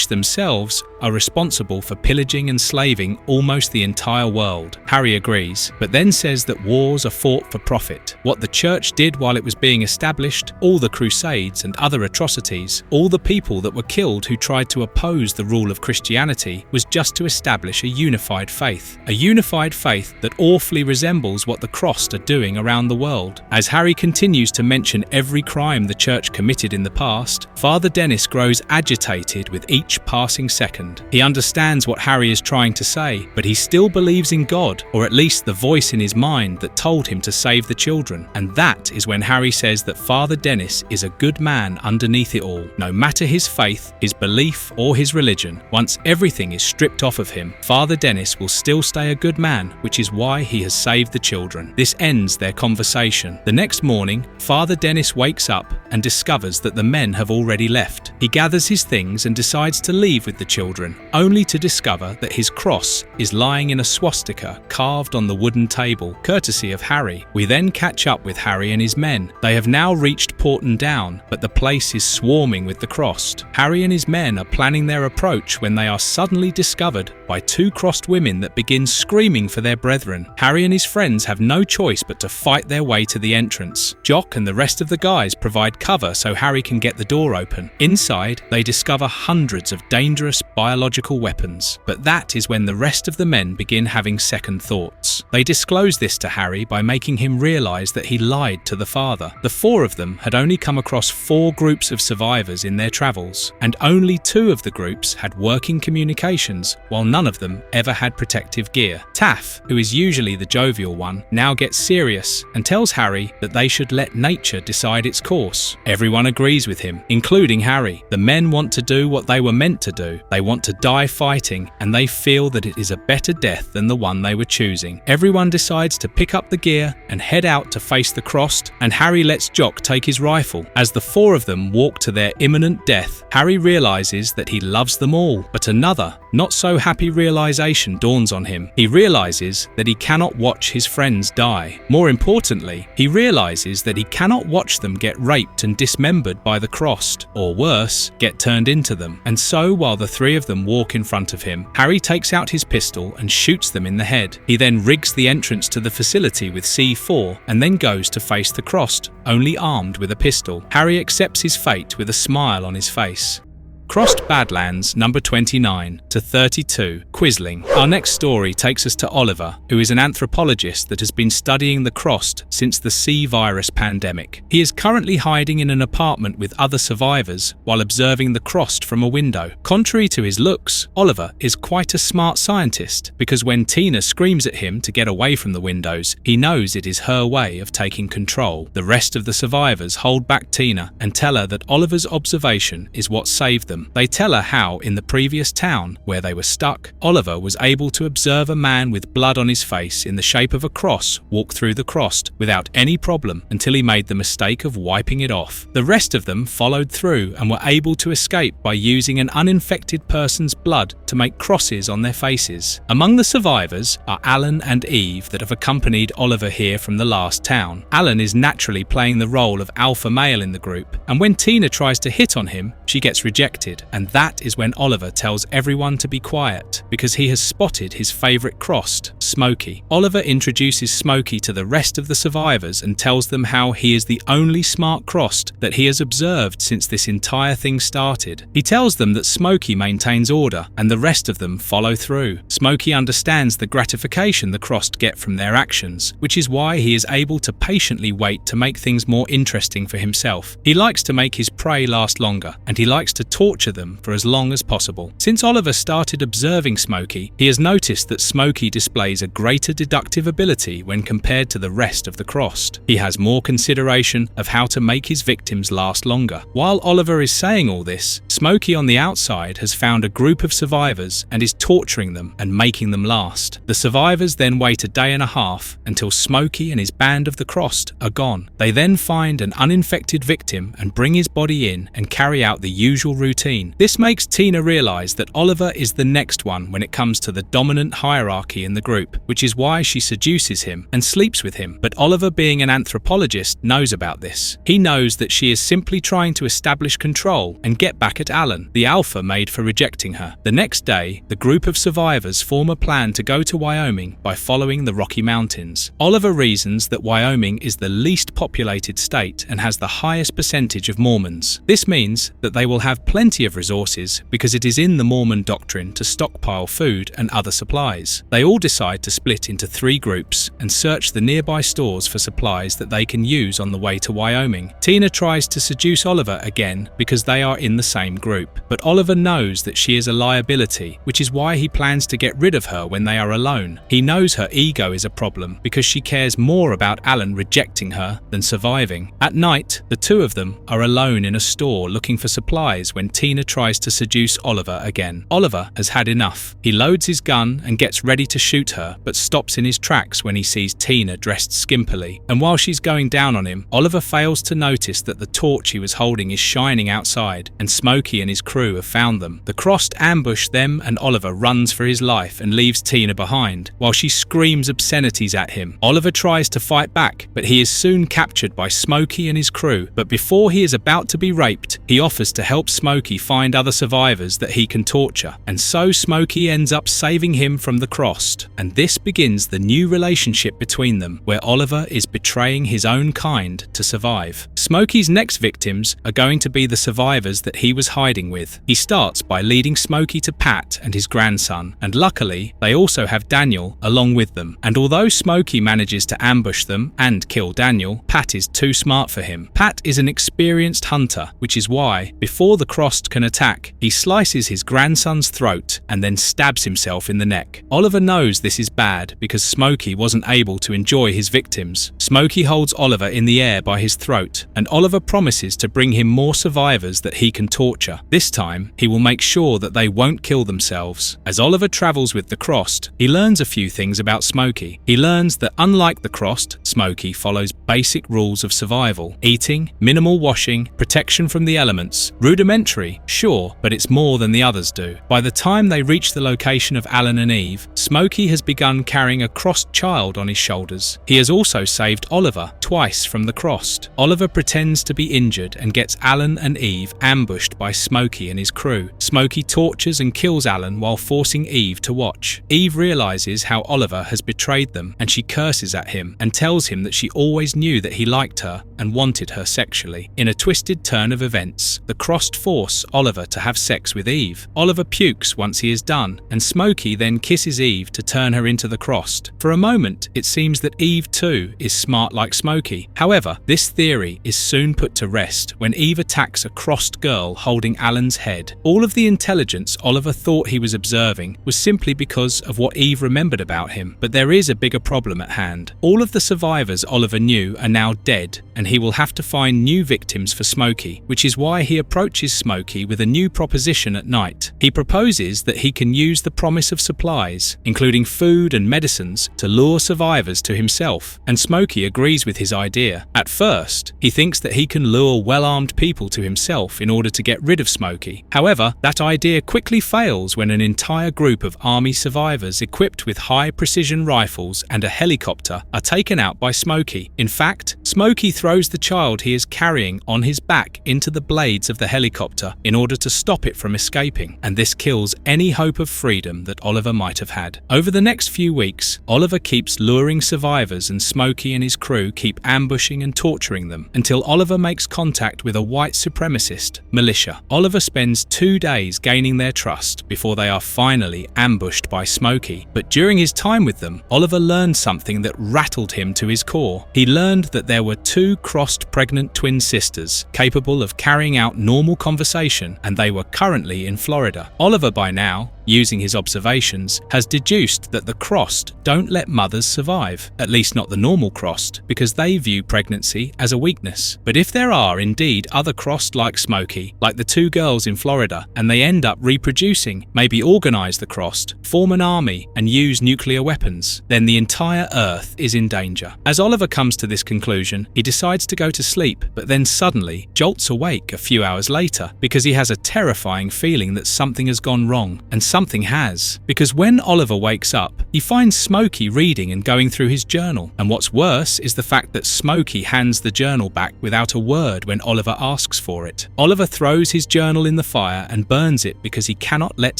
themselves are responsible for pillaging and slaving almost the entire world. Harry agrees, but then says that wars are fought for profit. What the church did while it was being established, all the crusades and other atrocities, all the people that were killed who tried to oppose the rule of Christianity, was just to establish a unified faith. A unified faith that awfully resembles what the Crossed are doing around the world. As Harry continues to mention every crime the church committed in the past, Father Dennis grows agitated with each passing second. He understands what Harry is trying to say, but he still believes in God, or at least the voice in his mind that told him to save the children. And that is when Harry says that Father Dennis is a good man underneath it all. No matter his faith, his belief, or his religion, once everything is stripped off of him, Father Dennis will still stay a good man, which is why he has saved the children. This ends their conversation. The next morning, Father Dennis wakes up and discovers that the men have already left. He gathers his things and decides to leave with the children, only to discover that his cross is lying in a swastika carved on the wooden table, courtesy of Harry. We then catch up with Harry and his men. They have now reached Porton Down, but the place is swarming with the Crossed. Harry and his men are planning their approach when they are suddenly discovered by two Crossed women that begin screaming for their brethren. Harry and his friends have no choice but to fight their way to the entrance. Jock and the rest of the guys provide cover so Harry can get the door open. Inside, they discover hundreds of dangerous biological weapons, but that is when the rest of the men begin having second thoughts. They disclose this to Harry by making him realise that he lied to the father. The four of them had only come across 4 groups of survivors in their travels, and only 2 of the groups had working communications, while none of them ever had protective gear. Taff, who is usually the jovial one, now gets serious and tells Harry that they should let nature decide its course. Everyone agrees with him, including Harry. The men want to do what they were meant to do. They want to die fighting, and they feel that it is a better death than the one they were choosing. Everyone decides to pick up the gear and head out to face the Crossed, and Harry lets Jock take his rifle. As the 4 of them walk to their imminent death, Harry realises that he loves them all, but another, not so happy realization dawns on him. He realizes that he cannot watch his friends die. More importantly, he realizes that he cannot watch them get raped and dismembered by the Crossed, or worse, get turned into them. And so, while the 3 of them walk in front of him, Harry takes out his pistol and shoots them in the head. He then rigs the entrance to the facility with C4 and then goes to face the Crossed, only armed with a pistol. Harry accepts his fate with a smile on his face. Crossed Badlands, number 29 to 32. Quisling. Our next story takes us to Oliver, who is an anthropologist that has been studying the Crossed since the C virus pandemic. He is currently hiding in an apartment with other survivors while observing the Crossed from a window. Contrary to his looks, Oliver is quite a smart scientist, because when Tina screams at him to get away from the windows, he knows it is her way of taking control. The rest of the survivors hold back Tina and tell her that Oliver's observation is what saved them. They tell her how, in the previous town where they were stuck, Oliver was able to observe a man with blood on his face in the shape of a cross walk through the Crossed without any problem until he made the mistake of wiping it off. The rest of them followed through and were able to escape by using an uninfected person's blood to make crosses on their faces. Among the survivors are Alan and Eve that have accompanied Oliver here from the last town. Alan is naturally playing the role of alpha male in the group, and when Tina tries to hit on him, she gets rejected, and that is when Oliver tells everyone to be quiet because he has spotted his favourite Crossed, Smokey. Oliver introduces Smokey to the rest of the survivors and tells them how he is the only smart Crossed that he has observed since this entire thing started. He tells them that Smokey maintains order and the rest of them follow through. Smokey understands the gratification the Crossed get from their actions, which is why he is able to patiently wait to make things more interesting for himself. He likes to make his prey last longer, and he likes to torture them for as long as possible. Since Oliver started observing Smokey, he has noticed that Smokey displays a greater deductive ability when compared to the rest of the Crossed. He has more consideration of how to make his victims last longer. While Oliver is saying all this, Smokey on the outside has found a group of survivors and is torturing them and making them last. The survivors then wait a day and a half until Smokey and his band of the Crossed are gone. They then find an uninfected victim and bring his body in and carry out the usual routine. This makes Tina realise that Oliver is the next one when it comes to the dominant hierarchy in the group, which is why she seduces him and sleeps with him. But Oliver, being an anthropologist, knows about this. He knows that she is simply trying to establish control and get back at Alan, the alpha made for rejecting her. The next day, the group of survivors form a plan to go to Wyoming by following the Rocky Mountains. Oliver reasons that Wyoming is the least populated state and has the highest percentage of Mormons. This means that they will have plenty of resources because it is in the Mormon doctrine to stockpile food and other supplies. They all decide to split into 3 groups and search the nearby stores for supplies that they can use on the way to Wyoming. Tina tries to seduce Oliver again because they are in the same group, but Oliver knows that she is a liability, which is why he plans to get rid of her when they are alone. He knows her ego is a problem because she cares more about Alan rejecting her than surviving. At night, the two of them are alone in a store looking for supplies when Tina tries to seduce Oliver again. Oliver has had enough. He loads his gun and gets ready to shoot her, but stops in his tracks when he sees Tina dressed skimpily. And while she's going down on him, Oliver fails to notice that the torch he was holding is shining outside, and Smokey and his crew have found them. The Crossed ambush them, and Oliver runs for his life and leaves Tina behind, while she screams obscenities at him. Oliver tries to fight back, but he is soon captured by Smokey and his crew. But before he is about to be raped, he offers to help Smokey find other survivors that he can torture, and so Smokey ends up saving him from the Crossed. And this begins the new relationship between them, where Oliver is betraying his own kind to survive. Smokey's next victims are going to be the survivors that he was hiding with. He starts by leading Smokey to Pat and his grandson, and luckily they also have Daniel along with them. And although Smokey manages to ambush them and kill Daniel, Pat is too smart for him. Pat is an experienced hunter, which is why, before the Crossed can attack, he slices his grandson's throat and then stabs himself in the neck. Oliver knows this is bad because Smokey wasn't able to enjoy his victims. Smokey holds Oliver in the air by his throat, and Oliver promises to bring him more survivors that he can torture. This time, he will make sure that they won't kill themselves. As Oliver travels with the Crossed, he learns a few things about Smokey. He learns that unlike the Crossed, Smokey follows basic rules of survival: eating, minimal washing, protection from the elements. Rudimentary, sure, but it's more than the others do. By the time they reach the location of Alan and Eve, Smokey has begun carrying a Crossed child on his shoulders. He has also saved Oliver twice from the Crossed. Oliver pretends to be injured and gets Alan and Eve ambushed by Smokey and his crew. Smokey tortures and kills Alan while forcing Eve to watch. Eve realizes how Oliver has betrayed them, and she curses at him and tells him that she always knew that he liked her, and wanted her sexually. In a twisted turn of events, the Crossed force Oliver to have sex with Eve. Oliver pukes once he is done, and Smokey then kisses Eve to turn her into the Crossed. For a moment, it seems that Eve too is smart like Smokey. However, this theory is soon put to rest when Eve attacks a Crossed girl holding Alan's head. All of the intelligence Oliver thought he was observing was simply because of what Eve remembered about him. But there is a bigger problem at hand. All of the survivors Oliver knew are now dead, and he will have to find new victims for Smokey, which is why he approaches Smokey with a new proposition at night. He proposes that he can use the promise of supplies, including food and medicines, to lure survivors to himself, and Smokey agrees with his idea. At first, he thinks that he can lure well-armed people to himself in order to get rid of Smokey. However, that idea quickly fails when an entire group of army survivors equipped with high-precision rifles and a helicopter are taken out by Smokey. In fact, Smokey throws the child he is carrying on his back into the blades of the helicopter in order to stop it from escaping, and this kills any hope of freedom that Oliver might have had. Over the next few weeks, Oliver keeps luring survivors, and Smokey and his crew keep ambushing and torturing them until Oliver makes contact with a white supremacist militia. Oliver spends 2 days gaining their trust before they are finally ambushed by Smokey. But during his time with them, Oliver learned something that rattled him to his core. He learned that there were 2 Crossed pregnant twin sisters capable of carrying out normal conversation, and they were currently in Florida. Oliver, by now, using his observations, has deduced that the Crossed don't let mothers survive, at least not the normal Crossed, because they view pregnancy as a weakness. But if there are indeed other Crossed like Smokey, like the 2 girls in Florida, and they end up reproducing, maybe organize the Crossed, form an army, and use nuclear weapons, then the entire Earth is in danger. As Oliver comes to this conclusion, he decides to go to sleep, but then suddenly jolts awake a few hours later because he has a terrifying feeling that something has gone wrong, and something has. Because when Oliver wakes up, he finds Smokey reading and going through his journal. And what's worse is the fact that Smokey hands the journal back without a word when Oliver asks for it. Oliver throws his journal in the fire and burns it because he cannot let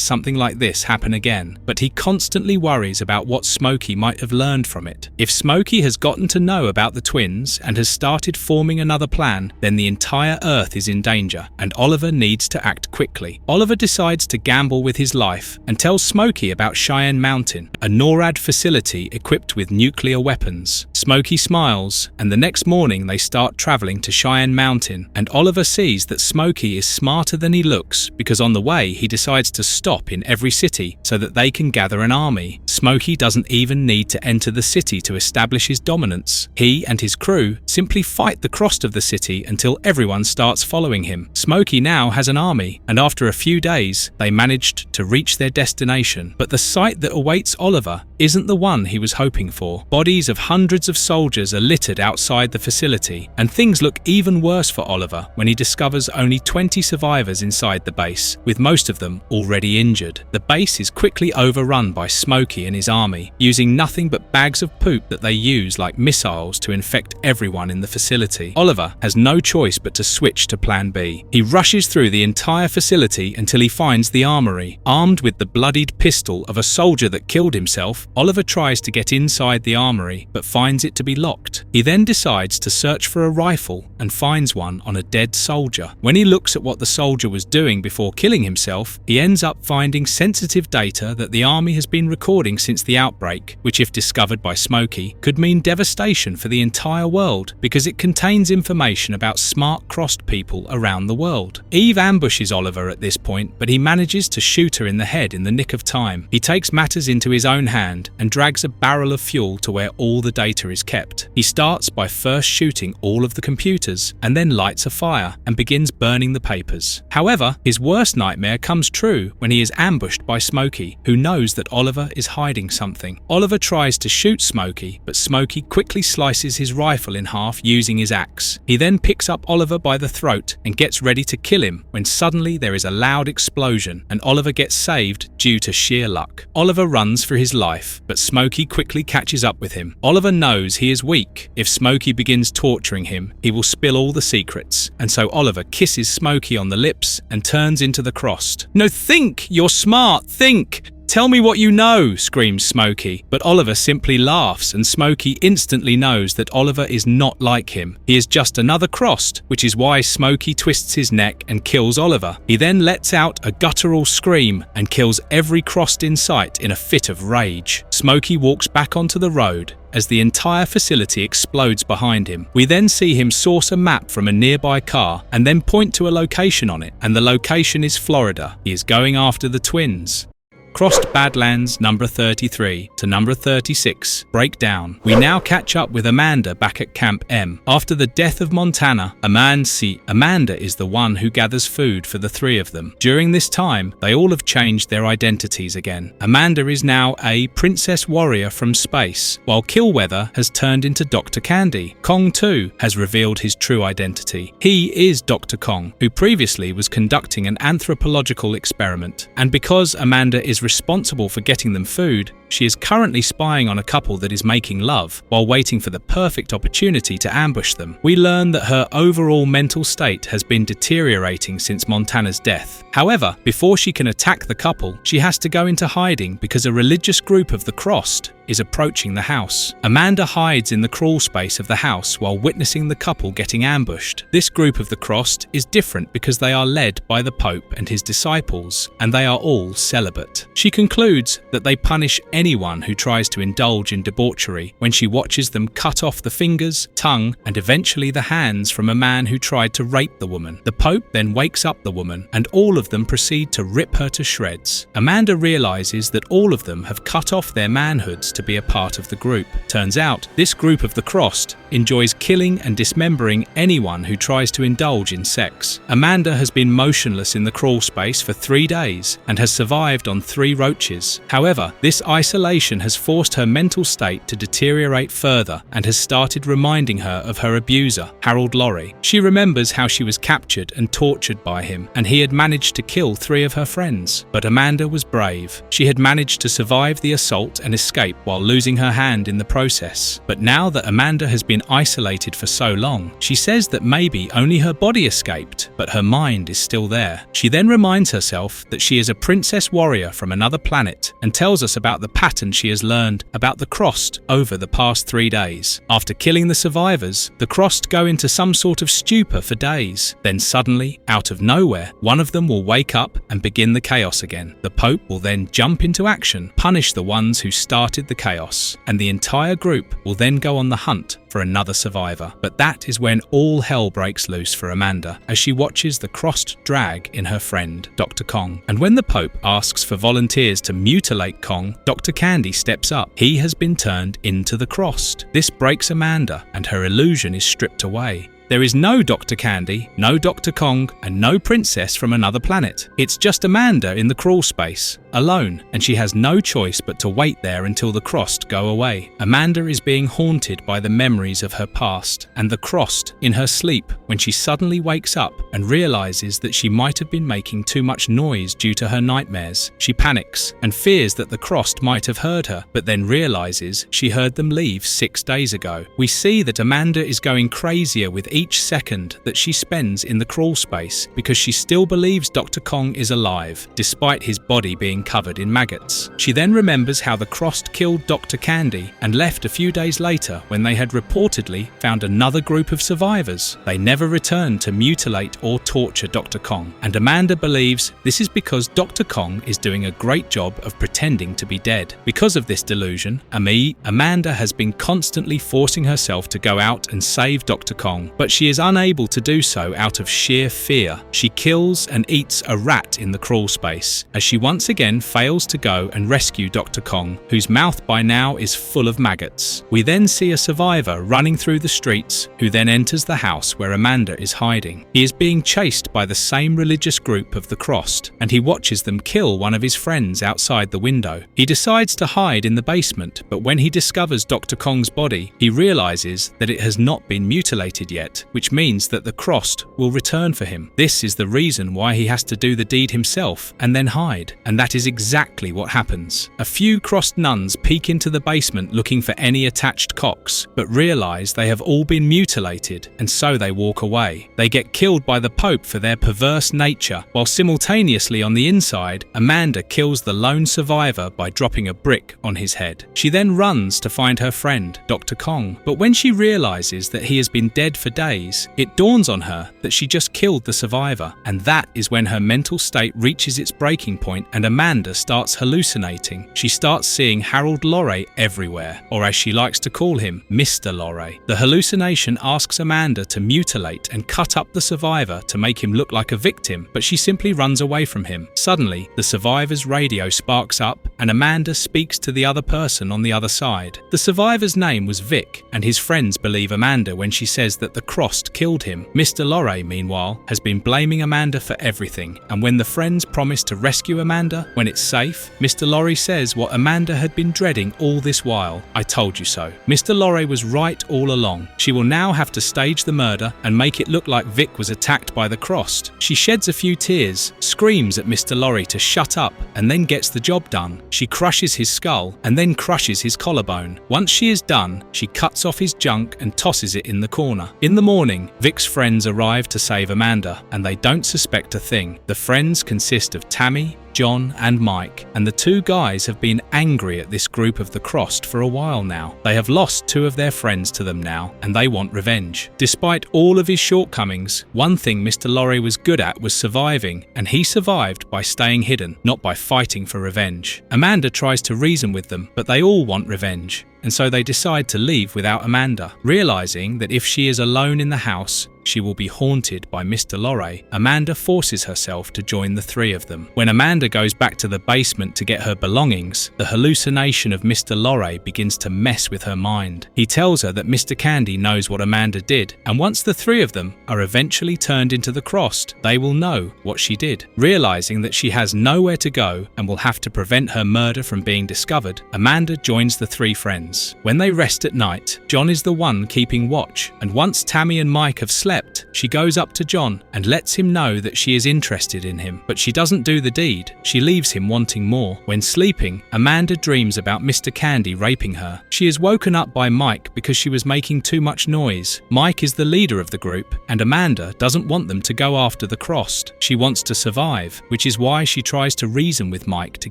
something like this happen again. But he constantly worries about what Smokey might have learned from it. If Smokey has gotten to know about the twins and has started forming another plan, then the entire Earth is in danger, and Oliver needs to act quickly. Oliver decides to gamble with his life and tells Smokey about Cheyenne Mountain, a NORAD facility equipped with nuclear weapons. Smokey smiles, and the next morning they start traveling to Cheyenne Mountain, and Oliver sees that Smokey is smarter than he looks because on the way he decides to stop in every city so that they can gather an army. Smokey doesn't even need to enter the city to establish his dominance. He and his crew simply fight the Crossed of the city until everyone starts following him. Smokey now has an army, and after a few days they managed to reach their destination. But the sight that awaits Oliver isn't the one he was hoping for. Bodies of hundreds of soldiers are littered outside the facility, and things look even worse for Oliver when he discovers only 20 survivors inside the base, with most of them already injured. The base is quickly overrun by Smokey and his army, using nothing but bags of poop that they use like missiles to infect everyone in the facility. Oliver has no choice but to switch to Plan B. He rushes through the entire facility until he finds the armory. Armed with the bloodied pistol of a soldier that killed himself, Oliver tries to get inside the armory but finds it to be locked. He then decides to search for a rifle and finds one on a dead soldier. When he looks at what the soldier was doing before killing himself, he ends up finding sensitive data that the army has been recording since the outbreak, which if discovered by Smokey could mean devastation for the entire world because it contains information about smart Crossed people around the world. Eve ambushes Oliver at this point, but he manages to shoot her in the head in the nick of time. He takes matters into his own hand and drags a barrel of fuel to where all the data is kept. He starts by first shooting all of the computers and then lights a fire and begins burning the papers. However, his worst nightmare comes true when he is ambushed by Smokey, who knows that Oliver is hiding something. Oliver tries to shoot Smokey, but Smokey quickly slices his rifle in half using his axe. He then picks up Oliver by the throat and gets ready to kill him when suddenly there is a loud explosion and Oliver gets saved due to sheer luck. Oliver runs for his life, but Smokey quickly catches up with him. Oliver knows he is weak. If Smokey begins torturing him, he will spill all the secrets, and so Oliver kisses Smokey on the lips and turns into the Crossed. "No, think! You're smart! Think! tell me what you know, screams Smokey. But Oliver simply laughs, and Smokey instantly knows that Oliver is not like him. He is just another Crossed, which is why Smokey twists his neck and kills Oliver. He then lets out a guttural scream and kills every Crossed in sight in a fit of rage. Smokey walks back onto the road as the entire facility explodes behind him. We then see him source a map from a nearby car and then point to a location on it, and the location is Florida. He is going after the twins. Crossed Badlands number 33 to number 36 breakdown. We now catch up with Amanda back at Camp M. After the death of Montana, Amanda is the one who gathers food for the three of them. During this time, they all have changed their identities again. Amanda is now a princess warrior from space, while Killweather has turned into Dr. Candy. Kong too has revealed his true identity. He is Dr. Kong, who previously was conducting an anthropological experiment. And because Amanda is responsible for getting them food, she is currently spying on a couple that is making love while waiting for the perfect opportunity to ambush them. We learn that her overall mental state has been deteriorating since Montana's death. However, before she can attack the couple, she has to go into hiding because a religious group of the Crossed is approaching the house. Amanda hides in the crawl space of the house while witnessing the couple getting ambushed. This group of the Crossed is different because they are led by the Pope and his disciples, and they are all celibate. She concludes that they punish anyone who tries to indulge in debauchery when she watches them cut off the fingers, tongue, and eventually the hands from a man who tried to rape the woman. The Pope then wakes up the woman, and all of them proceed to rip her to shreds. Amanda realizes that all of them have cut off their manhoods to be a part of the group. Turns out, this group of the Crossed enjoys killing and dismembering anyone who tries to indulge in sex. Amanda has been motionless in the crawl space for 3 days and has survived on 3 roaches. However, this isolation has forced her mental state to deteriorate further and has started reminding her of her abuser, Harold Lorry. She remembers how she was captured and tortured by him, and he had managed to kill 3 of her friends. But Amanda was brave. She had managed to survive the assault and escape while losing her hand in the process. But now that Amanda has been isolated for so long, she says that maybe only her body escaped, but her mind is still there. She then reminds herself that she is a princess warrior from another planet and tells us about the pattern she has learned about the Crossed over the past 3 days. After killing the survivors, the Crossed go into some sort of stupor for days. Then suddenly, out of nowhere, one of them will wake up and begin the chaos again. The Pope will then jump into action, punish the ones who started the chaos, and the entire group will then go on the hunt for another survivor. But that is when all hell breaks loose for Amanda as she watches the Crossed drag in her friend, Dr. Kong. And when the Pope asks for volunteers to mutilate Kong, Dr. Candy steps up. He has been turned into the Crossed. This breaks Amanda, and her illusion is stripped away. There is no Dr. Candy, no Dr. Kong, and no princess from another planet. It's just Amanda in the crawl space, alone, and she has no choice but to wait there until the Crossed go away. Amanda is being haunted by the memories of her past and the Crossed in her sleep when she suddenly wakes up and realizes that she might have been making too much noise due to her nightmares. She panics and fears that the Crossed might have heard her, but then realizes she heard them leave 6 days ago. We see that Amanda is going crazier with each second that she spends in the crawl space because she still believes Dr. Kong is alive, despite his body being covered in maggots. She then remembers how the Crossed killed Dr. Candy and left a few days later when they had reportedly found another group of survivors. They never returned to mutilate or torture Dr. Kong, and Amanda believes this is because Dr. Kong is doing a great job of pretending to be dead. Because of this delusion, Amanda has been constantly forcing herself to go out and save Dr. Kong, but she is unable to do so out of sheer fear. She kills and eats a rat in the crawl space as she once again fails to go and rescue Dr. Kong, whose mouth by now is full of maggots. We then see a survivor running through the streets who then enters the house where Amanda is hiding. He is being chased by the same religious group of the Crossed, and he watches them kill one of his friends outside the window. He decides to hide in the basement, but when he discovers Dr. Kong's body, he realizes that it has not been mutilated yet. it, which means that the Crossed will return for him. This is the reason why he has to do the deed himself and then hide, and that is exactly what happens. A few Crossed nuns peek into the basement looking for any attached cocks, but realize they have all been mutilated, and so they walk away. They get killed by the Pope for their perverse nature, while simultaneously on the inside, Amanda kills the lone survivor by dropping a brick on his head. She then runs to find her friend, Dr. Kong, but when she realizes that he has been dead for days, it dawns on her that she just killed the survivor, and that is when her mental state reaches its breaking point and Amanda starts hallucinating. She starts seeing Harold Lorre everywhere, or as she likes to call him, Mr. Lorre. The hallucination asks Amanda to mutilate and cut up the survivor to make him look like a victim, but she simply runs away from him. Suddenly, the survivor's radio sparks up and Amanda speaks to the other person on the other side. The survivor's name was Vic, and his friends believe Amanda when she says that the Crossed killed him. Mr. Lorre, meanwhile, has been blaming Amanda for everything, and when the friends promise to rescue Amanda when it's safe, Mr. Lorre says what Amanda had been dreading all this while. I told you so. Mr. Lorre was right all along. She will now have to stage the murder and make it look like Vic was attacked by the Crossed. She sheds a few tears, screams at Mr. Lorre to shut up, and then gets the job done. She crushes his skull and then crushes his collarbone. Once she is done, she cuts off his junk and tosses it in the corner. In the morning, Vic's friends arrive to save Amanda, and they don't suspect a thing. The friends consist of Tammy, John and Mike, and the two guys have been angry at this group of the Crossed for a while now. They have lost two of their friends to them now, and they want revenge. Despite all of his shortcomings, one thing Mr. Lorre was good at was surviving, and he survived by staying hidden, not by fighting for revenge. Amanda tries to reason with them, but they all want revenge, and so they decide to leave without Amanda. Realizing that if she is alone in the house, she will be haunted by Mr. Lorre, Amanda forces herself to join the three of them. When Amanda goes back to the basement to get her belongings, the hallucination of Mr. Lorre begins to mess with her mind. He tells her that Mr. Candy knows what Amanda did, and once the three of them are eventually turned into the Crossed, they will know what she did. Realizing that she has nowhere to go and will have to prevent her murder from being discovered, Amanda joins the three friends. When they rest at night, John is the one keeping watch, and once Tammy and Mike have slept, she goes up to John and lets him know that she is interested in him, but she doesn't do the deed. She leaves him wanting more. When sleeping, Amanda dreams about Mr. Candy raping her. She is woken up by Mike because she was making too much noise. Mike is the leader of the group, and Amanda doesn't want them to go after the Crossed. She wants to survive, which is why she tries to reason with Mike to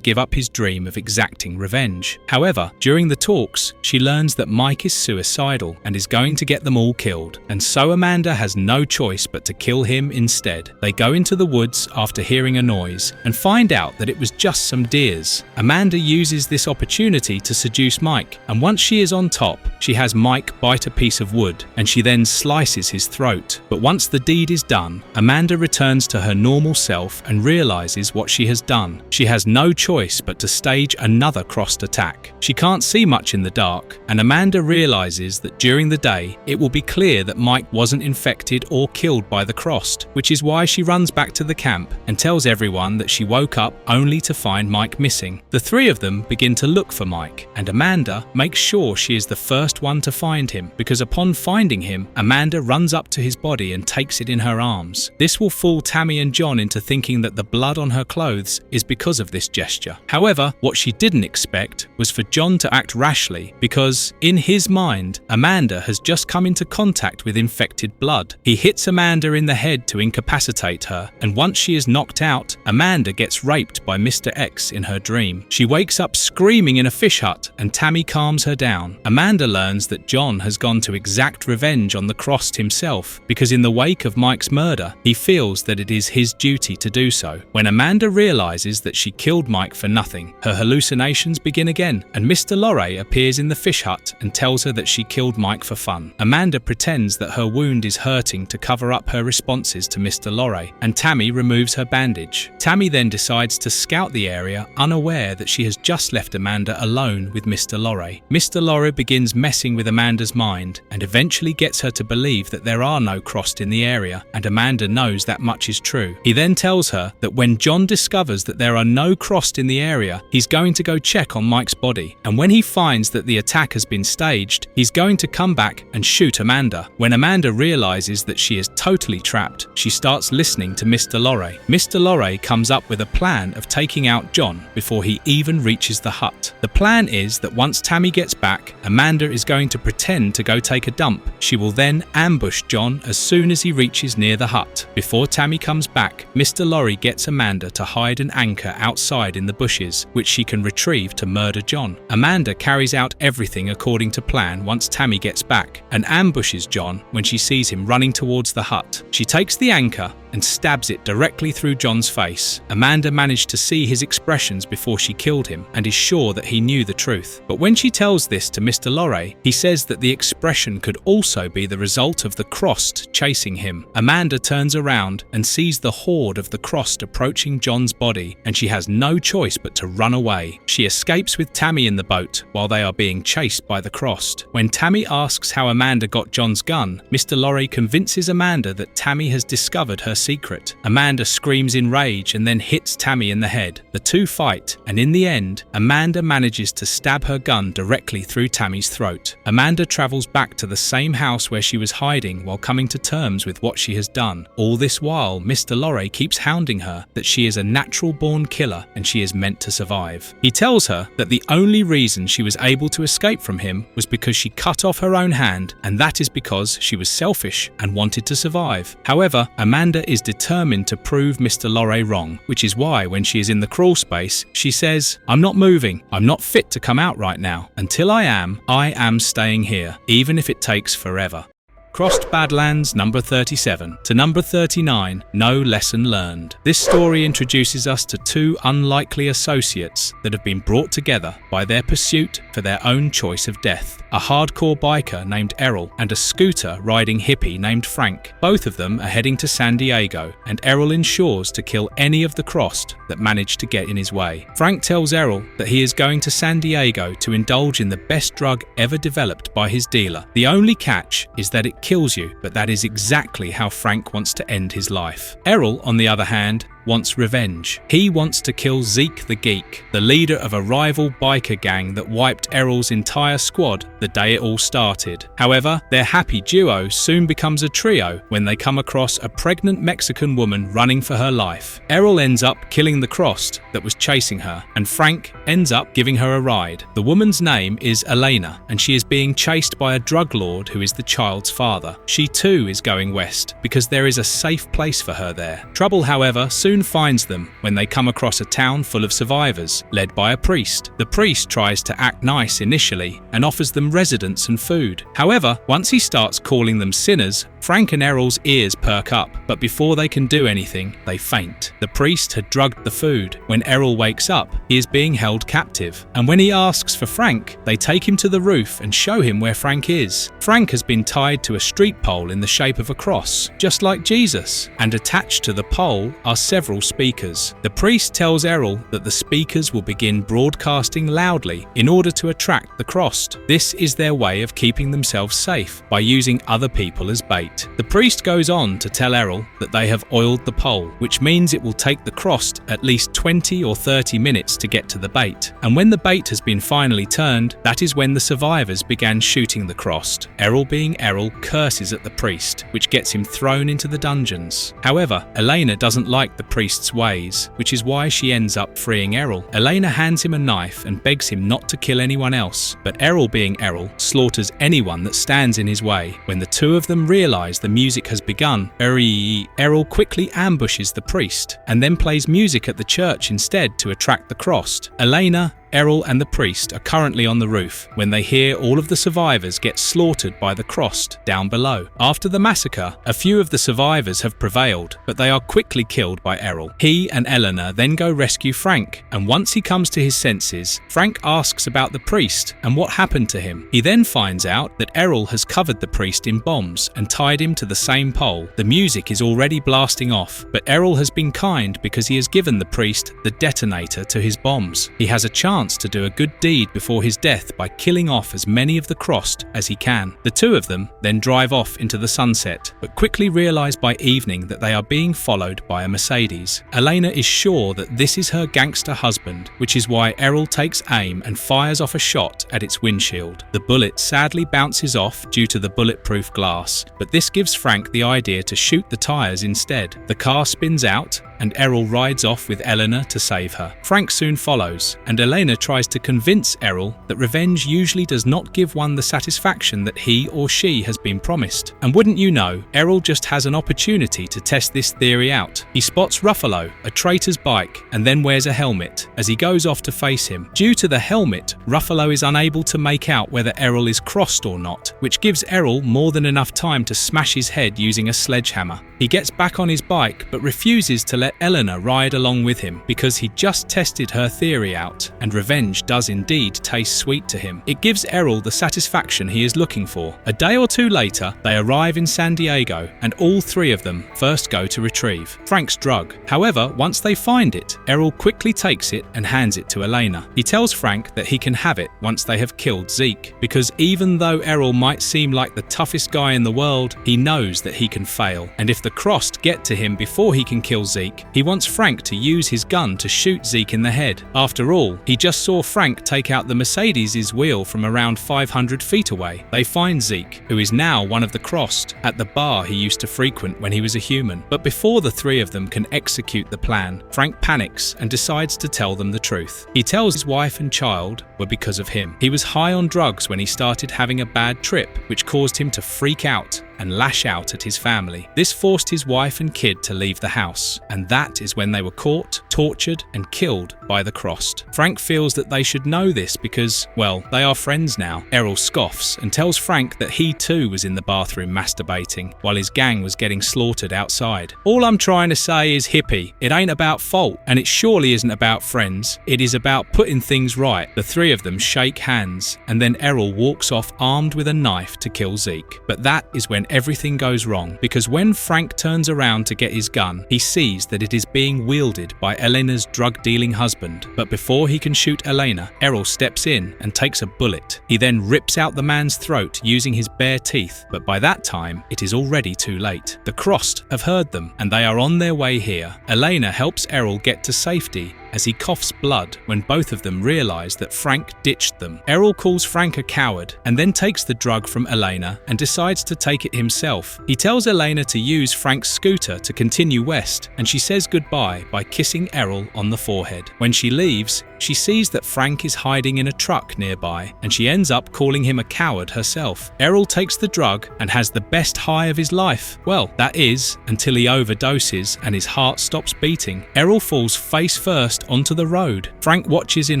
give up his dream of exacting revenge. However, during the talks, she learns that Mike is suicidal and is going to get them all killed, and so Amanda has no choice but to kill him instead. They go into the woods after hearing a noise and find out that it was just some deers. Amanda uses this opportunity to seduce Mike, and once she is on top, she has Mike bite a piece of wood and she then slices his throat. But once the deed is done, Amanda returns to her normal self and realizes what she has done. She has no choice but to stage another Crossed attack. She can't see much in the dark, and Amanda realizes that during the day, it will be clear that Mike wasn't infected or killed by the Crossed, which is why she runs back to the camp and tells everyone that she woke up only to find Mike missing. The three of them begin to look for Mike, and Amanda makes sure she is the first one to find him, because upon finding him, Amanda runs up to his body and takes it in her arms. This will fool Tammy and John into thinking that the blood on her clothes is because of this gesture. However, what she didn't expect was for John to act rashly, because in his mind, Amanda has just come into contact with infected blood. He hits Amanda in the head to incapacitate her, and once she is knocked out, Amanda gets raped by Mr. X in her dream. She wakes up screaming in a fish hut, and Tammy calms her down. Amanda learns that John has gone to exact revenge on the Crossed himself, because in the wake of Mike's murder, he feels that it is his duty to do so. When Amanda realizes that she killed Mike for nothing, her hallucinations begin again, and Mr. Lorre appears in the fish hut and tells her that she killed Mike for fun. Amanda pretends that her wound is hurting to cover up her responses to Mr. Lorre, and Tammy removes her bandage. Tammy then decides to scout the area, unaware that she has just left Amanda alone with Mr. Lorre. Mr. Lorre begins messing with Amanda's mind and eventually gets her to believe that there are no Crossed in the area, and Amanda knows that much is true. He then tells her that when John discovers that there are no Crossed in the area, he's going to go check on Mike's body, and when he finds that the attack has been staged, he's going to come back and shoot Amanda. When Amanda realizes realizes that she is totally trapped, she starts listening to Mr. Lorre. Mr. Lorre comes up with a plan of taking out John before he even reaches the hut. The plan is that once Tammy gets back, Amanda is going to pretend to go take a dump. She will then ambush John as soon as he reaches near the hut. Before Tammy comes back, Mr. Lorre gets Amanda to hide an anchor outside in the bushes, which she can retrieve to murder John. Amanda carries out everything according to plan once Tammy gets back, and ambushes John when she sees him running towards the hut. She takes the anchor and stabs it directly through John's face. Amanda managed to see his expressions before she killed him and is sure that he knew the truth. But when she tells this to Mr. Lorre, he says that the expression could also be the result of the Crossed chasing him. Amanda turns around and sees the horde of the Crossed approaching John's body, and she has no choice but to run away. She escapes with Tammy in the boat while they are being chased by the Crossed. When Tammy asks how Amanda got John's gun, Mr. Lorre convinces Amanda that Tammy has discovered her secret. Amanda screams in rage and then hits Tammy in the head. The two fight, and in the end, Amanda manages to stab her gun directly through Tammy's throat. Amanda travels back to the same house where she was hiding while coming to terms with what she has done. All this while, Mr. Lorre keeps hounding her that she is a natural-born killer and she is meant to survive. He tells her that the only reason she was able to escape from him was because she cut off her own hand, and that is because she was selfish and wanted to survive. However, Amanda is determined to prove Mr. Lorre wrong, which is why when she is in the crawl space, she says, "I'm not moving. I'm not fit to come out right now. Until I am staying here, even if it takes forever." Crossed Badlands number 37 to number 39, No Lesson Learned. This story introduces us to two unlikely associates that have been brought together by their pursuit for their own choice of death. A hardcore biker named Errol and a scooter riding hippie named Frank. Both of them are heading to San Diego, and Errol ensures to kill any of the Crossed that manage to get in his way. Frank tells Errol that he is going to San Diego to indulge in the best drug ever developed by his dealer. The only catch is that it kills you, but that is exactly how Frank wants to end his life. Errol, on the other hand, wants revenge. He wants to kill Zeke the Geek, the leader of a rival biker gang that wiped Errol's entire squad the day it all started. However, their happy duo soon becomes a trio when they come across a pregnant Mexican woman running for her life. Errol ends up killing the Crossed that was chasing her, and Frank ends up giving her a ride. The woman's name is Elena, and she is being chased by a drug lord who is the child's father. She too is going west because there is a safe place for her there. Trouble, however, soon finds them when they come across a town full of survivors, led by a priest. The priest tries to act nice initially and offers them residence and food. However, once he starts calling them sinners, Frank and Errol's ears perk up, but before they can do anything, they faint. The priest had drugged the food. When Errol wakes up, he is being held captive, and when he asks for Frank, they take him to the roof and show him where Frank is. Frank has been tied to a street pole in the shape of a cross, just like Jesus, and attached to the pole are several speakers. The priest tells Errol that the speakers will begin broadcasting loudly in order to attract the Crossed. This is their way of keeping themselves safe by using other people as bait. The priest goes on to tell Errol that they have oiled the pole, which means it will take the Crossed at least 20 or 30 minutes to get to the bait. And when the bait has been finally turned, that is when the survivors began shooting the Crossed. Errol, being Errol, curses at the priest, which gets him thrown into the dungeons. However, Elena doesn't like the priest's ways, which is why she ends up freeing Errol. Elena hands him a knife and begs him not to kill anyone else, but Errol, being Errol, slaughters anyone that stands in his way. When the two of them realize the music has begun, Errol quickly ambushes the priest and then plays music at the church instead to attract the Crossed. Elena, Errol and the priest are currently on the roof when they hear all of the survivors get slaughtered by the Crossed down below. After the massacre, a few of the survivors have prevailed, but they are quickly killed by Errol. He and Eleanor then go rescue Frank, and once he comes to his senses, Frank asks about the priest and what happened to him. He then finds out that Errol has covered the priest in bombs and tied him to the same pole. The music is already blasting off, but Errol has been kind because he has given the priest the detonator to his bombs. He has a chance chance to do a good deed before his death by killing off as many of the Crossed as he can. The two of them then drive off into the sunset, but quickly realize by evening that they are being followed by a Mercedes. Elena is sure that this is her gangster husband, which is why Errol takes aim and fires off a shot at its windshield. The bullet sadly bounces off due to the bulletproof glass, but this gives Frank the idea to shoot the tires instead. The car spins out, and Errol rides off with Elena to save her. Frank soon follows, and Elena tries to convince Errol that revenge usually does not give one the satisfaction that he or she has been promised. And wouldn't you know, Errol just has an opportunity to test this theory out. He spots Ruffalo, a traitor's bike, and then wears a helmet as he goes off to face him. Due to the helmet, Ruffalo is unable to make out whether Errol is crossed or not, which gives Errol more than enough time to smash his head using a sledgehammer. He gets back on his bike but refuses to let Elena ride along with him because he just tested her theory out, and revenge does indeed taste sweet to him. It gives Errol the satisfaction he is looking for. A day or two later, they arrive in San Diego, and all three of them first go to retrieve Frank's drug. However, once they find it, Errol quickly takes it and hands it to Elena. He tells Frank that he can have it once they have killed Zeke, because even though Errol might seem like the toughest guy in the world, he knows that he can fail, and if the Crossed get to him before he can kill Zeke, he wants Frank to use his gun to shoot Zeke in the head. After all, he just saw Frank take out the Mercedes' wheel from around 500 feet away. They find Zeke, who is now one of the Crossed, at the bar he used to frequent when he was a human. But before the three of them can execute the plan, Frank panics and decides to tell them the truth. He tells his wife and child were because of him. He was high on drugs when he started having a bad trip, which caused him to freak out and lash out at his family. This forced his wife and kid to leave the house, and that is when they were caught, tortured, and killed by the Crossed. Frank feels that they should know this because, well, they are friends now. Errol scoffs and tells Frank that he too was in the bathroom masturbating while his gang was getting slaughtered outside. All I'm trying to say is, hippie, it ain't about fault, and it surely isn't about friends. It is about putting things right. The three of them shake hands, and then Errol walks off armed with a knife to kill Zeke. But that is when everything goes wrong, because when Frank turns around to get his gun, he sees that it is being wielded by Elena's drug-dealing husband. But before he can shoot Elena, Errol steps in and takes a bullet. He then rips out the man's throat using his bare teeth, but by that time, it is already too late. The Crossed have heard them, and they are on their way here. Elena helps Errol get to safety as he coughs blood when both of them realize that Frank ditched them. Errol calls Frank a coward and then takes the drug from Elena and decides to take it himself. He tells Elena to use Frank's scooter to continue west, and she says goodbye by kissing Errol on the forehead. When she leaves, she sees that Frank is hiding in a truck nearby, and she ends up calling him a coward herself. Errol takes the drug and has the best high of his life. Well, that is, until he overdoses and his heart stops beating. Errol falls face first onto the road. Frank watches in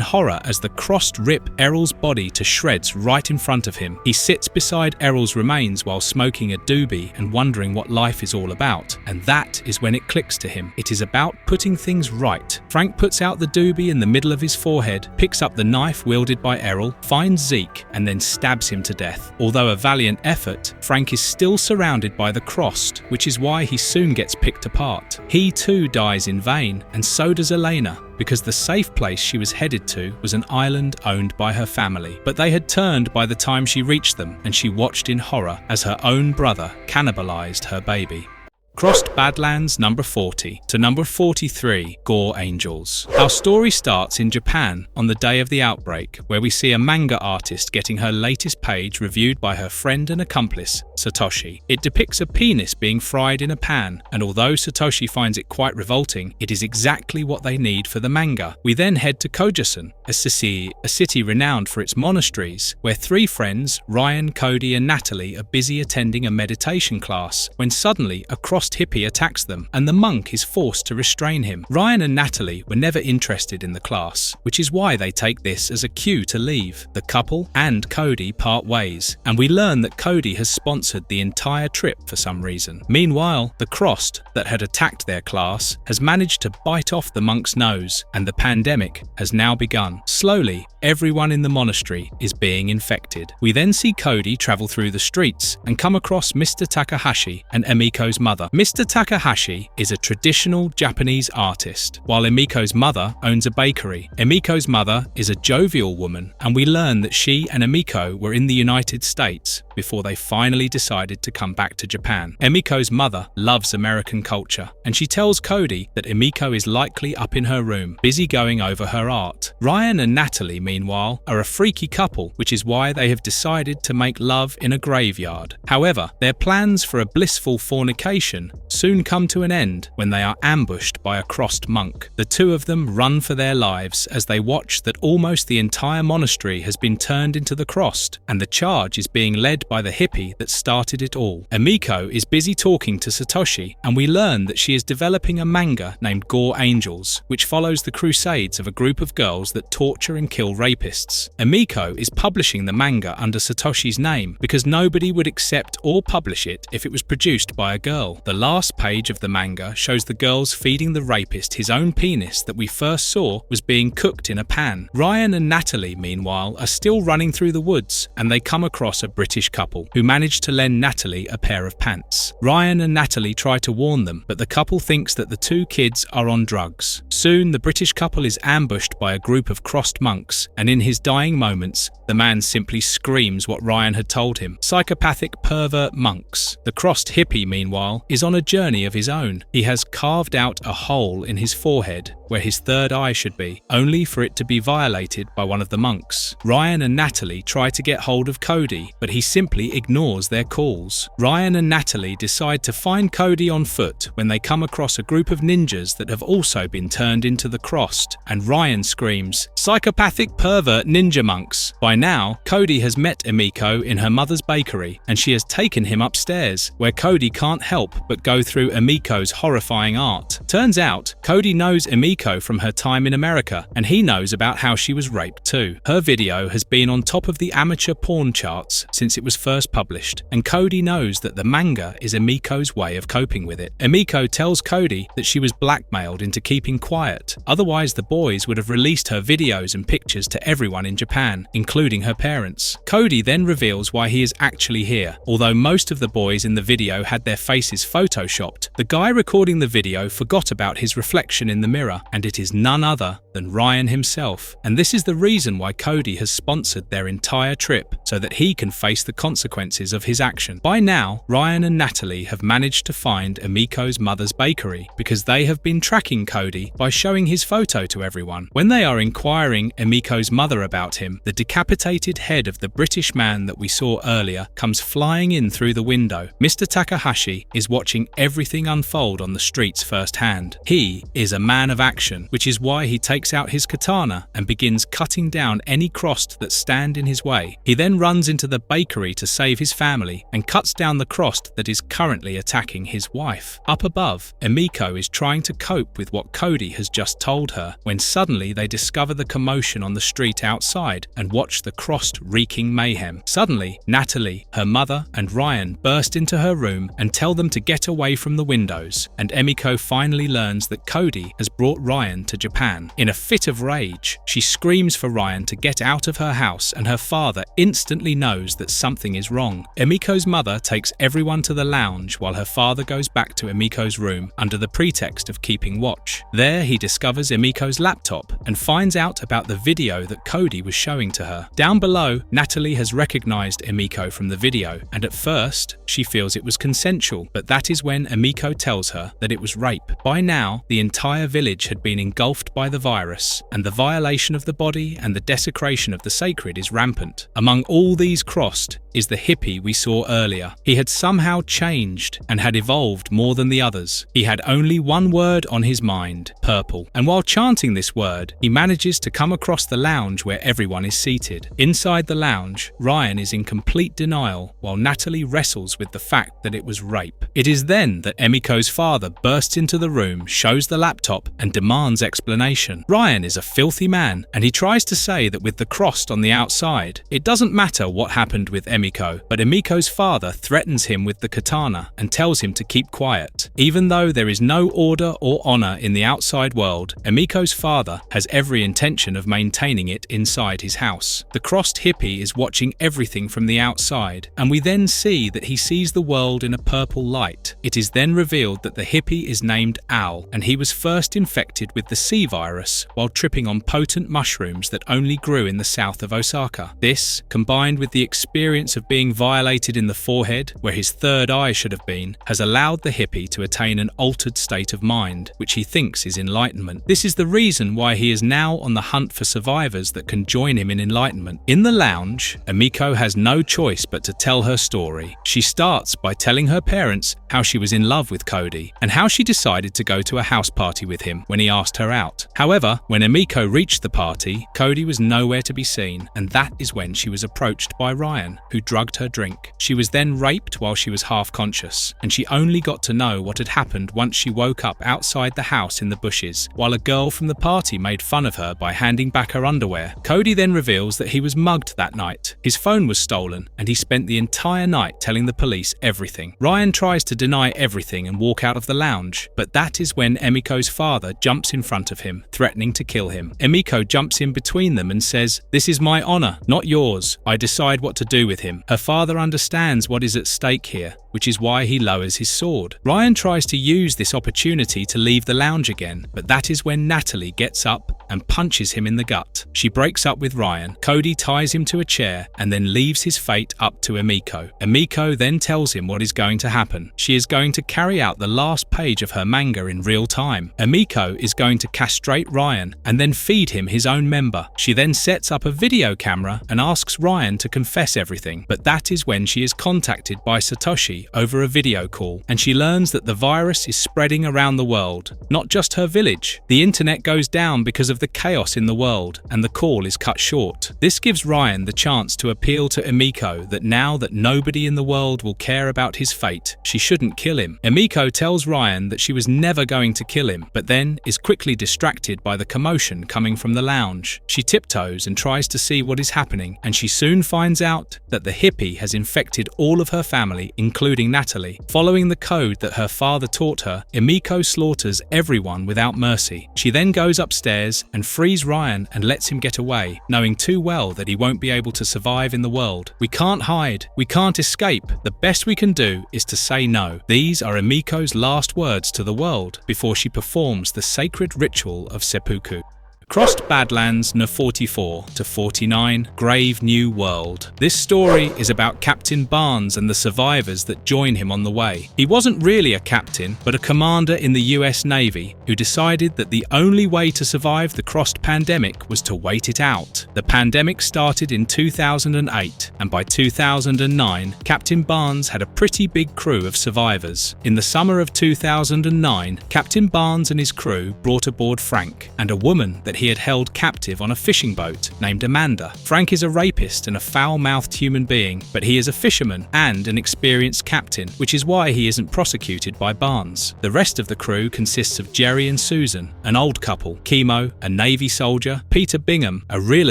horror as the Crossed rip Errol's body to shreds right in front of him. He sits beside Errol's remains while smoking a doobie and wondering what life is all about. And that is when it clicks to him. It is about putting things right. Frank puts out the doobie in the middle of his forehead, picks up the knife wielded by Errol, finds Zeke, and then stabs him to death. Although a valiant effort, Frank is still surrounded by the Crossed, which is why he soon gets picked apart. He too dies in vain, and so does Elena, because the safe place she was headed to was an island owned by her family. But they had turned by the time she reached them, and she watched in horror as her own brother cannibalized her baby. Crossed Badlands number 40 to number 43, Gore Angels. Our story starts in Japan on the day of the outbreak, where we see a manga artist getting her latest page reviewed by her friend and accomplice, Satoshi. It depicts a penis being fried in a pan, and although Satoshi finds it quite revolting, it is exactly what they need for the manga. We then head to Kojasan, a city renowned for its monasteries, where three friends, Ryan, Cody and Natalie, are busy attending a meditation class, when suddenly a crossed hippie attacks them, and the monk is forced to restrain him. Ryan and Natalie were never interested in the class, which is why they take this as a cue to leave. The couple and Cody part ways, and we learn that Cody has sponsored the entire trip for some reason. Meanwhile, the Crossed that had attacked their class has managed to bite off the monk's nose, and the pandemic has now begun. Slowly, everyone in the monastery is being infected. We then see Cody travel through the streets and come across Mr. Takahashi and Emiko's mother. Mr. Takahashi is a traditional Japanese artist, while Emiko's mother owns a bakery. Emiko's mother is a jovial woman, and we learn that she and Emiko were in the United States before they finally decided to come back to Japan. Emiko's mother loves American culture, and she tells Cody that Emiko is likely up in her room, busy going over her art. Ryan and Natalie, meanwhile, are a freaky couple, which is why they have decided to make love in a graveyard. However, their plans for a blissful fornication soon come to an end when they are ambushed by a crossed monk. The two of them run for their lives as they watch that almost the entire monastery has been turned into the crossed, and the charge is being led by the hippie that started it all. Emiko is busy talking to Satoshi, and we learn that she is developing a manga named Gore Angels, which follows the crusades of a group of girls that torture and kill rapists. Emiko is publishing the manga under Satoshi's name because nobody would accept or publish it if it was produced by a girl. The last page of the manga shows the girls feeding the rapist his own penis that we first saw was being cooked in a pan. Ryan and Natalie, meanwhile, are still running through the woods, and they come across a British couple who manage to lend Natalie a pair of pants. Ryan and Natalie try to warn them, but the couple thinks that the two kids are on drugs. Soon, the British couple is ambushed by a group of crossed monks, and in his dying moments, the man simply screams what Ryan had told him: psychopathic pervert monks. The crossed hippie, meanwhile, is on a journey of his own. He has carved out a hole in his forehead where his third eye should be, only for it to be violated by one of the monks. Ryan and Natalie try to get hold of Cody, but he simply ignores their calls. Ryan and Natalie decide to find Cody on foot when they come across a group of ninjas that have also been turned into the crossed, and Ryan screams, "Psychopathic pervert ninja monks." By now, Cody has met Emiko in her mother's bakery, and she has taken him upstairs, where Cody can't help but go through Emiko's horrifying art. Turns out, Cody knows Emiko from her time in America, and he knows about how she was raped too. Her video has been on top of the amateur porn charts since it was first published, and Cody knows that the manga is Emiko's way of coping with it. Emiko tells Cody that she was blackmailed into keeping quiet, otherwise the boys would have released her videos and pictures to everyone in Japan, including her parents. Cody then reveals why he is actually here. Although most of the boys in the video had their faces photoshopped, the guy recording the video forgot about his reflection in the mirror, and it is none other than Ryan himself. And this is the reason why Cody has sponsored their entire trip, so that he can face the consequences of his action. By now, Ryan and Natalie have managed to find Emiko's mother's bakery because they have been tracking Cody by showing his photo to everyone. When they are inquiring Emiko's mother about him, the decapitated head of the British man that we saw earlier comes flying in through the window. Mr. Takahashi is watching everything unfold on the streets firsthand. He is a man of action, which is why he takes out his katana and begins cutting down any crossed that stand in his way. He then runs into the bakery to save his family and cuts down the crossed that is currently attacking his wife. Up above, Emiko is trying to cope with what Cody has just told her, when suddenly they discover the commotion on the street outside and watch the crossed wreaking mayhem. Suddenly, Natalie, her mother, and Ryan burst into her room and tell them to get away from the windows, and Emiko finally learns that Cody has brought Ryan to Japan. In a fit of rage, she screams for Ryan to get out of her house, and her father instantly knows that something is wrong. Emiko's mother takes everyone to the lounge while her father goes back to Emiko's room under the pretext of keeping watch. There he discovers Emiko's laptop and finds out about the video that Cody was showing to her. Down below, Natalie has recognized Emiko from the video, and at first she feels it was consensual, but that is when Emiko tells her that it was rape. By now, the entire village had been engulfed by the virus, and the violation of the body and the desecration of the sacred is rampant. Among all these crossed is the hippie we saw earlier. He had somehow changed and had evolved more than the others. He had only one word on his mind: purple. And while chanting this word, he manages to come across the lounge where everyone is seated. Inside the lounge, Ryan is in complete denial while Natalie wrestles with the fact that it was rape. It is then that Emiko's father bursts into the room, shows the laptop, and demands explanation. Ryan is a filthy man, and he tries to say that with the crossed on the outside, it doesn't matter what happened with Emiko Emiko, but Emiko's father threatens him with the katana and tells him to keep quiet. Even though there is no order or honor in the outside world, Emiko's father has every intention of maintaining it inside his house. The crossed hippie is watching everything from the outside, and we then see that he sees the world in a purple light. It is then revealed that the hippie is named Al, and he was first infected with the C virus while tripping on potent mushrooms that only grew in the south of Osaka. This, combined with the experience of being violated in the forehead, where his third eye should have been, has allowed the hippie to attain an altered state of mind, which he thinks is enlightenment. This is the reason why he is now on the hunt for survivors that can join him in enlightenment. In the lounge, Emiko has no choice but to tell her story. She starts by telling her parents how she was in love with Cody and how she decided to go to a house party with him when he asked her out. However, when Emiko reached the party, Cody was nowhere to be seen, and that is when she was approached by Ryan, who drugged her drink. She was then raped while she was half conscious, and she only got to know what had happened once she woke up outside the house in the bushes, while a girl from the party made fun of her by handing back her underwear. Cody then reveals that he was mugged that night. His phone was stolen, and he spent the entire night telling the police everything. Ryan tries to deny everything and walk out of the lounge, but that is when Emiko's father jumps in front of him, threatening to kill him. Emiko jumps in between them and says, "This is my honor, not yours. I decide what to do with him." Her father understands what is at stake here, which is why he lowers his sword. Ryan tries to use this opportunity to leave the lounge again, but that is when Natalie gets up and punches him in the gut. She breaks up with Ryan. Cody ties him to a chair and then leaves his fate up to Emiko. Emiko then tells him what is going to happen. She is going to carry out the last page of her manga in real time. Emiko is going to castrate Ryan and then feed him his own member. She then sets up a video camera and asks Ryan to confess everything, but that is when she is contacted by Satoshi over a video call, and she learns that the virus is spreading around the world, not just her village. The internet goes down because of the chaos in the world, and the call is cut short. This gives Ryan the chance to appeal to Emiko that now that nobody in the world will care about his fate, she shouldn't kill him. Emiko tells Ryan that she was never going to kill him, but then is quickly distracted by the commotion coming from the lounge. She tiptoes and tries to see what is happening, and she soon finds out that the hippie has infected all of her family, including Natalie. Following the code that her father taught her, Emiko slaughters everyone without mercy. She then goes upstairs and frees Ryan and lets him get away, knowing too well that he won't be able to survive in the world. We can't hide. We can't escape. The best we can do is to say no. These are Emiko's last words to the world before she performs the sacred ritual of seppuku. Crossed Badlands No. 44 to 49, Grave New World. This story is about Captain Barnes and the survivors that join him on the way. He wasn't really a captain, but a commander in the US Navy who decided that the only way to survive the crossed pandemic was to wait it out. The pandemic started in 2008, and by 2009, Captain Barnes had a pretty big crew of survivors. In the summer of 2009, Captain Barnes and his crew brought aboard Frank and a woman that he had held captive on a fishing boat named Amanda. Frank is a rapist and a foul-mouthed human being, but he is a fisherman and an experienced captain, which is why he isn't prosecuted by Barnes. The rest of the crew consists of Jerry and Susan, an old couple, Chemo, a Navy soldier, Peter Bingham, a real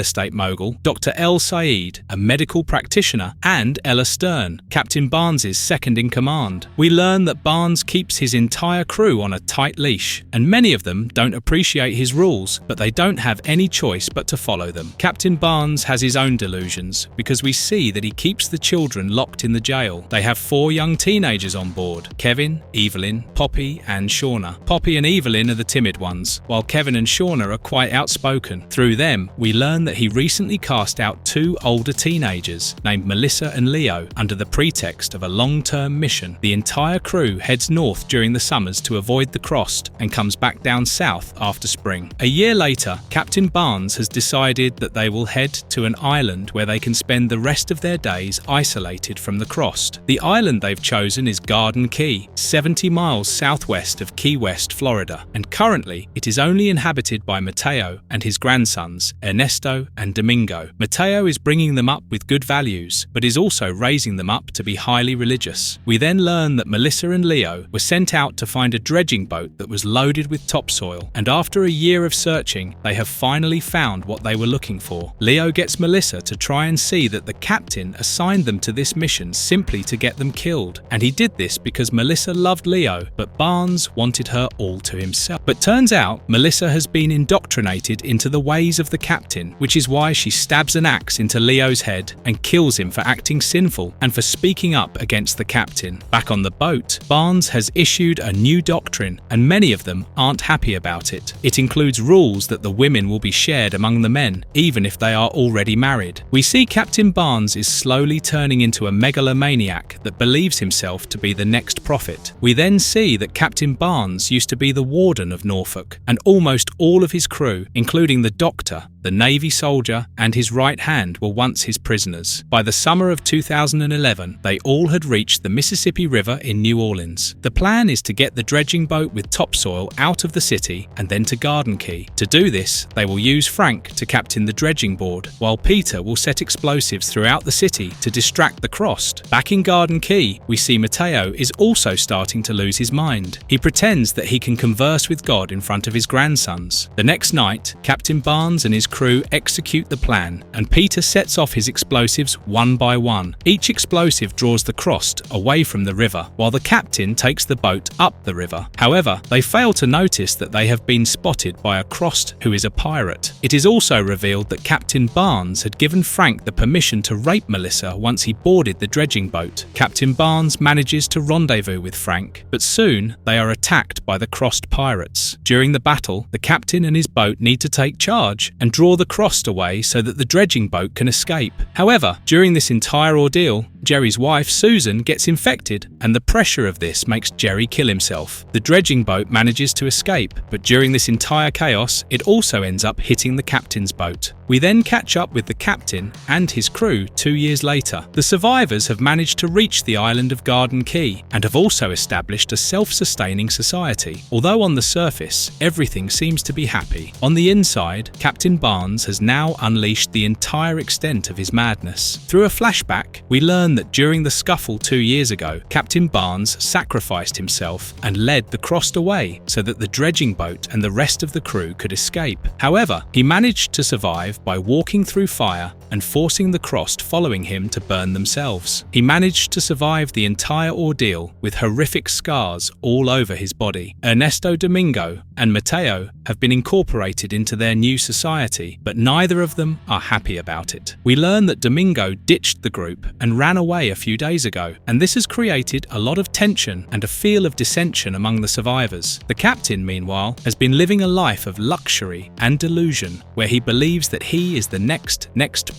estate mogul, Dr. El Said, a medical practitioner, and Ella Stern, Captain Barnes's second in command. We learn that Barnes keeps his entire crew on a tight leash, and many of them don't appreciate his rules, but they don't have any choice but to follow them. Captain Barnes has his own delusions, because we see that he keeps the children locked in the jail. They have 4 young teenagers on board: Kevin, Evelyn, Poppy, and Shauna. Poppy and Evelyn are the timid ones, while Kevin and Shauna are quite outspoken. Through them, we learn that he recently cast out 2 older teenagers, named Melissa and Leo, under the pretext of a long-term mission. The entire crew heads north during the summers to avoid the crossed, and comes back down south after spring. A year later, Captain Barnes has decided that they will head to an island where they can spend the rest of their days isolated from the crossed. The island they've chosen is Garden Key, 70 miles southwest of Key West, Florida, and currently it is only inhabited by Mateo and his grandsons, Ernesto and Domingo. Mateo is bringing them up with good values, but is also raising them up to be highly religious. We then learn that Melissa and Leo were sent out to find a dredging boat that was loaded with topsoil, and after a year of searching, they have finally found what they were looking for. Leo gets Melissa to try and see that the captain assigned them to this mission simply to get them killed, and he did this because Melissa loved Leo, but Barnes wanted her all to himself. But turns out Melissa has been indoctrinated into the ways of the captain, which is why she stabs an axe into Leo's head and kills him for acting sinful and for speaking up against the captain. Back on the boat, Barnes has issued a new doctrine, and many of them aren't happy about it. It includes rules that the women will be shared among the men, even if they are already married. We see Captain Barnes is slowly turning into a megalomaniac that believes himself to be the next prophet. We then see that Captain Barnes used to be the warden of Norfolk, and almost all of his crew, including the doctor, the Navy soldier, and his right hand were once his prisoners. By the summer of 2011, they all had reached the Mississippi River in New Orleans. The plan is to get the dredging boat with topsoil out of the city and then to Garden Key. To do this, they will use Frank to captain the dredging board, while Peter will set explosives throughout the city to distract the Crossed. Back in Garden Key, we see Mateo is also starting to lose his mind. He pretends that he can converse with God in front of his grandsons. The next night, Captain Barnes and his crew execute the plan, and Peter sets off his explosives one by one. Each explosive draws the Crossed away from the river, while the captain takes the boat up the river. However, they fail to notice that they have been spotted by a Crossed who is a pirate. It is also revealed that Captain Barnes had given Frank the permission to rape Melissa once he boarded the dredging boat. Captain Barnes manages to rendezvous with Frank, but soon they are attacked by the Crossed pirates. During the battle, the captain and his boat need to take charge and draw the Crossed away so that the dredging boat can escape. However, during this entire ordeal, Jerry's wife, Susan, gets infected, and the pressure of this makes Jerry kill himself. The dredging boat manages to escape, but during this entire chaos, it also ends up hitting the captain's boat. We then catch up with the captain and his crew 2 years later. The survivors have managed to reach the island of Garden Key and have also established a self-sustaining society. Although on the surface, everything seems to be happy, on the inside, Captain Barnes has now unleashed the entire extent of his madness. Through a flashback, we learn that during the scuffle 2 years ago, Captain Barnes sacrificed himself and led the Crossed away so that the dredging boat and the rest of the crew could escape. However, he managed to survive by walking through fire and forcing the Crossed following him to burn themselves. He managed to survive the entire ordeal with horrific scars all over his body. Ernesto Domingo and Mateo have been incorporated into their new society, but neither of them are happy about it. We learn that Domingo ditched the group and ran away a few days ago, and this has created a lot of tension and a feel of dissension among the survivors. The captain, meanwhile, has been living a life of luxury and delusion, where he believes that he is the next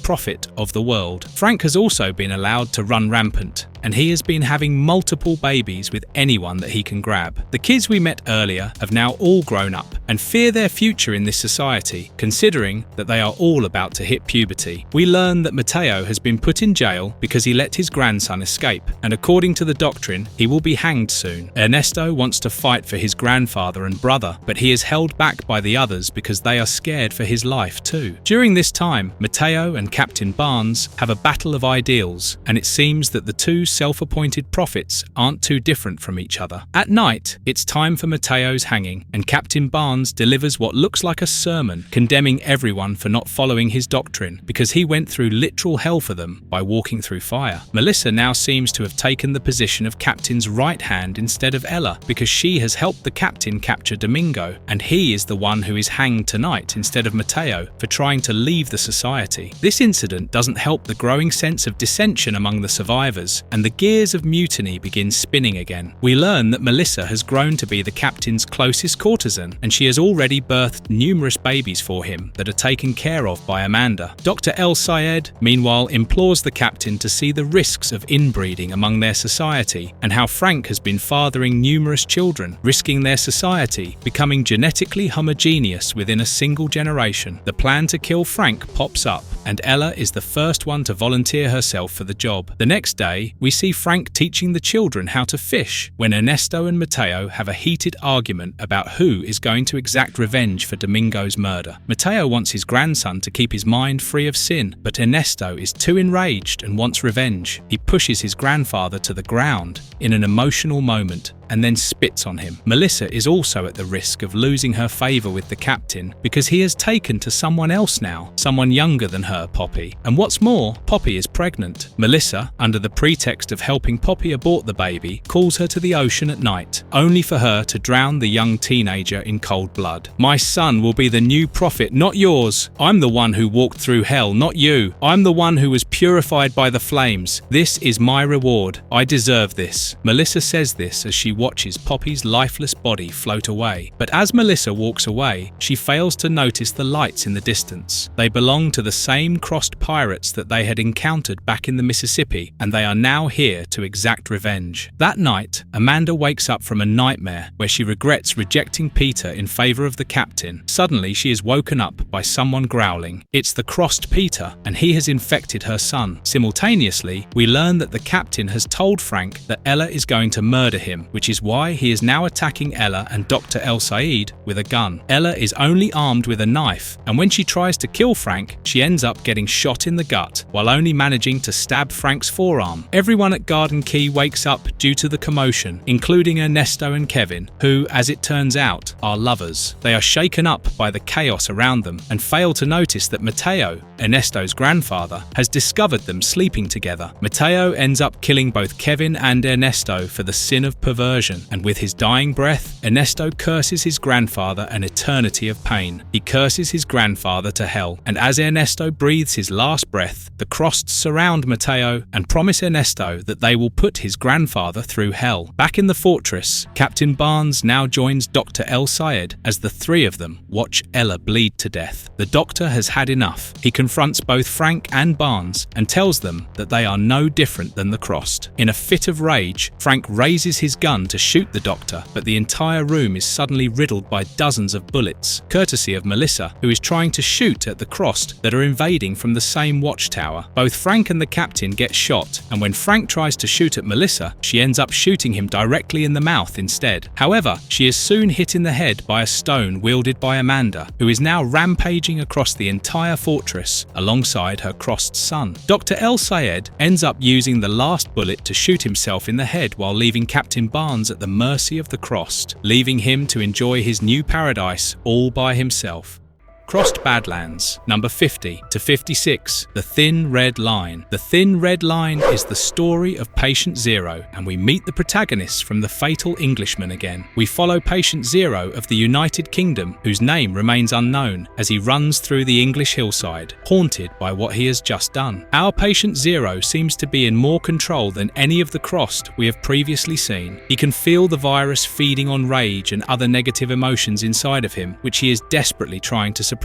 prophet of the world. Frank has also been allowed to run rampant, and he has been having multiple babies with anyone that he can grab. The kids we met earlier have now all grown up and fear their future in this society, considering that they are all about to hit puberty. We learn that Mateo has been put in jail because he let his grandson escape, and according to the doctrine, he will be hanged soon. Ernesto wants to fight for his grandfather and brother, but he is held back by the others because they are scared for his life too. During this time, Mateo and Captain Barnes have a battle of ideals, and it seems that the two self-appointed prophets aren't too different from each other. At night, it's time for Mateo's hanging, and Captain Barnes delivers what looks like a sermon condemning everyone for not following his doctrine because he went through literal hell for them by walking through fire. Melissa now seems to have taken the position of Captain's right hand instead of Ella because she has helped the captain capture Domingo, and he is the one who is hanged tonight instead of Mateo for trying to leave the society. This incident doesn't help the growing sense of dissension among the survivors, and the gears of mutiny begin spinning again. We learn that Melissa has grown to be the captain's closest courtesan, and she has already birthed numerous babies for him that are taken care of by Amanda. Dr. El Sayed, meanwhile, implores the captain to see the risks of inbreeding among their society and how Frank has been fathering numerous children, risking their society becoming genetically homogeneous within a single generation. The plan to kill Frank pops up, and Ella is the first one to volunteer herself for the job. The next day, we see Frank teaching the children how to fish when Ernesto and Mateo have a heated argument about who is going to exact revenge for Domingo's murder. Mateo wants his grandson to keep his mind free of sin, but Ernesto is too enraged and wants revenge. He pushes his grandfather to the ground in an emotional moment, and then spits on him. Melissa is also at the risk of losing her favor with the captain because he has taken to someone else now, someone younger than her, Poppy. And what's more, Poppy is pregnant. Melissa, under the pretext of helping Poppy abort the baby, calls her to the ocean at night, only for her to drown the young teenager in cold blood. "My son will be the new prophet, not yours. I'm the one who walked through hell, not you. I'm the one who was purified by the flames. This is my reward. I deserve this." Melissa says this as she watches Poppy's lifeless body float away. But as Melissa walks away, she fails to notice the lights in the distance. They belong to the same crossed pirates that they had encountered back in the Mississippi, and they are now here to exact revenge. That night, Amanda wakes up from a nightmare where she regrets rejecting Peter in favor of the captain. Suddenly, she is woken up by someone growling. It's the crossed Peter, and he has infected her son. Simultaneously, we learn that the captain has told Frank that Ella is going to murder him, which is why he is now attacking Ella and Dr. El Sayed with a gun. Ella is only armed with a knife, and when she tries to kill Frank, she ends up getting shot in the gut, while only managing to stab Frank's forearm. Everyone at Garden Key wakes up due to the commotion, including Ernesto and Kevin, who, as it turns out, are lovers. They are shaken up by the chaos around them and fail to notice that Mateo, Ernesto's grandfather, has discovered them sleeping together. Mateo ends up killing both Kevin and Ernesto for the sin of perversion, and with his dying breath, Ernesto curses his grandfather an eternity of pain. He curses his grandfather to hell, and as Ernesto breathes his last breath, the Crossed surround Mateo and promise Ernesto that they will put his grandfather through hell. Back in the fortress, Captain Barnes now joins Dr. El Sayed as the three of them watch Ella bleed to death. The doctor has had enough. He confronts both Frank and Barnes and tells them that they are no different than the Crossed. In a fit of rage, Frank raises his gun to shoot the doctor, but the entire room is suddenly riddled by dozens of bullets, courtesy of Melissa, who is trying to shoot at the Crossed that are invading from the same watchtower. Both Frank and the captain get shot, and when Frank tries to shoot at Melissa, she ends up shooting him directly in the mouth instead. However, she is soon hit in the head by a stone wielded by Amanda, who is now rampaging across the entire fortress alongside her Crossed son. Dr. El Sayed ends up using the last bullet to shoot himself in the head while leaving Captain Barnes at the mercy of the Crossed, leaving him to enjoy his new paradise all by himself. Crossed Badlands, number 50 to 56, The Thin Red Line. The Thin Red Line is the story of Patient Zero, and we meet the protagonists from The Fatal Englishman again. We follow Patient Zero of the United Kingdom, whose name remains unknown, as he runs through the English hillside, haunted by what he has just done. Our Patient Zero seems to be in more control than any of the Crossed we have previously seen. He can feel the virus feeding on rage and other negative emotions inside of him, which he is desperately trying to suppress.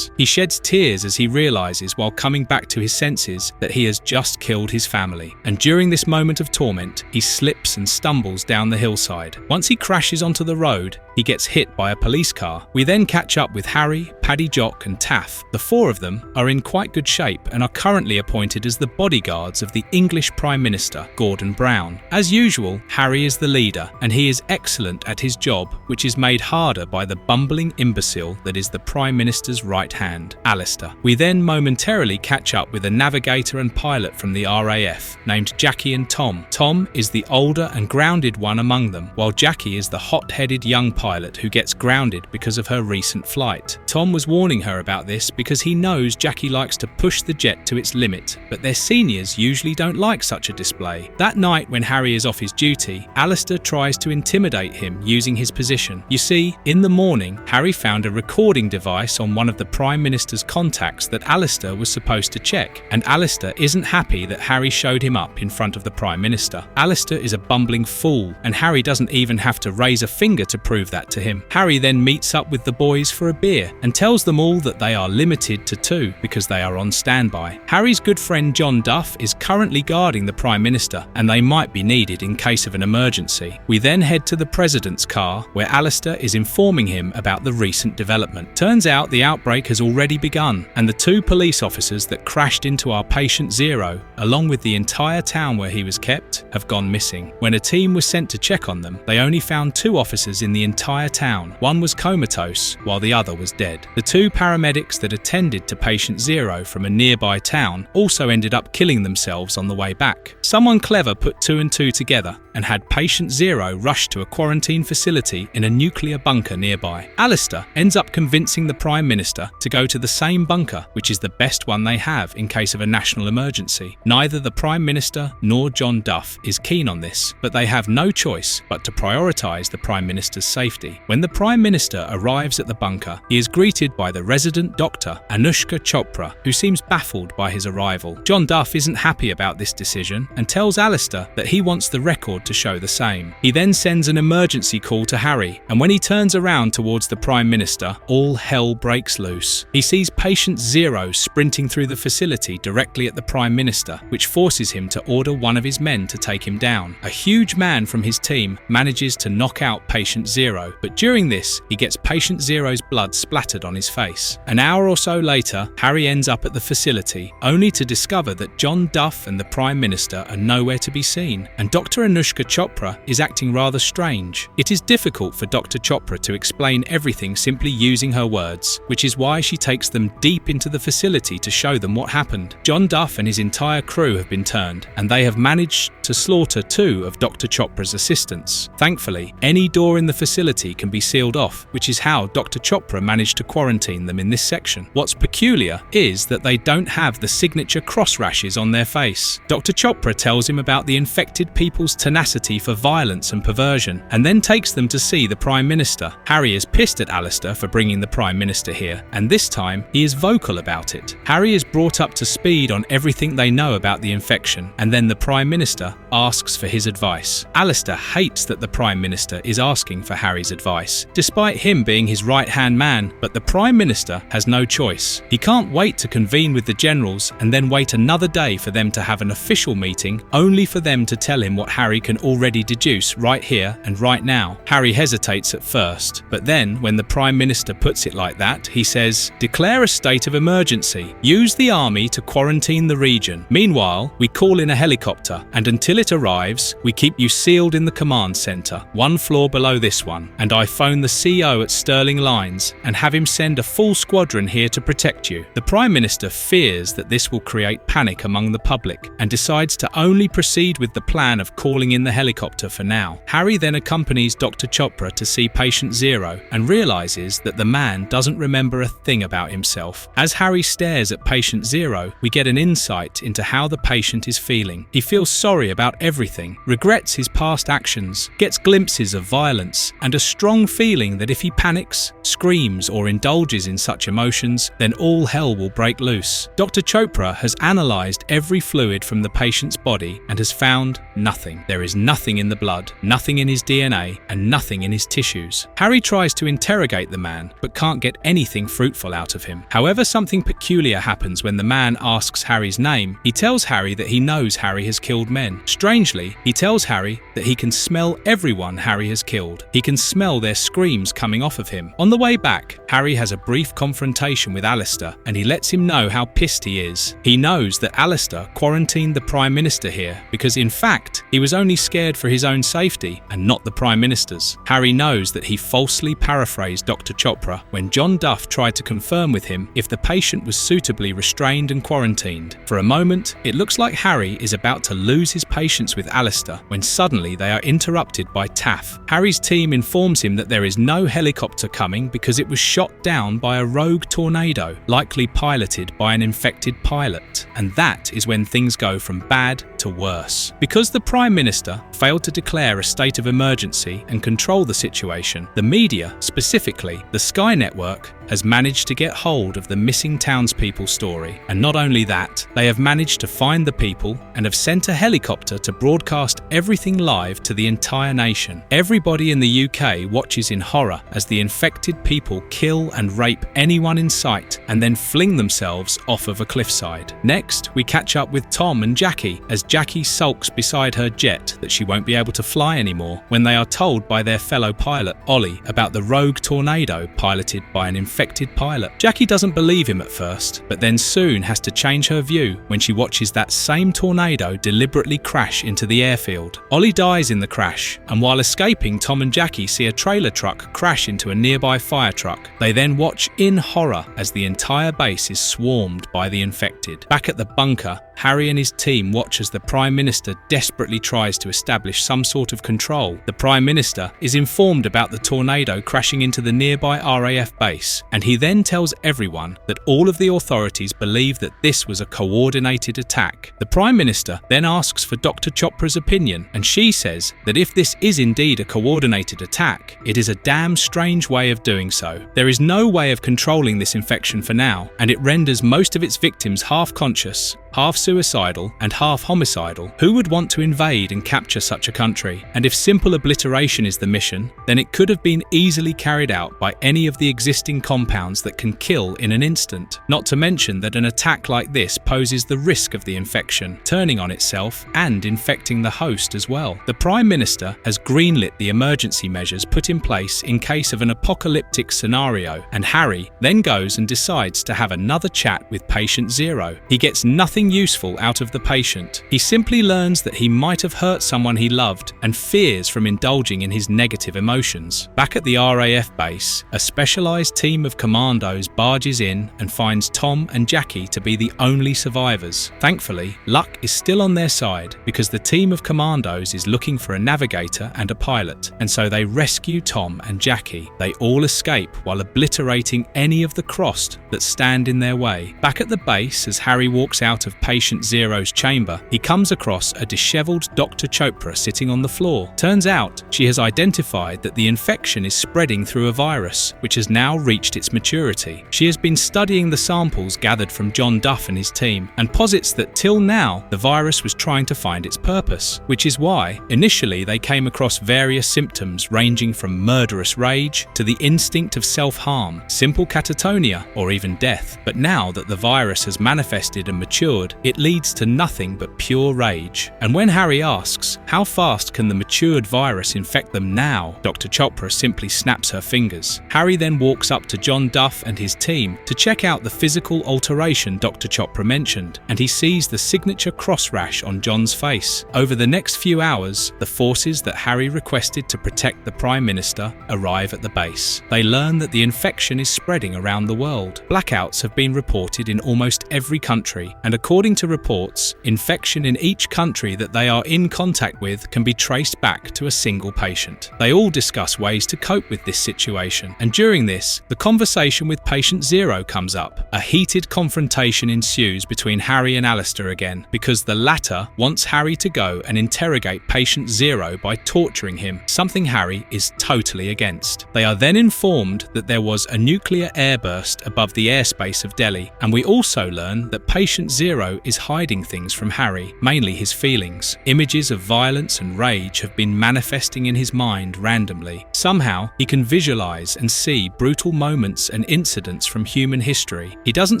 He sheds tears as he realizes, while coming back to his senses, that he has just killed his family. And during this moment of torment, he slips and stumbles down the hillside. Once he crashes onto the road, he gets hit by a police car. We then catch up with Harry, Paddy Jock and Taff. The four of them are in quite good shape and are currently appointed as the bodyguards of the English Prime Minister, Gordon Brown. As usual, Harry is the leader, and he is excellent at his job, which is made harder by the bumbling imbecile that is the Prime Minister's right hand, Alistair. We then momentarily catch up with a navigator and pilot from the RAF named Jackie and Tom. Tom is the older and grounded one among them, while Jackie is the hot-headed young pilot who gets grounded because of her recent flight. Tom was warning her about this because he knows Jackie likes to push the jet to its limit, but their seniors usually don't like such a display. That night when Harry is off his duty, Alistair tries to intimidate him using his position. You see, in the morning, Harry found a recording device on one of the Prime Minister's contacts that Alistair was supposed to check, and Alistair isn't happy that Harry showed him up in front of the Prime Minister. Alistair is a bumbling fool, and Harry doesn't even have to raise a finger to prove that to him. Harry then meets up with the boys for a beer and tells them all that they are limited to 2 because they are on standby. Harry's good friend John Duff is currently guarding the Prime Minister, and they might be needed in case of an emergency. We then head to the President's car, where Alistair is informing him about the recent development. Turns out the outbreak has already begun, and the 2 police officers that crashed into our Patient Zero, along with the entire town where he was kept, have gone missing. When a team was sent to check on them, they only found 2 officers in the entire town. One was comatose, while the other was dead. The two paramedics that attended to patient 0 from a nearby town also ended up killing themselves on the way back. Someone clever put 2 and 2 together and had patient 0 rushed to a quarantine facility in a nuclear bunker nearby. Alistair ends up convincing the Prime Minister to go to the same bunker, which is the best one they have in case of a national emergency. Neither the Prime Minister nor John Duff is keen on this, but they have no choice but to prioritise the Prime Minister's safety. When the Prime Minister arrives at the bunker, he is greeted by the resident doctor, Anushka Chopra, who seems baffled by his arrival. John Duff isn't happy about this decision and tells Alistair that he wants the record to show the same. He then sends an emergency call to Harry, and when he turns around towards the Prime Minister, all hell breaks loose. He sees patient 0 sprinting through the facility directly at the Prime Minister, which forces him to order one of his men to take him down. A huge man from his team manages to knock out patient 0, but during this, he gets patient 0's blood splattered on his face. An hour or so later, Harry ends up at the facility, only to discover that John Duff and the Prime Minister are nowhere to be seen, and Dr. Anushka Chopra is acting rather strange. It is difficult for Dr. Chopra to explain everything simply using her words, which is why she takes them deep into the facility to show them what happened. John Duff and his entire crew have been turned, and they have managed to slaughter 2 of Dr. Chopra's assistants. Thankfully, any door in the facility can be sealed off, which is how Dr. Chopra managed to quarantine them in this section. What's peculiar is that they don't have the signature cross rashes on their face. Dr. Chopra tells him about the infected people's tenacity for violence and perversion, and then takes them to see the Prime Minister. Harry is pissed at Alistair for bringing the Prime Minister here, and this time he is vocal about it. Harry is brought up to speed on everything they know about the infection, and then the Prime Minister asks for his advice. Alistair hates that the Prime Minister is asking for Harry's advice, despite him being his right-hand man, but the Prime Minister has no choice. He can't wait to convene with the generals and then wait another day for them to have an official meeting, only for them to tell him what Harry can already deduce right here and right now. Harry hesitates at first, but then when the Prime Minister puts it like that, he says, "Declare a state of emergency. Use the army to quarantine the region. Meanwhile, we call in a helicopter, and until it arrives, we keep you sealed in the command centre, 1 floor below this one, and I phone the CO at Sterling Lines and have him send a full squadron here to protect you." The Prime Minister fears that this will create panic among the public and decides to only proceed with the plan of calling in the helicopter for now. Harry then accompanies Dr. Chopra to see patient 0 and realises that the man doesn't remember a thing about himself. As Harry stares at patient 0, we get an insight into how the patient is feeling. He feels sorry about everything, regrets his past actions, gets glimpses of violence, and a strong feeling that if he panics, screams, or indulges in such emotions, then all hell will break loose. Dr. Chopra has analysed every fluid from the patient's body and has found nothing. There is nothing in the blood, nothing in his DNA, and nothing in his tissues. Harry tries to interrogate the man, but can't get anything fruitful out of him. However, something peculiar happens when the man asks Harry's name. He tells Harry that he knows Harry has killed men. Strangely, he tells Harry that he can smell everyone Harry has killed. He can smell their screams coming off of him. On the way back, Harry has a brief confrontation with Alistair, and he lets him know how pissed he is. He knows that Alistair quarantined the Prime Minister here because, in fact, he was only scared for his own safety and not the Prime Minister's. Harry knows that he falsely paraphrased Dr. Chopra when John Duff tried to confirm with him if the patient was suitably restrained and quarantined. For a moment, it looks like Harry is about to lose his patience with Alistair when suddenly they are interrupted by Taff. Harry's team informs him that there is no helicopter coming because it was shot down by a rogue tornado, likely piloted by an infected pilot. And that is when things go from bad to worse. Because the Prime Minister failed to declare a state of emergency and control the situation, the media, specifically the Sky Network, has managed to get hold of the missing townspeople story. And not only that, they have managed to find the people and have sent a helicopter to broadcast everything live to the entire nation. Everybody in the UK watches in horror as the infected people kill and rape anyone in sight and then fling themselves off of a cliffside. Next, we catch up with Tom and Jackie as Jackie sulks beside her jet that she won't be able to fly anymore when they are told by their fellow pilot, Ollie, about the rogue tornado piloted by an infected pilot. Jackie doesn't believe him at first, but then soon has to change her view when she watches that same tornado deliberately crash into the airfield. Ollie dies in the crash, and while escaping, Tom and Jackie see a trailer truck crash into a nearby fire truck. They then watch in horror as the entire base is swarmed by the infected. Back at the bunker, Harry and his team watch as the Prime Minister desperately tries to establish some sort of control. The Prime Minister is informed about the tornado crashing into the nearby RAF base, and he then tells everyone that all of the authorities believe that this was a coordinated attack. The Prime Minister then asks for Dr. Chopra's opinion, and she says that if this is indeed a coordinated attack, it is a damn strange way of doing so. There is no way of controlling this infection for now, and it renders most of its victims half-conscious, half-suicidal and half-homicidal. Who would want to invade and capture such a country? And if simple obliteration is the mission, then it could have been easily carried out by any of the existing compounds that can kill in an instant. Not to mention that an attack like this poses the risk of the infection turning on itself and infecting the host as well. The Prime Minister has greenlit the emergency measures put in place in case of an apocalyptic scenario, and Harry then goes and decides to have another chat with Patient Zero. He gets nothing useful out of the patient. He simply learns that he might have hurt someone he loved and fears from indulging in his negative emotions. Back at the RAF base, a specialized team of commandos barges in and finds Tom and Jackie to be the only survivors. Thankfully, luck is still on their side because the team of commandos is looking for a navigator and a pilot, and so they rescue Tom and Jackie. They all escape while obliterating any of the Crossed that stand in their way. Back at the base, as Harry walks out of Patient Zero's chamber, he comes across a disheveled Dr. Chopra sitting on the floor. Turns out she has identified that the infection is spreading through a virus, which has now reached its maturity. She has been studying the samples gathered from John Duff and his team, and posits that till now the virus was trying to find its purpose, which is why initially they came across various symptoms ranging from murderous rage to the instinct of self-harm, simple catatonia, or even death. But now that the virus has manifested and matured, it leads to nothing but pure rage. And when Harry asks, how fast can the matured virus infect them now? Dr. Chopra simply snaps her fingers. Harry then walks up to John Duff and his team to check out the physical alteration Dr. Chopra mentioned, and he sees the signature cross rash on John's face. Over the next few hours, the forces that Harry requested to protect the Prime Minister arrive at the base. They learn that the infection is spreading around the world. Blackouts have been reported in almost every country, and according to reports, infection in each country that they are in contact with can be traced back to a single patient. They all discuss ways to cope with this situation, and during this, the conversation with Patient Zero comes up. A heated confrontation ensues between Harry and Alistair again, because the latter wants Harry to go and interrogate Patient Zero by torturing him, something Harry is totally against. They are then informed that there was a nuclear airburst above the airspace of Delhi, and we also learn that Patient Zero is hiding things from Harry, mainly his feelings. Images of violence and rage have been manifesting in his mind randomly. Somehow, he can visualize and see brutal moments and incidents from human history. He doesn't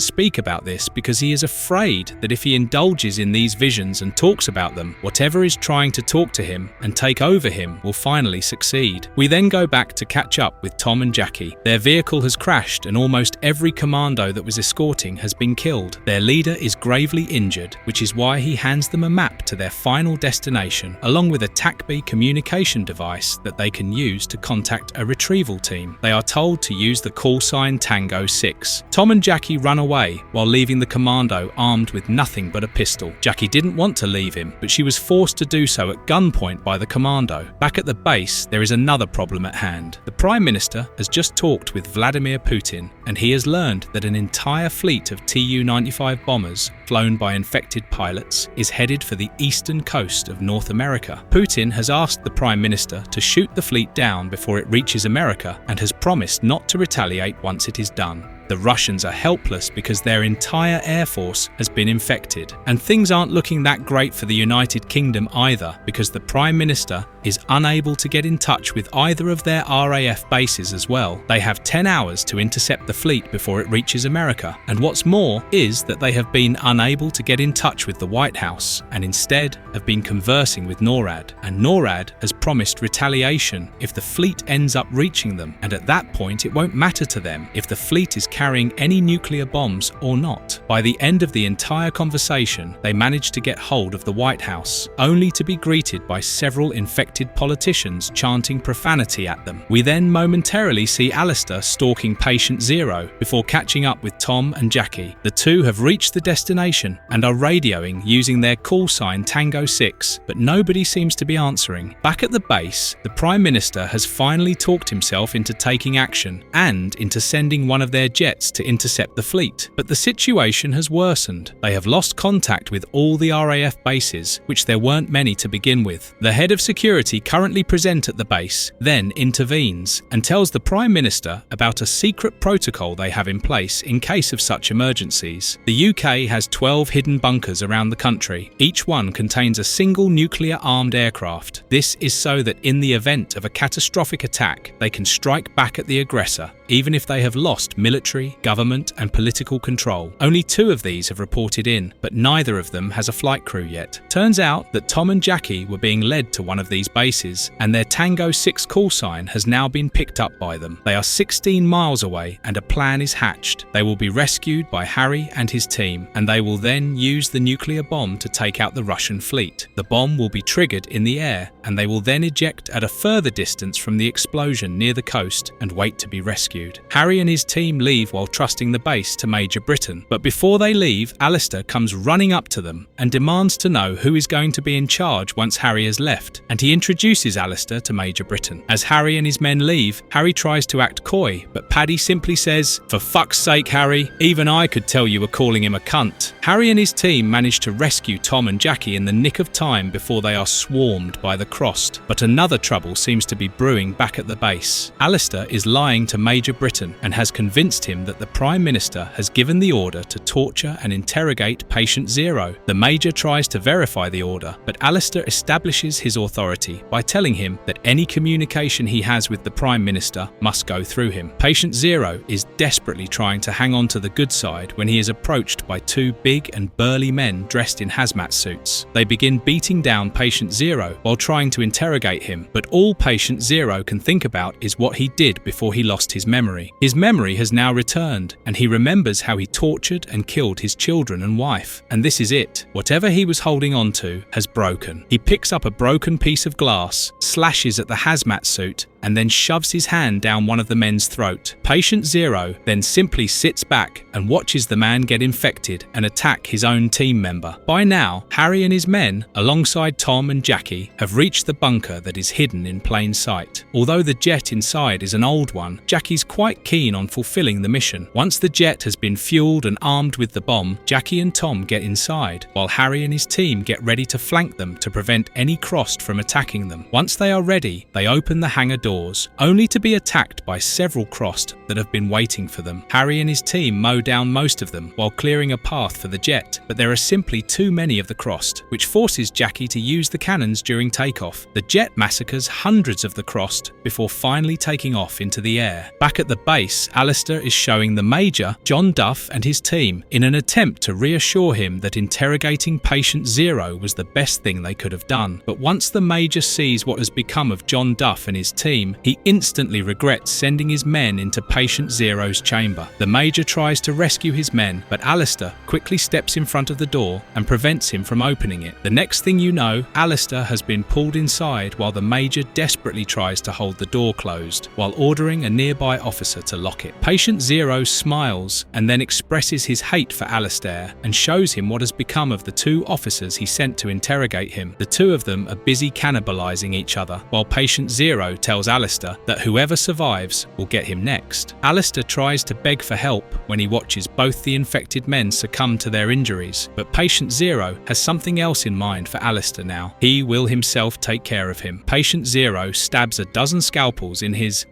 speak about this because he is afraid that if he indulges in these visions and talks about them, whatever is trying to talk to him and take over him will finally succeed. We then go back to catch up with Tom and Jackie. Their vehicle has crashed and almost every commando that was escorting has been killed. Their leader is gravely injured, which is why he hands them a map to their final destination, along with a TACB communication device that they can use to contact a retrieval team. They are told to use the call sign Tango 6. Tom and Jackie run away while leaving the commando armed with nothing but a pistol. Jackie didn't want to leave him, but she was forced to do so at gunpoint by the commando. Back at the base, there is another problem at hand. The Prime Minister has just talked with Vladimir Putin, and he has learned that an entire fleet of Tu-95 bombers flown by infected pilots is headed for the eastern coast of North America. Putin has asked the Prime Minister to shoot the fleet down before it reaches America and has promised not to retaliate once it is done. The Russians are helpless because their entire air force has been infected. And things aren't looking that great for the United Kingdom either, because the Prime Minister is unable to get in touch with either of their RAF bases as well. They have 10 hours to intercept the fleet before it reaches America. And what's more is that they have been unable to get in touch with the White House and instead have been conversing with NORAD. And NORAD has promised retaliation if the fleet ends up reaching them. And at that point, it won't matter to them if the fleet is carrying any nuclear bombs or not. By the end of the entire conversation, they manage to get hold of the White House, only to be greeted by several infected politicians chanting profanity at them. We then momentarily see Alistair stalking Patient Zero before catching up with Tom and Jackie. The two have reached the destination and are radioing using their call sign Tango 6, but nobody seems to be answering. Back at the base, the Prime Minister has finally talked himself into taking action and into sending one of their jets to intercept the fleet. But the situation has worsened. They have lost contact with all the RAF bases, which there weren't many to begin with. The head of security, currently present at the base, then intervenes and tells the Prime Minister about a secret protocol they have in place in case of such emergencies. The UK has 12 hidden bunkers around the country. Each one contains a single nuclear-armed aircraft. This is so that in the event of a catastrophic attack, they can strike back at the aggressor, even if they have lost military, government and political control. Only 2 of these have reported in, but neither of them has a flight crew yet. Turns out that Tom and Jackie were being led to one of these bases, and their Tango 6 call sign has now been picked up by them. They are 16 miles away and a plan is hatched. They will be rescued by Harry and his team, and they will then use the nuclear bomb to take out the Russian fleet. The bomb will be triggered in the air, and they will then eject at a further distance from the explosion near the coast and wait to be rescued. Harry and his team leave while trusting the base to Major Britain, but before they leave, Alistair comes running up to them and demands to know who is going to be in charge once Harry has left, and he introduces Alistair to Major Britain. As Harry and his men leave, Harry tries to act coy, but Paddy simply says, "For fuck's sake, Harry, even I could tell you were calling him a cunt." Harry and his team manage to rescue Tom and Jackie in the nick of time before they are swarmed by the Crossed, but another trouble seems to be brewing back at the base. Alistair is lying to Major Britain and has convinced him that the Prime Minister has given the order to torture and interrogate Patient Zero. The Major tries to verify the order, but Alistair establishes his authority by telling him that any communication he has with the Prime Minister must go through him. Patient Zero is desperately trying to hang on to the good side when he is approached by 2 big and burly men dressed in hazmat suits. They begin beating down Patient Zero while trying to interrogate him, but all Patient Zero can think about is what he did before he lost his memory. His memory has now returned, and he remembers how he tortured and killed his children and wife. And this is it. Whatever he was holding on to has broken. He picks up a broken piece of glass, slashes at the hazmat suit, and then shoves his hand down one of the men's throat. Patient Zero then simply sits back and watches the man get infected and attack his own team member. By now, Harry and his men, alongside Tom and Jackie, have reached the bunker that is hidden in plain sight. Although the jet inside is an old one, Jackie's quite keen on fulfilling the mission. Once the jet has been fueled and armed with the bomb, Jackie and Tom get inside, while Harry and his team get ready to flank them to prevent any Crossed from attacking them. Once they are ready, they open the hangar doors, only to be attacked by several Crossed that have been waiting for them. Harry and his team mow down most of them while clearing a path for the jet, but there are simply too many of the Crossed, which forces Jackie to use the cannons during takeoff. The jet massacres hundreds of the Crossed before finally taking off into the air. Back at the base, Alistair is showing the Major, John Duff and his team in an attempt to reassure him that interrogating Patient Zero was the best thing they could have done. But once the Major sees what has become of John Duff and his team, he instantly regrets sending his men into Patient Zero's chamber. The Major tries to rescue his men, but Alistair quickly steps in front of the door and prevents him from opening it. The next thing you know, Alistair has been pulled inside while the Major desperately tries to hold the door closed, while ordering a nearby officer to lock it. Patient Zero smiles and then expresses his hate for Alistair and shows him what has become of the 2 officers he sent to interrogate him. The 2 of them are busy cannibalizing each other, while Patient Zero tells Alistair that whoever survives will get him next. Alistair tries to beg for help when he watches both the infected men succumb to their injuries, but Patient Zero has something else in mind for Alistair now. He will himself take care of him. Patient Zero stabs a dozen scalpels in his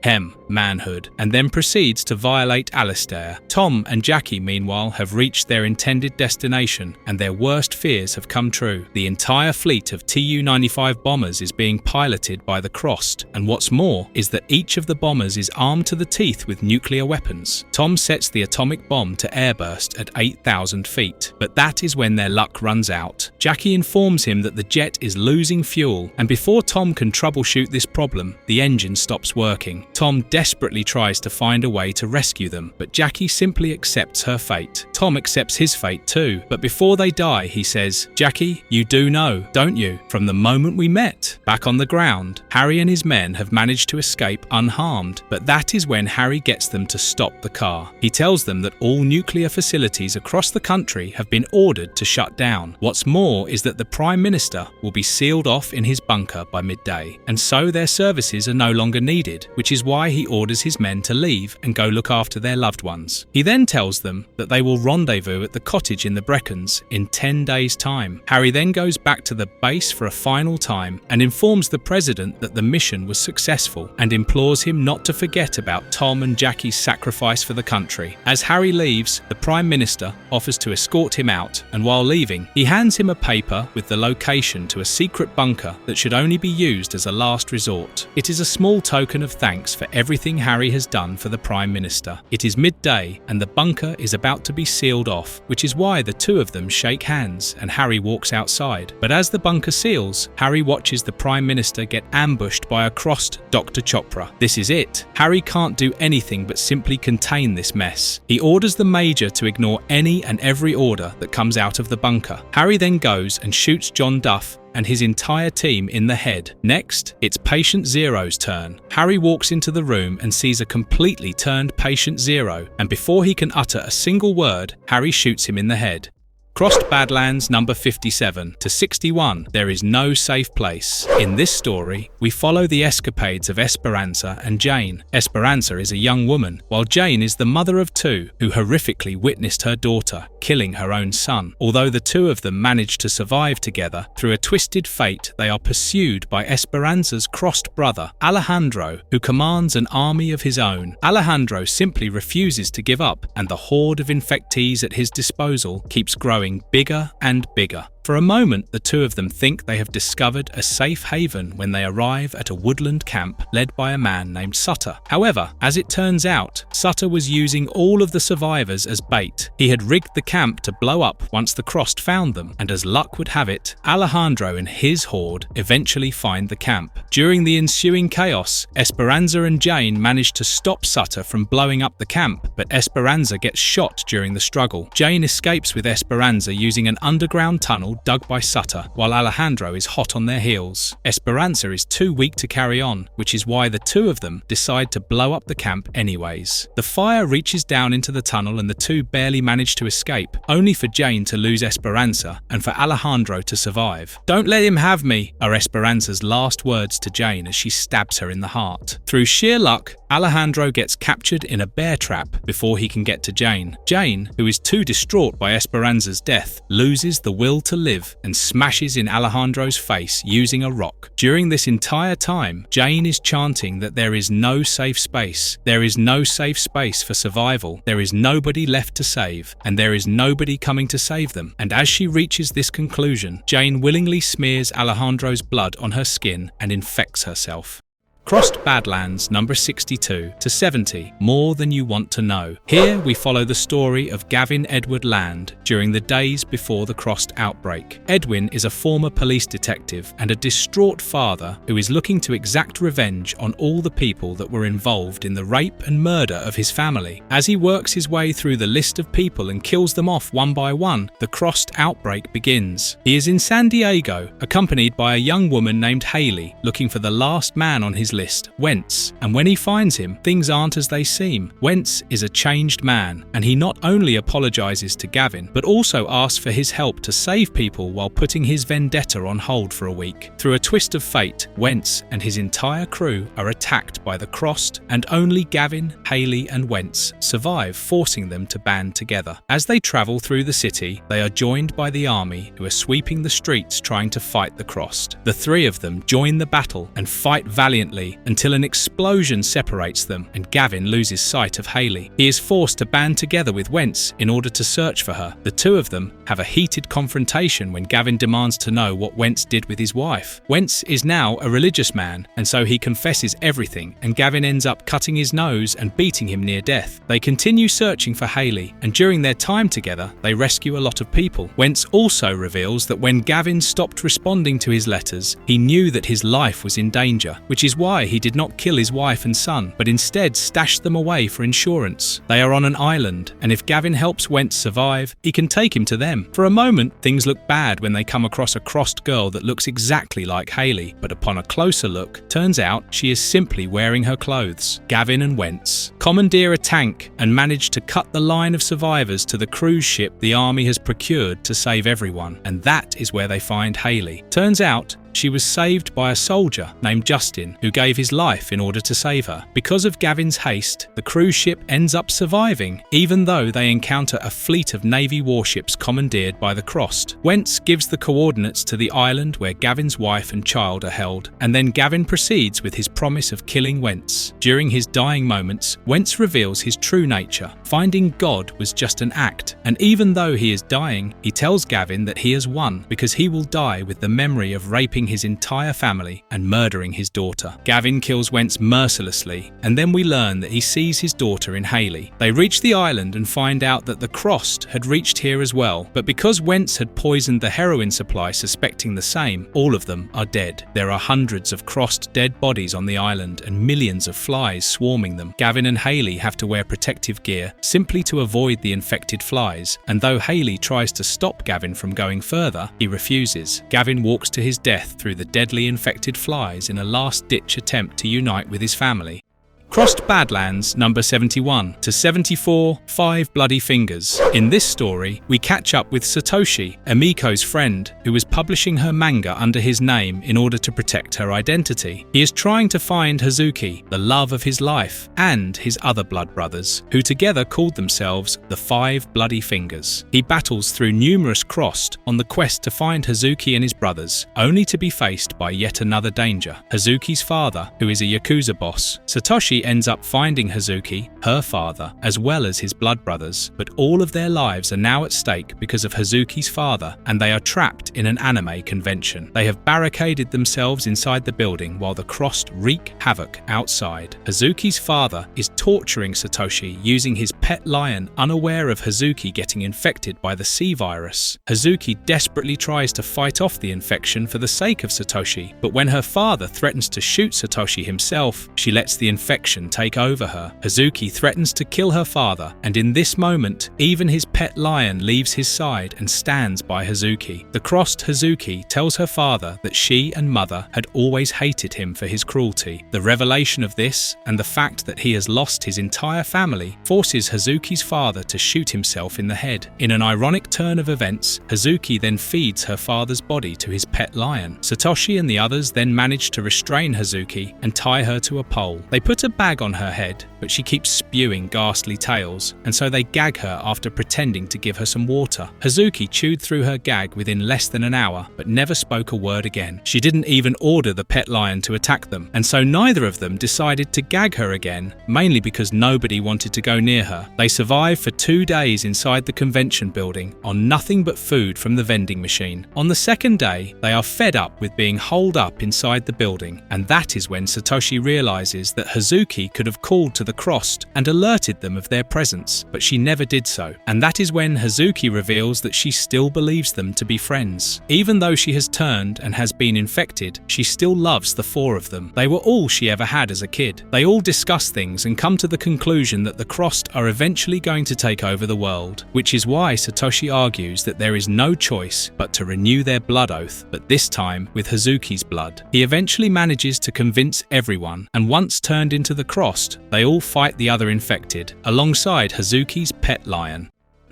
manhood and then proceeds to violate Alistair. Tom and Jackie, meanwhile, have reached their intended destination and their worst fears have come true. The entire fleet of Tu-95 bombers is being piloted by the Crossed, and what's more is that each of the bombers is armed to the teeth with nuclear weapons. Tom sets the atomic bomb to airburst at 8,000 feet, but that is when their luck runs out. Jackie informs him that the jet is losing fuel, and before Tom can troubleshoot this problem, the engine stops working. Tom desperately tries to find a way to rescue them, but Jackie simply accepts her fate. Tom accepts his fate too, but before they die, he says, "Jackie, you do know, don't you, from the moment we met?" Back on the ground, Harry and his men have managed to escape unharmed, but that is when Harry gets them to stop the car. He tells them that all nuclear facilities across the country have been ordered to shut down. What's more is that the Prime Minister will be sealed off in his bunker by midday, and so their services are no longer needed, which is why he orders his men to leave and go look after their loved ones. He then tells them that they will rendezvous at the cottage in the Brecons in 10 days' time. Harry then goes back to the base for a final time and informs the President that the mission was successful and implores him not to forget about Tom and Jackie's sacrifice for the country. As Harry leaves, the Prime Minister offers to escort him out, and while leaving, he hands him a paper with the location to a secret bunker that should only be used as a last resort. It is a small token of thanks for everything Harry has done for the Prime Minister. It is midday and the bunker is about to be sealed off, which is why the two of them shake hands and Harry walks outside. But as the bunker seals, Harry watches the Prime Minister get ambushed by a crossed Dr. Chopra. This is it. Harry can't do anything but simply contain this mess. He orders the Major to ignore any and every order that comes out of the bunker. Harry then goes and shoots John Duff and his entire team in the head. Next, it's Patient Zero's turn. Harry walks into the room and sees a completely turned Patient Zero, and before he can utter a single word, Harry shoots him in the head. Crossed Badlands number 57 to 61, There is no safe place. In this story, we follow the escapades of Esperanza and Jane. Esperanza is a young woman, while Jane is the mother of two who horrifically witnessed her daughter killing her own son. Although the two of them manage to survive together, through a twisted fate they are pursued by Esperanza's crossed brother, Alejandro, who commands an army of his own. Alejandro simply refuses to give up, and the horde of infectees at his disposal keeps growing bigger and bigger. For a moment, the two of them think they have discovered a safe haven when they arrive at a woodland camp led by a man named Sutter. However, as it turns out, Sutter was using all of the survivors as bait. He had rigged the camp to blow up once the Crossed found them, and as luck would have it, Alejandro and his horde eventually find the camp. During the ensuing chaos, Esperanza and Jane manage to stop Sutter from blowing up the camp, but Esperanza gets shot during the struggle. Jane escapes with Esperanza using an underground tunnel dug by Sutter, while Alejandro is hot on their heels. Esperanza is too weak to carry on, which is why the two of them decide to blow up the camp anyways. The fire reaches down into the tunnel and the two barely manage to escape, only for Jane to lose Esperanza and for Alejandro to survive. "Don't let him have me," are Esperanza's last words to Jane as she stabs her in the heart. Through sheer luck, Alejandro gets captured in a bear trap before he can get to Jane. Jane, who is too distraught by Esperanza's death, loses the will to live and smashes in Alejandro's face using a rock. During this entire time, Jane is chanting that there is no safe space. There is no safe space for survival. There is nobody left to save, and there is nobody coming to save them. And as she reaches this conclusion, Jane willingly smears Alejandro's blood on her skin and infects herself. Crossed Badlands number 62 to 70, More Than You Want to Know. Here we follow the story of Gavin Edward Land during the days before the Crossed outbreak. Edwin is a former police detective and a distraught father who is looking to exact revenge on all the people that were involved in the rape and murder of his family. As he works his way through the list of people and kills them off one by one, the Crossed outbreak begins. He is in San Diego, accompanied by a young woman named Haley, looking for the last man on his list, Wentz, and when he finds him, things aren't as they seem. Wentz is a changed man, and he not only apologizes to Gavin, but also asks for his help to save people while putting his vendetta on hold for a week. Through a twist of fate, Wentz and his entire crew are attacked by the Crossed, and only Gavin, Haley, and Wentz survive, forcing them to band together. As they travel through the city, they are joined by the army, who are sweeping the streets trying to fight the Crossed. The three of them join the battle and fight valiantly until an explosion separates them and Gavin loses sight of Haley. He is forced to band together with Wentz in order to search for her. The two of them have a heated confrontation when Gavin demands to know what Wentz did with his wife. Wentz is now a religious man, and so he confesses everything, and Gavin ends up cutting his nose and beating him near death. They continue searching for Haley, and during their time together, they rescue a lot of people. Wentz also reveals that when Gavin stopped responding to his letters, he knew that his life was in danger, which is why he did not kill his wife and son, but instead stashed them away for insurance. They are on an island, and if Gavin helps Wentz survive, he can take him to them. For a moment, things look bad when they come across a Crossed girl that looks exactly like Haley, but upon a closer look, turns out she is simply wearing her clothes. Gavin and Wentz commandeer a tank and manage to cut the line of survivors to the cruise ship the army has procured to save everyone, and that is where they find Haley. Turns out, she was saved by a soldier named Justin, who gave his life in order to save her. Because of Gavin's haste, the cruise ship ends up surviving, even though they encounter a fleet of Navy warships commandeered by the Crossed. Wentz gives the coordinates to the island where Gavin's wife and child are held, and then Gavin proceeds with his promise of killing Wentz. During his dying moments, Wentz reveals his true nature. Finding God was just an act, and even though he is dying, he tells Gavin that he has won because he will die with the memory of raping his entire family and murdering his daughter. Gavin kills Wentz mercilessly, and then we learn that he sees his daughter in Haley. They reach the island and find out that the Crossed had reached here as well, but because Wentz had poisoned the heroin supply suspecting the same, all of them are dead. There are hundreds of Crossed dead bodies on the island and millions of flies swarming them. Gavin and Haley have to wear protective gear simply to avoid the infected flies, and though Haley tries to stop Gavin from going further, he refuses. Gavin walks to his death through the deadly infected flies in a last-ditch attempt to unite with his family. Crossed Badlands number 71 to 74, 5 Bloody Fingers. In this story, we catch up with Satoshi, Emiko's friend, who is publishing her manga under his name in order to protect her identity. He is trying to find Hazuki, the love of his life, and his other blood brothers, who together called themselves the 5 Bloody Fingers. He battles through numerous Crossed on the quest to find Hazuki and his brothers, only to be faced by yet another danger, Hazuki's father, who is a Yakuza boss. Satoshi ends up finding Hazuki, her father, as well as his blood brothers, but all of their lives are now at stake because of Hazuki's father, and they are trapped in an anime convention. They have barricaded themselves inside the building while the Crossed wreak havoc outside. Hazuki's father is torturing Satoshi using his pet lion, unaware of Hazuki getting infected by the C virus. Hazuki desperately tries to fight off the infection for the sake of Satoshi, but when her father threatens to shoot Satoshi himself, she lets the infection take over her. Hazuki threatens to kill her father, and in this moment, even his pet lion leaves his side and stands by Hazuki. The Crossed Hazuki tells her father that she and mother had always hated him for his cruelty. The revelation of this, and the fact that he has lost his entire family, forces Hazuki's father to shoot himself in the head. In an ironic turn of events, Hazuki then feeds her father's body to his pet lion. Satoshi and the others then manage to restrain Hazuki and tie her to a pole. They put a bag on her head, but she keeps spewing ghastly tales, and so they gag her after pretending to give her some water. Hazuki chewed through her gag within less than an hour, but never spoke a word again. She didn't even order the pet lion to attack them, and so neither of them decided to gag her again, mainly because nobody wanted to go near her. They survived for 2 days inside the convention building on nothing but food from the vending machine. On the second day, they are fed up with being holed up inside the building, and that is when Satoshi realizes that Hazuki Hazuki could have called to the Crossed and alerted them of their presence, but she never did so. And that is when Hazuki reveals that she still believes them to be friends. Even though she has turned and has been infected, she still loves the four of them. They were all she ever had as a kid. They all discuss things and come to the conclusion that the Crossed are eventually going to take over the world, which is why Satoshi argues that there is no choice but to renew their blood oath, but this time with Hazuki's blood. He eventually manages to convince everyone, and once turned into the Crossed, they all fight the other infected, alongside Hazuki's pet lion.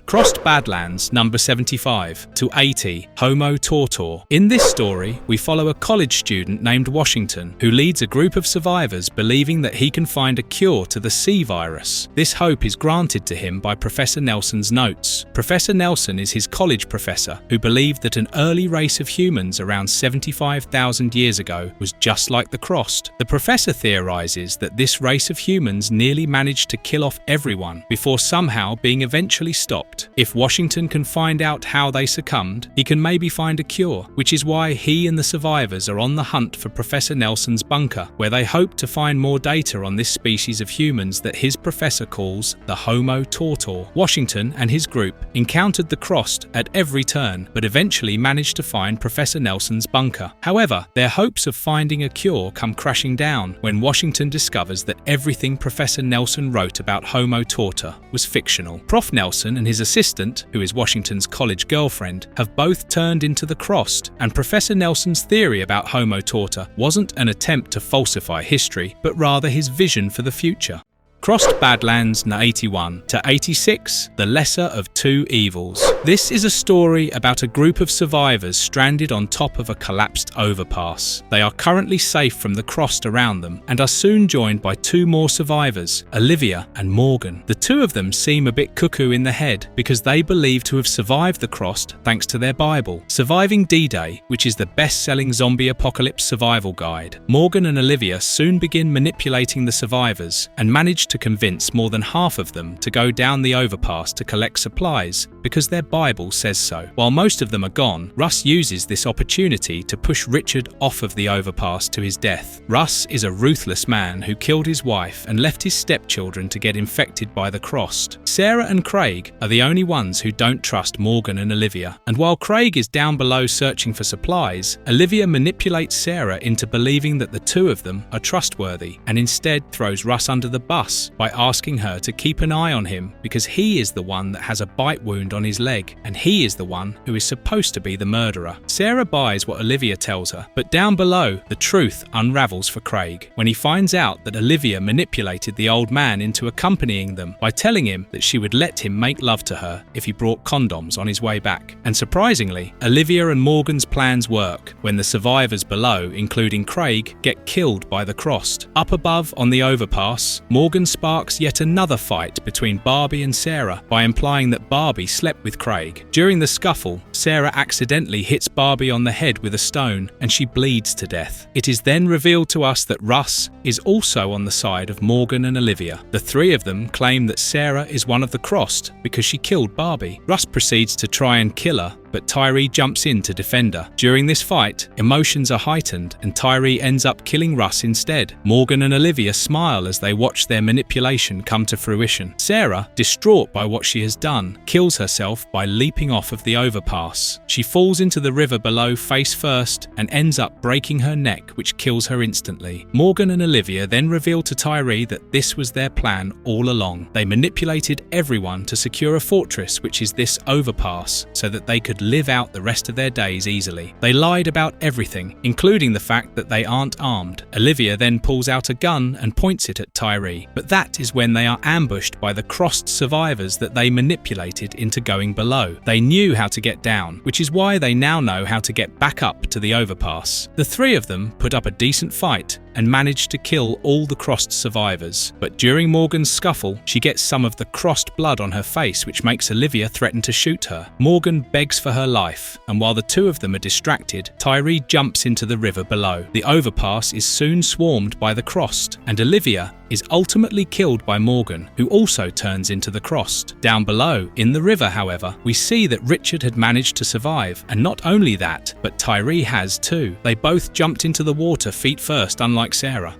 Crossed Badlands, number 75 to 80, Homo Torter. In this story, we follow a college student named Washington who leads a group of survivors believing that he can find a cure to the C virus. This hope is granted to him by Professor Nelson's notes. Professor Nelson is his college professor who believed that an early race of humans around 75,000 years ago was just like the Crossed. The professor theorizes that this race of humans nearly managed to kill off everyone before somehow being eventually stopped. If Washington can find out how they succumbed, he can maybe find a cure, which is why he and the survivors are on the hunt for Professor Nelson's bunker, where they hope to find more data on this species of humans that his professor calls the Homo Torter. Washington and his group encountered the Crossed at every turn, but eventually managed to find Professor Nelson's bunker. However, their hopes of finding a cure come crashing down when Washington discovers that everything Professor Nelson wrote about Homo Torter was fictional. Prof. Nelson and his assistant, who is Washington's college girlfriend, have both turned into the Crossed, and Professor Nelson's theory about Homo Torter wasn't an attempt to falsify history, but rather his vision for the future. Crossed Badlands, 81 to 86, The Lesser of Two Evils. This is a story about a group of survivors stranded on top of a collapsed overpass. They are currently safe from the Crossed around them and are soon joined by two more survivors, Olivia and Morgan. The two of them seem a bit cuckoo in the head because they believe to have survived the Crossed thanks to their Bible, Surviving D-Day, which is the best-selling zombie apocalypse survival guide. Morgan and Olivia soon begin manipulating the survivors and manage to convince more than half of them to go down the overpass to collect supplies because their Bible says so. While most of them are gone, Russ uses this opportunity to push Richard off of the overpass to his death. Russ is a ruthless man who killed his wife and left his stepchildren to get infected by the Crossed. Sarah and Craig are the only ones who don't trust Morgan and Olivia, and while Craig is down below searching for supplies, Olivia manipulates Sarah into believing that the two of them are trustworthy and instead throws Russ under the bus by asking her to keep an eye on him because he is the one that has a bite wound on his leg and he is the one who is supposed to be the murderer. Sarah buys what Olivia tells her, but down below, the truth unravels for Craig when he finds out that Olivia manipulated the old man into accompanying them by telling him that she would let him make love to her if he brought condoms on his way back. And surprisingly, Olivia and Morgan's plans work when the survivors below, including Craig, get killed by the Crossed. Up above on the overpass, Morgan sparks yet another fight between Barbie and Sarah by implying that Barbie slept with Craig. During the scuffle, Sarah accidentally hits Barbie on the head with a stone and she bleeds to death. It is then revealed to us that Russ is also on the side of Morgan and Olivia. The three of them claim that Sarah is one of the Crossed because she killed Barbie. Russ proceeds to try and kill her, but Tyree jumps in to defend her. During this fight, emotions are heightened and Tyree ends up killing Russ instead. Morgan and Olivia smile as they watch their manipulation come to fruition. Sarah, distraught by what she has done, kills herself by leaping off of the overpass. She falls into the river below face first and ends up breaking her neck, which kills her instantly. Morgan and Olivia then reveal to Tyree that this was their plan all along. They manipulated everyone to secure a fortress, which is this overpass, so that they could live out the rest of their days easily. They lied about everything, including the fact that they aren't armed. Olivia then pulls out a gun and points it at Tyree, but that is when they are ambushed by the Crossed survivors that they manipulated into going below. They knew how to get down, which is why they now know how to get back up to the overpass. The three of them put up a decent fight and managed to kill all the Crossed survivors. But during Morgan's scuffle, she gets some of the Crossed blood on her face, which makes Olivia threaten to shoot her. Morgan begs for her life, and while the two of them are distracted, Tyree jumps into the river below. The overpass is soon swarmed by the Crossed, and Olivia is ultimately killed by Morgan, who also turns into the Crossed. Down below, in the river, however, we see that Richard had managed to survive, and not only that, but Tyree has too. They both jumped into the water feet first, unlike Sarah.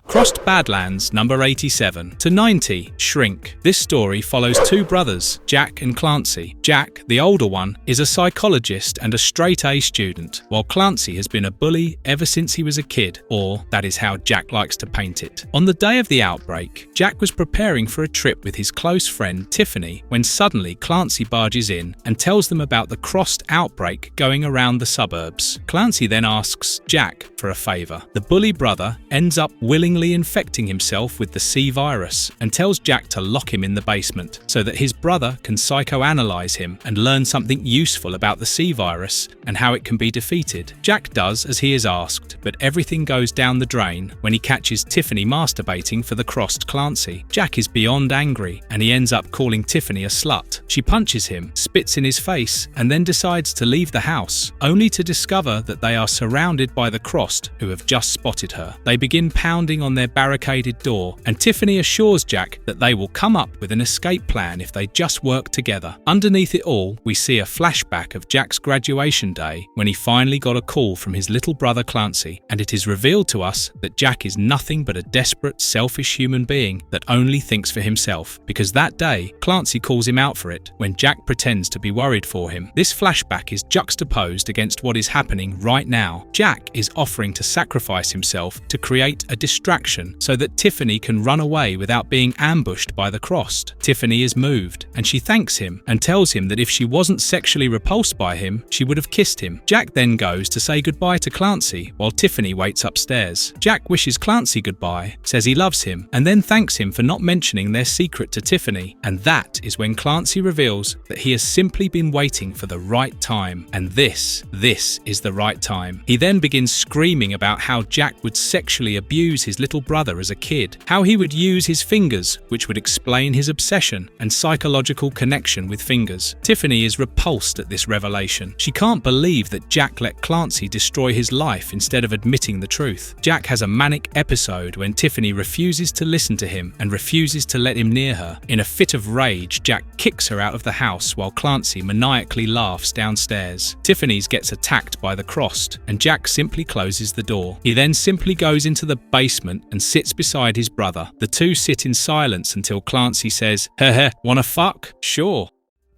Crossed Badlands number 87 to 90, Shrink. This story follows two brothers, Jack and Clancy. Jack, the older one, is a psychologist and a straight-A student, while Clancy has been a bully ever since he was a kid, or that is how Jack likes to paint it. On the day of the outbreak, Jack was preparing for a trip with his close friend Tiffany when suddenly Clancy barges in and tells them about the Crossed outbreak going around the suburbs. Clancy then asks Jack for a favour. The bully brother ends up willingly infecting himself with the C virus and tells Jack to lock him in the basement so that his brother can psychoanalyze him and learn something useful about the C virus and how it can be defeated. Jack does as he is asked, but everything goes down the drain when he catches Tiffany masturbating for the Crossed Clancy. Jack is beyond angry and he ends up calling Tiffany a slut. She punches him, spits in his face, and then decides to leave the house, only to discover that they are surrounded by the Crossed who have just spotted her. They begin pounding on their barricaded door, and Tiffany assures Jack that they will come up with an escape plan if they just work together. Underneath it all, we see a flashback of Jack's graduation day when he finally got a call from his little brother Clancy, and it is revealed to us that Jack is nothing but a desperate, selfish human being that only thinks for himself, because that day, Clancy calls him out for it when Jack pretends to be worried for him. This flashback is juxtaposed against what is happening right now. Jack is offering to sacrifice himself to create a distraction so that Tiffany can run away without being ambushed by the Crossed. Tiffany is moved, and she thanks him and tells him that if she wasn't sexually repulsed by him, she would have kissed him. Jack then goes to say goodbye to Clancy while Tiffany waits upstairs. Jack wishes Clancy goodbye, says he loves him, and then thanks him for not mentioning their secret to Tiffany. And that is when Clancy reveals that he has simply been waiting for the right time, and this is the right time. He then begins screaming about how Jack would sexually abuse his little brother as a kid, how he would use his fingers, which would explain his obsession and psychological connection with fingers. Tiffany is repulsed at this revelation. She can't believe that Jack let Clancy destroy his life instead of admitting the truth. Jack has a manic episode when Tiffany refuses to listen to him and refuses to let him near her. In a fit of rage, Jack kicks her out of the house while Clancy maniacally laughs downstairs. Tiffany gets attacked by the Crossed, and Jack simply closes the door. He then simply goes into the basement and sits beside his brother. The two sit in silence until Clancy says, "Heh, wanna fuck? Sure."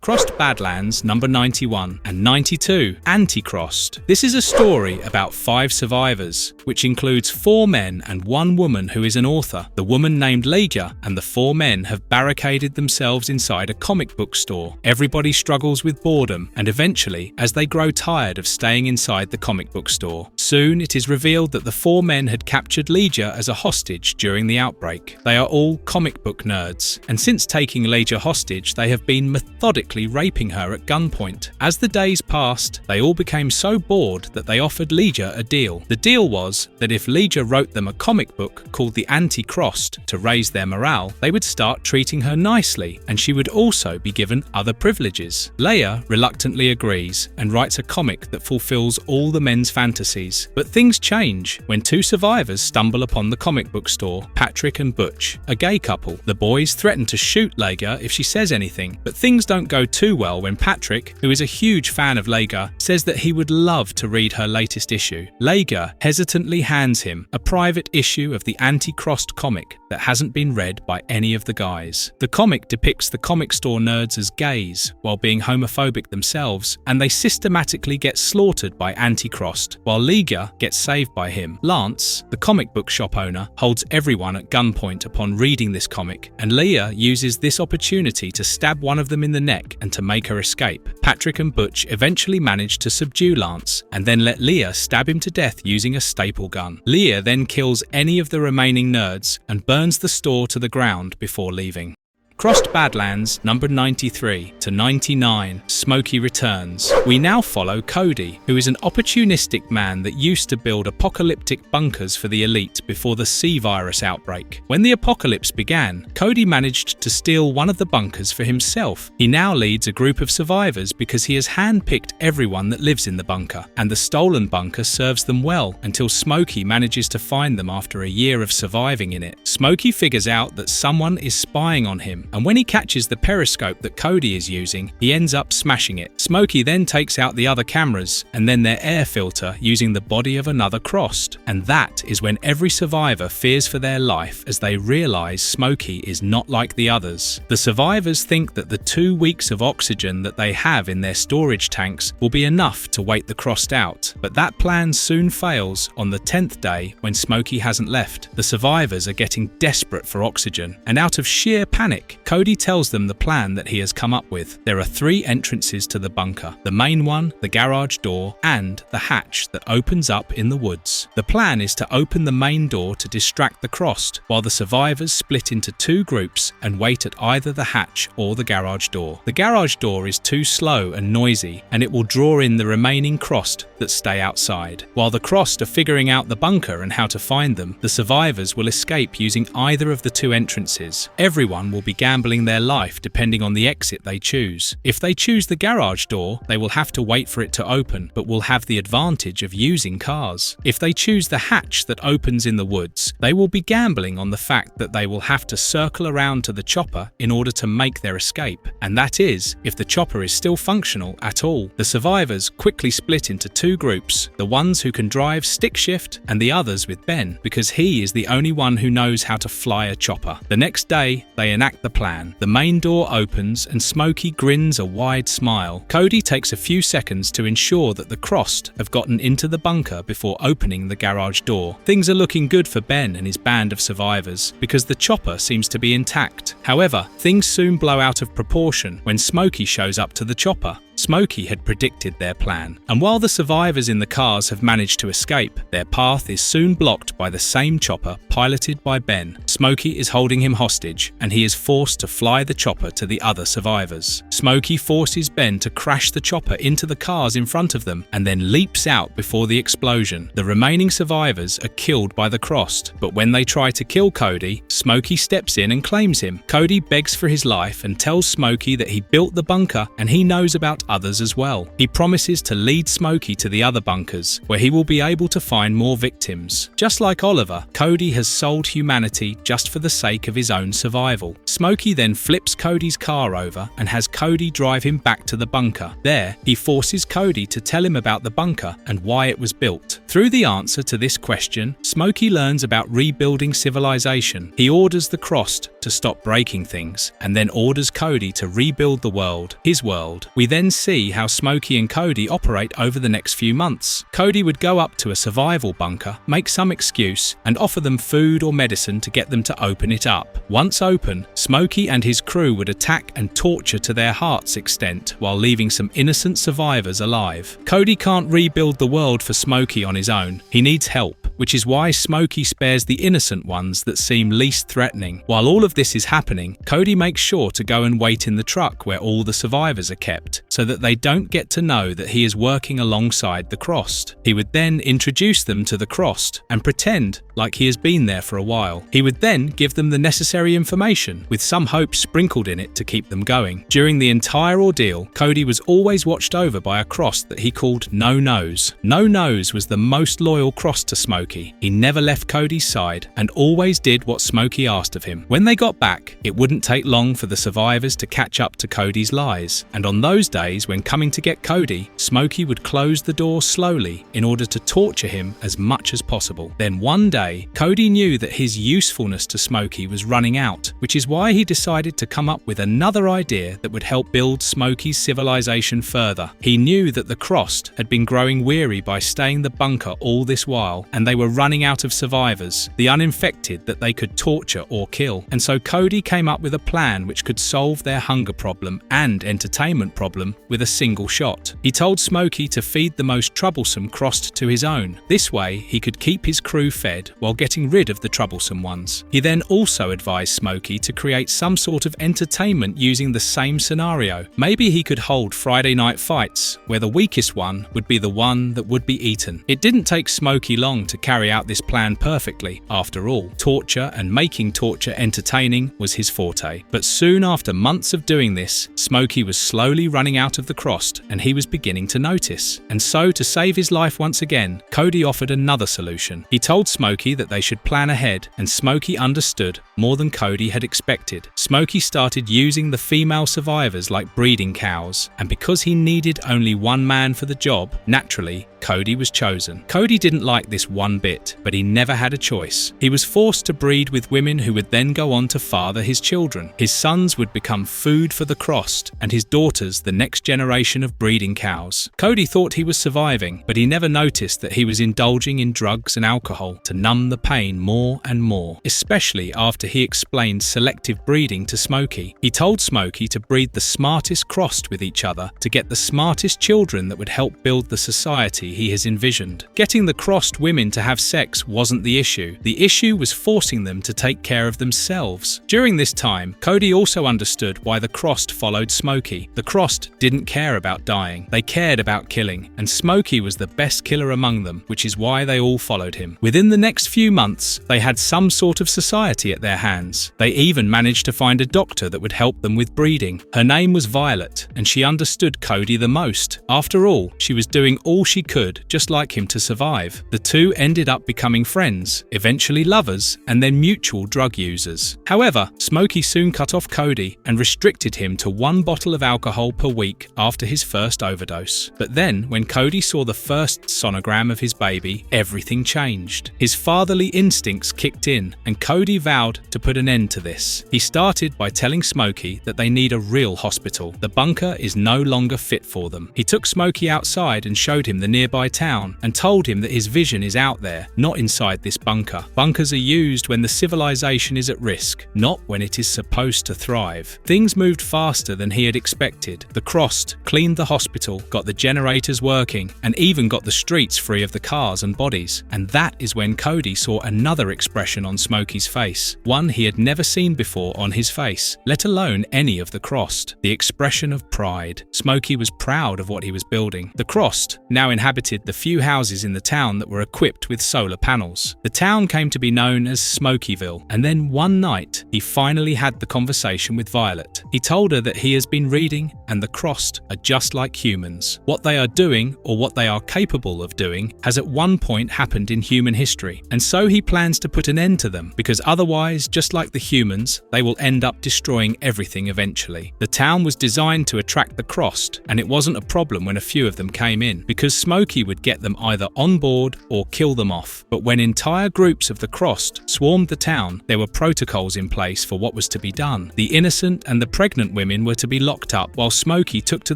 Crossed Badlands number 91 and 92, Anti-Crossed. This is a story about 5 survivors, which includes 4 men and 1 woman who is an author. The woman named Lega and the 4 men have barricaded themselves inside a comic book store. Everybody struggles with boredom, and eventually, as they grow tired of staying inside the comic book store, soon it is revealed that the 4 men had captured Lega as a hostage during the outbreak. They are all comic book nerds, and since taking Lega hostage, they have been methodically raping her at gunpoint. As the days passed, they all became so bored that they offered Lega a deal. The deal was that if Lega wrote them a comic book called The Anti-Crossed to raise their morale, they would start treating her nicely, and she would also be given other privileges. Leia reluctantly agrees and writes a comic that fulfills all the men's fantasies. But things change when 2 survivors stumble upon the comic book store, Patrick and Butch, a gay couple. The boys threaten to shoot Lega if she says anything, but things don't go too well when Patrick, who is a huge fan of Lega, says that he would love to read her latest issue. Lega hesitantly hands him a private issue of the Anti-Crossed comic that hasn't been read by any of the guys. The comic depicts the comic store nerds as gays while being homophobic themselves, and they systematically get slaughtered by Anti-Crossed, while Lega gets saved by him. Lance, the comic book shop owner, holds everyone at gunpoint upon reading this comic, and Leia uses this opportunity to stab one of them in the neck and to make her escape. Patrick and Butch eventually manage to subdue Lance and then let Leia stab him to death using a staple gun. Leia then kills any of the remaining nerds and burns the store to the ground before leaving. Crossed Badlands number 93 to 99, Smokey returns. We now follow Cody, who is an opportunistic man that used to build apocalyptic bunkers for the elite before the C virus outbreak. When the apocalypse began, Cody managed to steal one of the bunkers for himself. He now leads a group of survivors because he has handpicked everyone that lives in the bunker, and the stolen bunker serves them well until Smokey manages to find them after a year of surviving in it. Smokey figures out that someone is spying on him and when he catches the periscope that Cody is using, he ends up smashing it. Smokey then takes out the other cameras and then their air filter using the body of another Crossed. And that is when every survivor fears for their life as they realize Smokey is not like the others. The survivors think that the 2 weeks of oxygen that they have in their storage tanks will be enough to wait the Crossed out, but that plan soon fails on the 10th day when Smokey hasn't left. The survivors are getting desperate for oxygen, and out of sheer panic, Cody tells them the plan that he has come up with. There are 3 entrances to the bunker: the main one, the garage door, and the hatch that opens up in the woods. The plan is to open the main door to distract the Crossed, while the survivors split into 2 groups and wait at either the hatch or the garage door. The garage door is too slow and noisy, and it will draw in the remaining Crossed that stay outside. While the Crossed are figuring out the bunker and how to find them, the survivors will escape using either of the 2 entrances. Everyone will be gambling their life depending on the exit they choose. If they choose the garage door, they will have to wait for it to open, but will have the advantage of using cars. If they choose the hatch that opens in the woods, they will be gambling on the fact that they will have to circle around to the chopper in order to make their escape, and that is, if the chopper is still functional at all. The survivors quickly split into 2 groups, the ones who can drive stick shift and the others with Ben, because he is the only one who knows how to fly a chopper. The next day, they enact the plan. The main door opens and Smokey grins a wide smile. Cody takes a few seconds to ensure that the Crossed have gotten into the bunker before opening the garage door. Things are looking good for Ben and his band of survivors, because the chopper seems to be intact. However, things soon blow out of proportion when Smokey shows up to the chopper. Smokey had predicted their plan, and while the survivors in the cars have managed to escape, their path is soon blocked by the same chopper piloted by Ben. Smokey is holding him hostage, and he is forced to fly the chopper to the other survivors. Smokey forces Ben to crash the chopper into the cars in front of them, and then leaps out before the explosion. The remaining survivors are killed by the Crossed, but when they try to kill Cody, Smokey steps in and claims him. Cody begs for his life and tells Smokey that he built the bunker and he knows about others as well. He promises to lead Smokey to the other bunkers, where he will be able to find more victims. Just like Oliver, Cody has sold humanity just for the sake of his own survival. Smokey then flips Cody's car over and has Cody drive him back to the bunker. There, he forces Cody to tell him about the bunker and why it was built. Through the answer to this question, Smokey learns about rebuilding civilization. He orders the Crossed to stop breaking things, and then orders Cody to rebuild the world, his world. We then see how Smokey and Cody operate over the next few months. Cody would go up to a survival bunker, make some excuse, and offer them food or medicine to get them to open it up. Once open, Smokey and his crew would attack and torture to their heart's extent, while leaving some innocent survivors alive. Cody can't rebuild the world for Smokey on his own. He needs help, which is why Smokey spares the innocent ones that seem least threatening. While all of this is happening, Cody makes sure to go and wait in the truck where all the survivors are kept, so that they don't get to know that he is working alongside the Crossed. He would then introduce them to the Crossed and pretend like he has been there for a while. He would then give them the necessary information, with some hope sprinkled in it to keep them going. During the entire ordeal, Cody was always watched over by a Crossed that he called No Nose. No Nose was the most loyal Crossed to Smokey. He never left Cody's side and always did what Smokey asked of him. When they got back, it wouldn't take long for the survivors to catch up to Cody's lies, and on those days when coming to get Cody, Smokey would close the door slowly in order to torture him as much as possible. Then one day, Cody knew that his usefulness to Smokey was running out, which is why he decided to come up with another idea that would help build Smokey's civilization further. He knew that the Crossed had been growing weary by staying the bunker all this while, and they were running out of survivors, the uninfected that they could torture or kill. And so Cody came up with a plan which could solve their hunger problem and entertainment problem with a single shot. He told Smokey to feed the most troublesome Crossed to his own. This way, he could keep his crew fed while getting rid of the troublesome ones. He then also advised Smokey to create some sort of entertainment using the same scenario. Maybe he could hold Friday night fights, where the weakest one would be the one that would be eaten. It didn't take Smokey long to carry out this plan perfectly. After all, torture and making torture entertaining was his forte. But soon after months of doing this, Smokey was slowly running out of the Crossed, and he was beginning to notice. And so, to save his life once again, Cody offered another solution. He told Smokey that they should plan ahead, and Smokey understood more than Cody had expected. expected. Smokey started using the female survivors like breeding cows, and because he needed only one man for the job, naturally, Cody was chosen. Cody didn't like this one bit, but he never had a choice. He was forced to breed with women who would then go on to father his children. His sons would become food for the Crossed, and his daughters the next generation of breeding cows. Cody thought he was surviving, but he never noticed that he was indulging in drugs and alcohol to numb the pain more and more, especially after he explained selective breeding to Smokey. He told Smokey to breed the smartest Crossed with each other to get the smartest children that would help build the society he has envisioned. Getting the Crossed women to have sex wasn't the issue. The issue was forcing them to take care of themselves. During this time, Cody also understood why the Crossed followed Smokey. The Crossed didn't care about dying. They cared about killing, and Smokey was the best killer among them, which is why they all followed him. Within the next few months, they had some sort of society at their hands. They even managed to find a doctor that would help them with breeding. Her name was Violet, and she understood Cody the most. After all, she was doing all she could just like him to survive. The two ended up becoming friends, eventually lovers, and then mutual drug users. However, Smokey soon cut off Cody and restricted him to 1 bottle of alcohol per week after his first overdose. But then, when Cody saw the first sonogram of his baby, everything changed. His fatherly instincts kicked in, and Cody vowed to put an end to this. He started by telling Smokey that they need a real hospital. The bunker is no longer fit for them. He took Smokey outside and showed him the nearby town and told him that his vision is out there, not inside this bunker. Bunkers are used when the civilization is at risk, not when it is supposed to thrive. Things moved faster than he had expected. The Crossed cleaned the hospital, got the generators working, and even got the streets free of the cars and bodies. And that is when Cody saw another expression on Smokey's face, one he had never seen before on his face, let alone any of the Crossed. The expression of pride. Smokey was proud of what he was building. The Crossed now inhabited the few houses in the town that were equipped with solar panels. The town came to be known as Smokeyville, and then one night, he finally had the conversation with Violet. He told her that he has been reading, and the Crossed are just like humans. What they are doing, or what they are capable of doing, has at one point happened in human history, and so he plans to put an end to them, because otherwise, just like the humans, they will end up destroying everything eventually. The town was designed to attract the Crossed, and it wasn't a problem when a few of them came in, because Smokey would get them either on board or kill them off. But when entire groups of the Crossed swarmed the town, there were protocols in place for what was to be done. The innocent and the pregnant women were to be locked up, while Smokey took to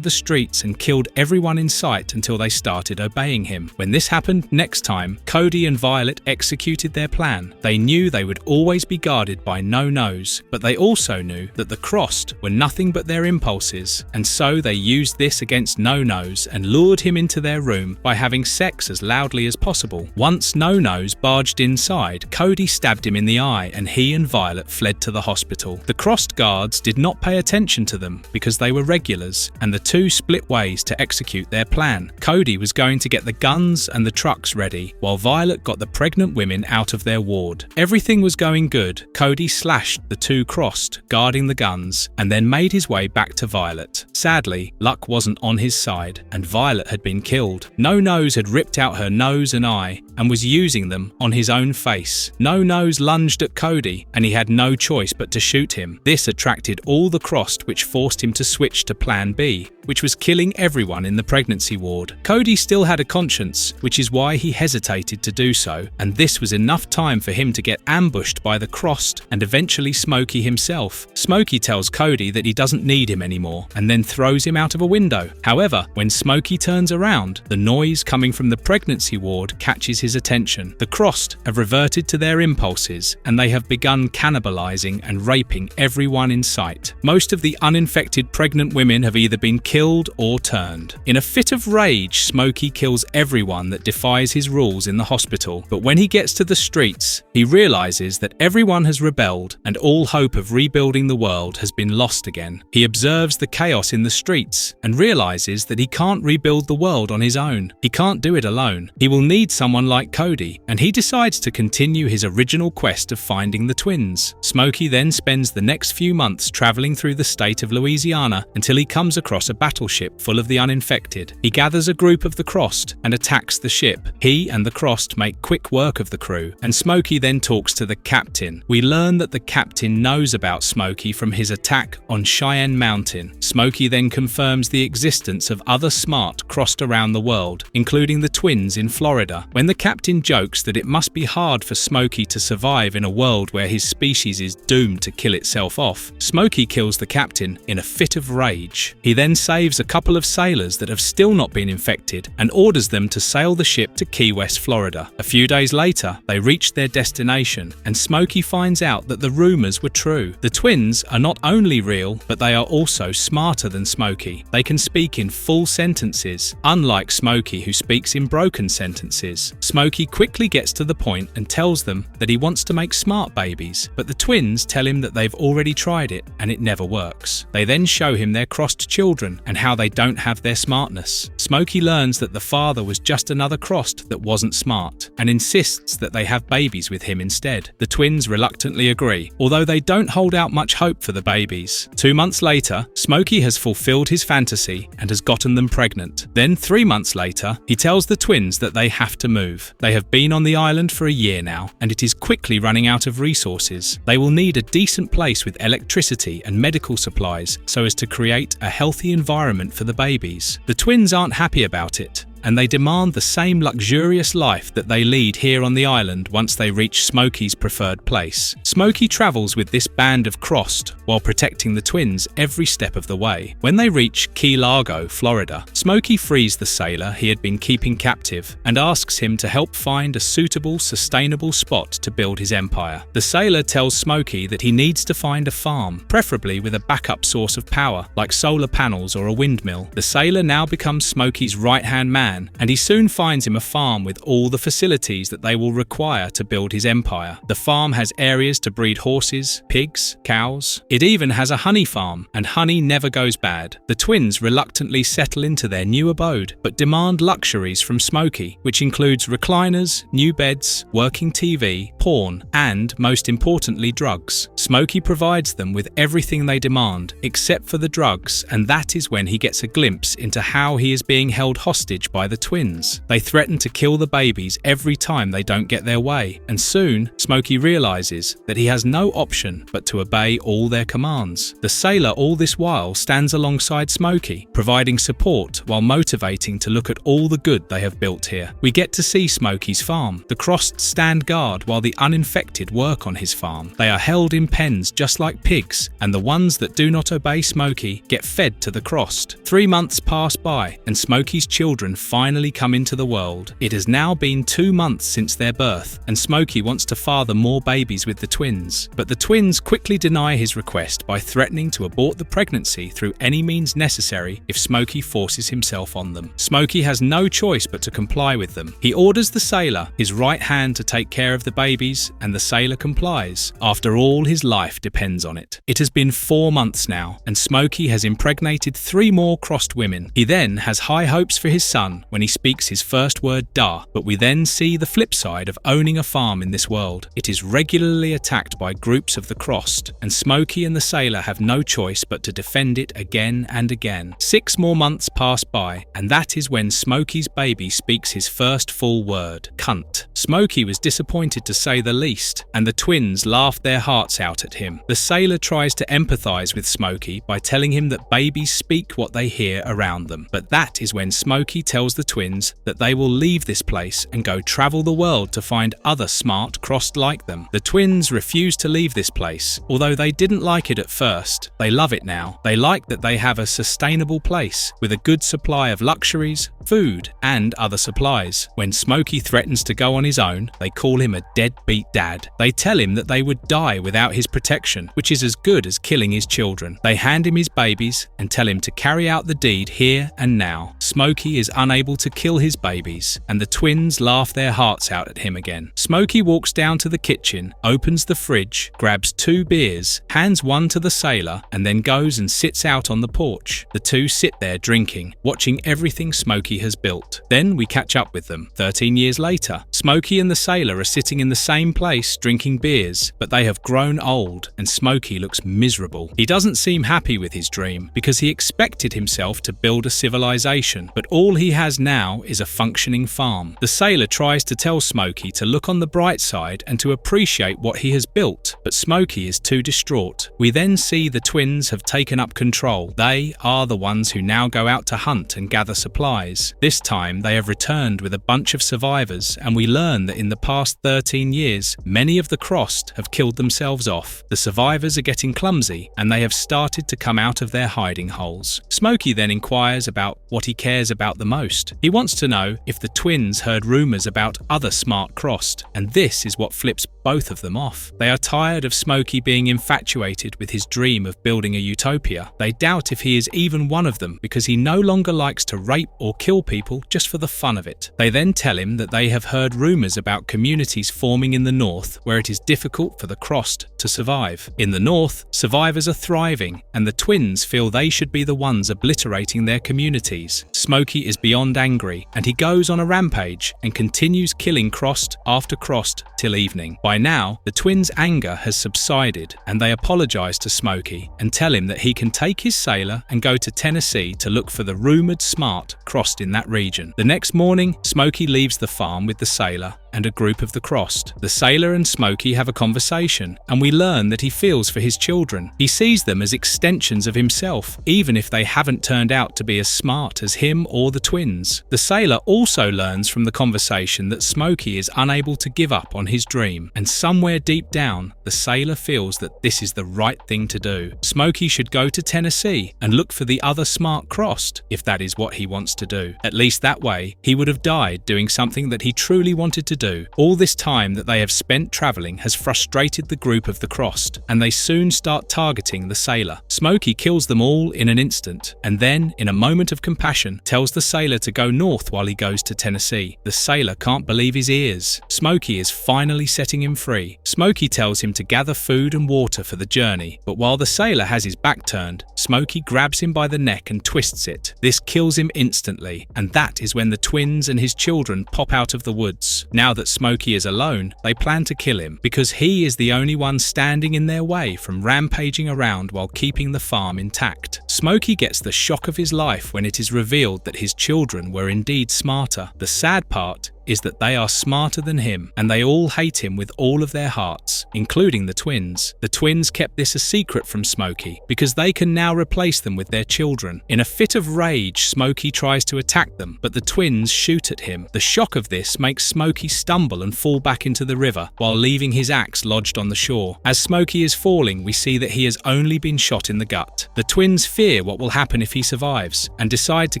the streets and killed everyone in sight until they started obeying him. When this happened next time, Cody and Violet executed their plan. They knew they would always be guarded by no-nos, but they also knew that the Crossed were nothing but their impulses, and so they used this against no-nos and lured him into their room by having sex as loudly as possible. Once no-nos barged inside, Cody stabbed him in the eye, and he and Violet fled to the hospital. The Crossed guards did not pay attention to them because they were regulars, and the two split ways to execute their plan. Cody was going to get the guns and the trucks ready, while Violet got the pregnant women out of their ward. Everything was going good. Cody slashed the two Crossed, guarding the guns, and then made his way back to Violet. Sadly, luck wasn't on his side, and Violet had been killed. No-Nose had ripped out her nose and eye, and was using them on his own face. No-Nose lunged at Cody, and he had no choice but to shoot him. This attracted all the Crossed, which forced him to switch to Plan B, which was killing everyone in the pregnancy ward. Cody still had a conscience, which is why he hesitated to do so, and this was enough time for him to get ambushed by the Crossed and eventually Smokey himself. Smokey tells Cody that he doesn't need him anymore, and then throws him out of a window. However, when Smokey turns around, the noise coming from the pregnancy ward catches his attention. The Crossed have reverted to their impulses, and they have begun cannibalizing and raping everyone in sight. Most of the uninfected pregnant women have either been killed or turned. In a fit of rage, Smokey kills everyone that defies his rules in the hospital, but when he gets to the streets, he realizes that everyone has rebelled and all hope of rebuilding the world has been lost again. He observes the chaos in the streets and realizes that he can't rebuild the world on his own. He can't do it alone. He will need someone like Cody, and he decides to continue his original quest of finding the twins. Smokey then spends the next few months traveling through the state of Louisiana until he comes across a battleship full of the uninfected. He gathers a group of the Crossed and attacks the ship. He and the Crossed make quick work of the crew, and Smokey then talks to the captain. We learn that the captain knows about Smokey from his attack on Cheyenne Mountain. Smokey then confirms the existence of other smart Crossed around the world, including the twins in Florida. When the captain jokes that it must be hard for Smokey to survive in a world where his species is doomed to kill itself off, Smokey kills the captain in a fit of rage. He then saves a couple of sailors that have still not been infected and orders them to sail the ship to Key West, Florida. A few days later, they reach their destination, and Smokey finds out that the rumors were true. The twins are not only real, but they are also smarter than Smokey. They can speak in full sentences, unlike Smokey, who speaks in broken sentences. Smokey quickly gets to the point and tells them that he wants to make smart babies, but the twins tell him that they've already tried it and it never works. They then show him their Crossed children and how they don't have their smartness. Smokey learns that the father was just another Crossed that wasn't smart, and insists that they have babies with him instead. The twins reluctantly agree, although they don't hold out much hope for the babies. 2 months later, Smokey has fulfilled his fantasy and has gotten them pregnant. Then 3 months later, he tells the twins that they have to move. They have been on the island for a year now, and it is quickly running out of resources. They will need a decent place with electricity and medical supplies so as to create a healthy environment for the babies. The twins aren't happy about it, and they demand the same luxurious life that they lead here on the island once they reach Smokey's preferred place. Smokey travels with this band of Crossed while protecting the twins every step of the way. When they reach Key Largo, Florida, Smokey frees the sailor he had been keeping captive and asks him to help find a suitable, sustainable spot to build his empire. The sailor tells Smokey that he needs to find a farm, preferably with a backup source of power, like solar panels or a windmill. The sailor now becomes Smokey's right-hand man, and he soon finds him a farm with all the facilities that they will require to build his empire. The farm has areas to breed horses, pigs, cows. It even has a honey farm, and honey never goes bad. The twins reluctantly settle into their new abode, but demand luxuries from Smokey, which includes recliners, new beds, working TV, porn, and, most importantly, drugs. Smokey provides them with everything they demand, except for the drugs, and that is when he gets a glimpse into how he is being held hostage by the twins. They threaten to kill the babies every time they don't get their way, and soon Smokey realizes that he has no option but to obey all their commands. The sailor all this while stands alongside Smokey, providing support while motivating to look at all the good they have built here. We get to see Smokey's farm. The Crossed stand guard while the uninfected work on his farm. They are held in pens just like pigs, and the ones that do not obey Smokey get fed to the Crossed. 3 months pass by, and Smokey's children finally come into the world. It has now been 2 months since their birth, and Smokey wants to father more babies with the twins. But the twins quickly deny his request by threatening to abort the pregnancy through any means necessary if Smokey forces himself on them. Smokey has no choice but to comply with them. He orders the sailor, his right hand, to take care of the babies, and the sailor complies. After all, his life depends on it. It has been 4 months now, and Smokey has impregnated 3 more Crossed women. He then has high hopes for his son when he speaks his first word, da, but we then see the flip side of owning a farm in this world. It is regularly attacked by groups of the Crossed, and Smokey and the sailor have no choice but to defend it again and again. 6 more months pass by, and that is when Smokey's baby speaks his first full word, cunt. Smokey was disappointed to say the least, and the twins laughed their hearts out at him. The sailor tries to empathize with Smokey by telling him that babies speak what they hear around them, but that is when Smokey tells the twins that they will leave this place and go travel the world to find other smart Crossed like them. The twins refuse to leave this place, although they didn't like it at first. They love it now. They like that they have a sustainable place with a good supply of luxuries, food, and other supplies. When Smokey threatens to go on his own, they call him a deadbeat dad. They tell him that they would die without his protection, which is as good as killing his children. They hand him his babies and tell him to carry out the deed here and now. Smokey is unable to kill his babies, and the twins laugh their hearts out at him again. Smokey walks down to the kitchen, opens the fridge, grabs 2 beers, hands one to the sailor, and then goes and sits out on the porch. The two sit there drinking, watching everything Smokey has built. Then we catch up with them. 13 years later, Smokey and the sailor are sitting in the same place drinking beers, but they have grown old and Smokey looks miserable. He doesn't seem happy with his dream because he expected himself to build a civilization, but all he has now is a functioning farm. The sailor tries to tell Smokey to look on the bright side and to appreciate what he has built, but Smokey is too distraught. We then see the twins have taken up control. They are the ones who now go out to hunt and gather supplies. This time they have returned with a bunch of survivors, and we learn that in the past 13 years, many of the Crossed have killed themselves off. The survivors are getting clumsy, and they have started to come out of their hiding holes. Smokey then inquires about what he cares about the most. He wants to know if the twins heard rumors about other smart Crossed, and this is what flips both of them off. They are tired of Smokey being infatuated with his dream of building a utopia. They doubt if he is even one of them because he no longer likes to rape or kill people just for the fun of it. They then tell him that they have heard rumors about communities forming in the north where it is difficult for the Crossed to survive. In the north, survivors are thriving, and the twins feel they should be the ones obliterating their communities. Smokey is beyond angry, and he goes on a rampage and continues killing Crossed after Crossed till evening. By now, the twins' anger has subsided, and they apologize to Smokey and tell him that he can take his sailor and go to Tennessee to look for the rumored smart Crossed in that region. The next morning, Smokey leaves the farm with the sailor and a group of the Crossed. The sailor and Smokey have a conversation, and we learn that he feels for his children. He sees them as extensions of himself, even if they haven't turned out to be as smart as him or the twins. The sailor also learns from the conversation that Smokey is unable to give up on his dream, and somewhere deep down, the sailor feels that this is the right thing to do. Smokey should go to Tennessee and look for the other smart Crossed, if that is what he wants to do. At least that way, he would have died doing something that he truly wanted to do. All this time that they have spent traveling has frustrated the group of the Crossed, and they soon start targeting the sailor. Smokey kills them all in an instant, and then, in a moment of compassion, tells the sailor to go north while he goes to Tennessee. The sailor can't believe his ears. Smokey is finally setting him free. Smokey tells him to gather food and water for the journey, but while the sailor has his back turned, Smokey grabs him by the neck and twists it. This kills him instantly, and that is when the twins and his children pop out of the woods. Now that Smokey is alone, they plan to kill him because he is the only one standing in their way from rampaging around while keeping the farm intact. Smokey gets the shock of his life when it is revealed that his children were indeed smarter. The sad part is that they are smarter than him, and they all hate him with all of their hearts, including the twins. The twins kept this a secret from Smokey because they can now replace them with their children. In a fit of rage, Smokey tries to attack them, but the twins shoot at him. The shock of this makes Smokey stumble and fall back into the river, while leaving his axe lodged on the shore. As Smokey is falling, we see that he has only been shot in the gut. The twins fear what will happen if he survives, and decide to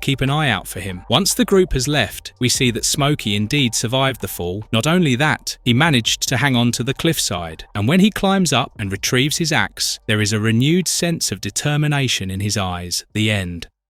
keep an eye out for him. Once the group has left, we see that Smokey indeed survived the fall. Not only that, he managed to hang on to the cliffside, and when he climbs up and retrieves his axe, there is a renewed sense of determination in his eyes. The end.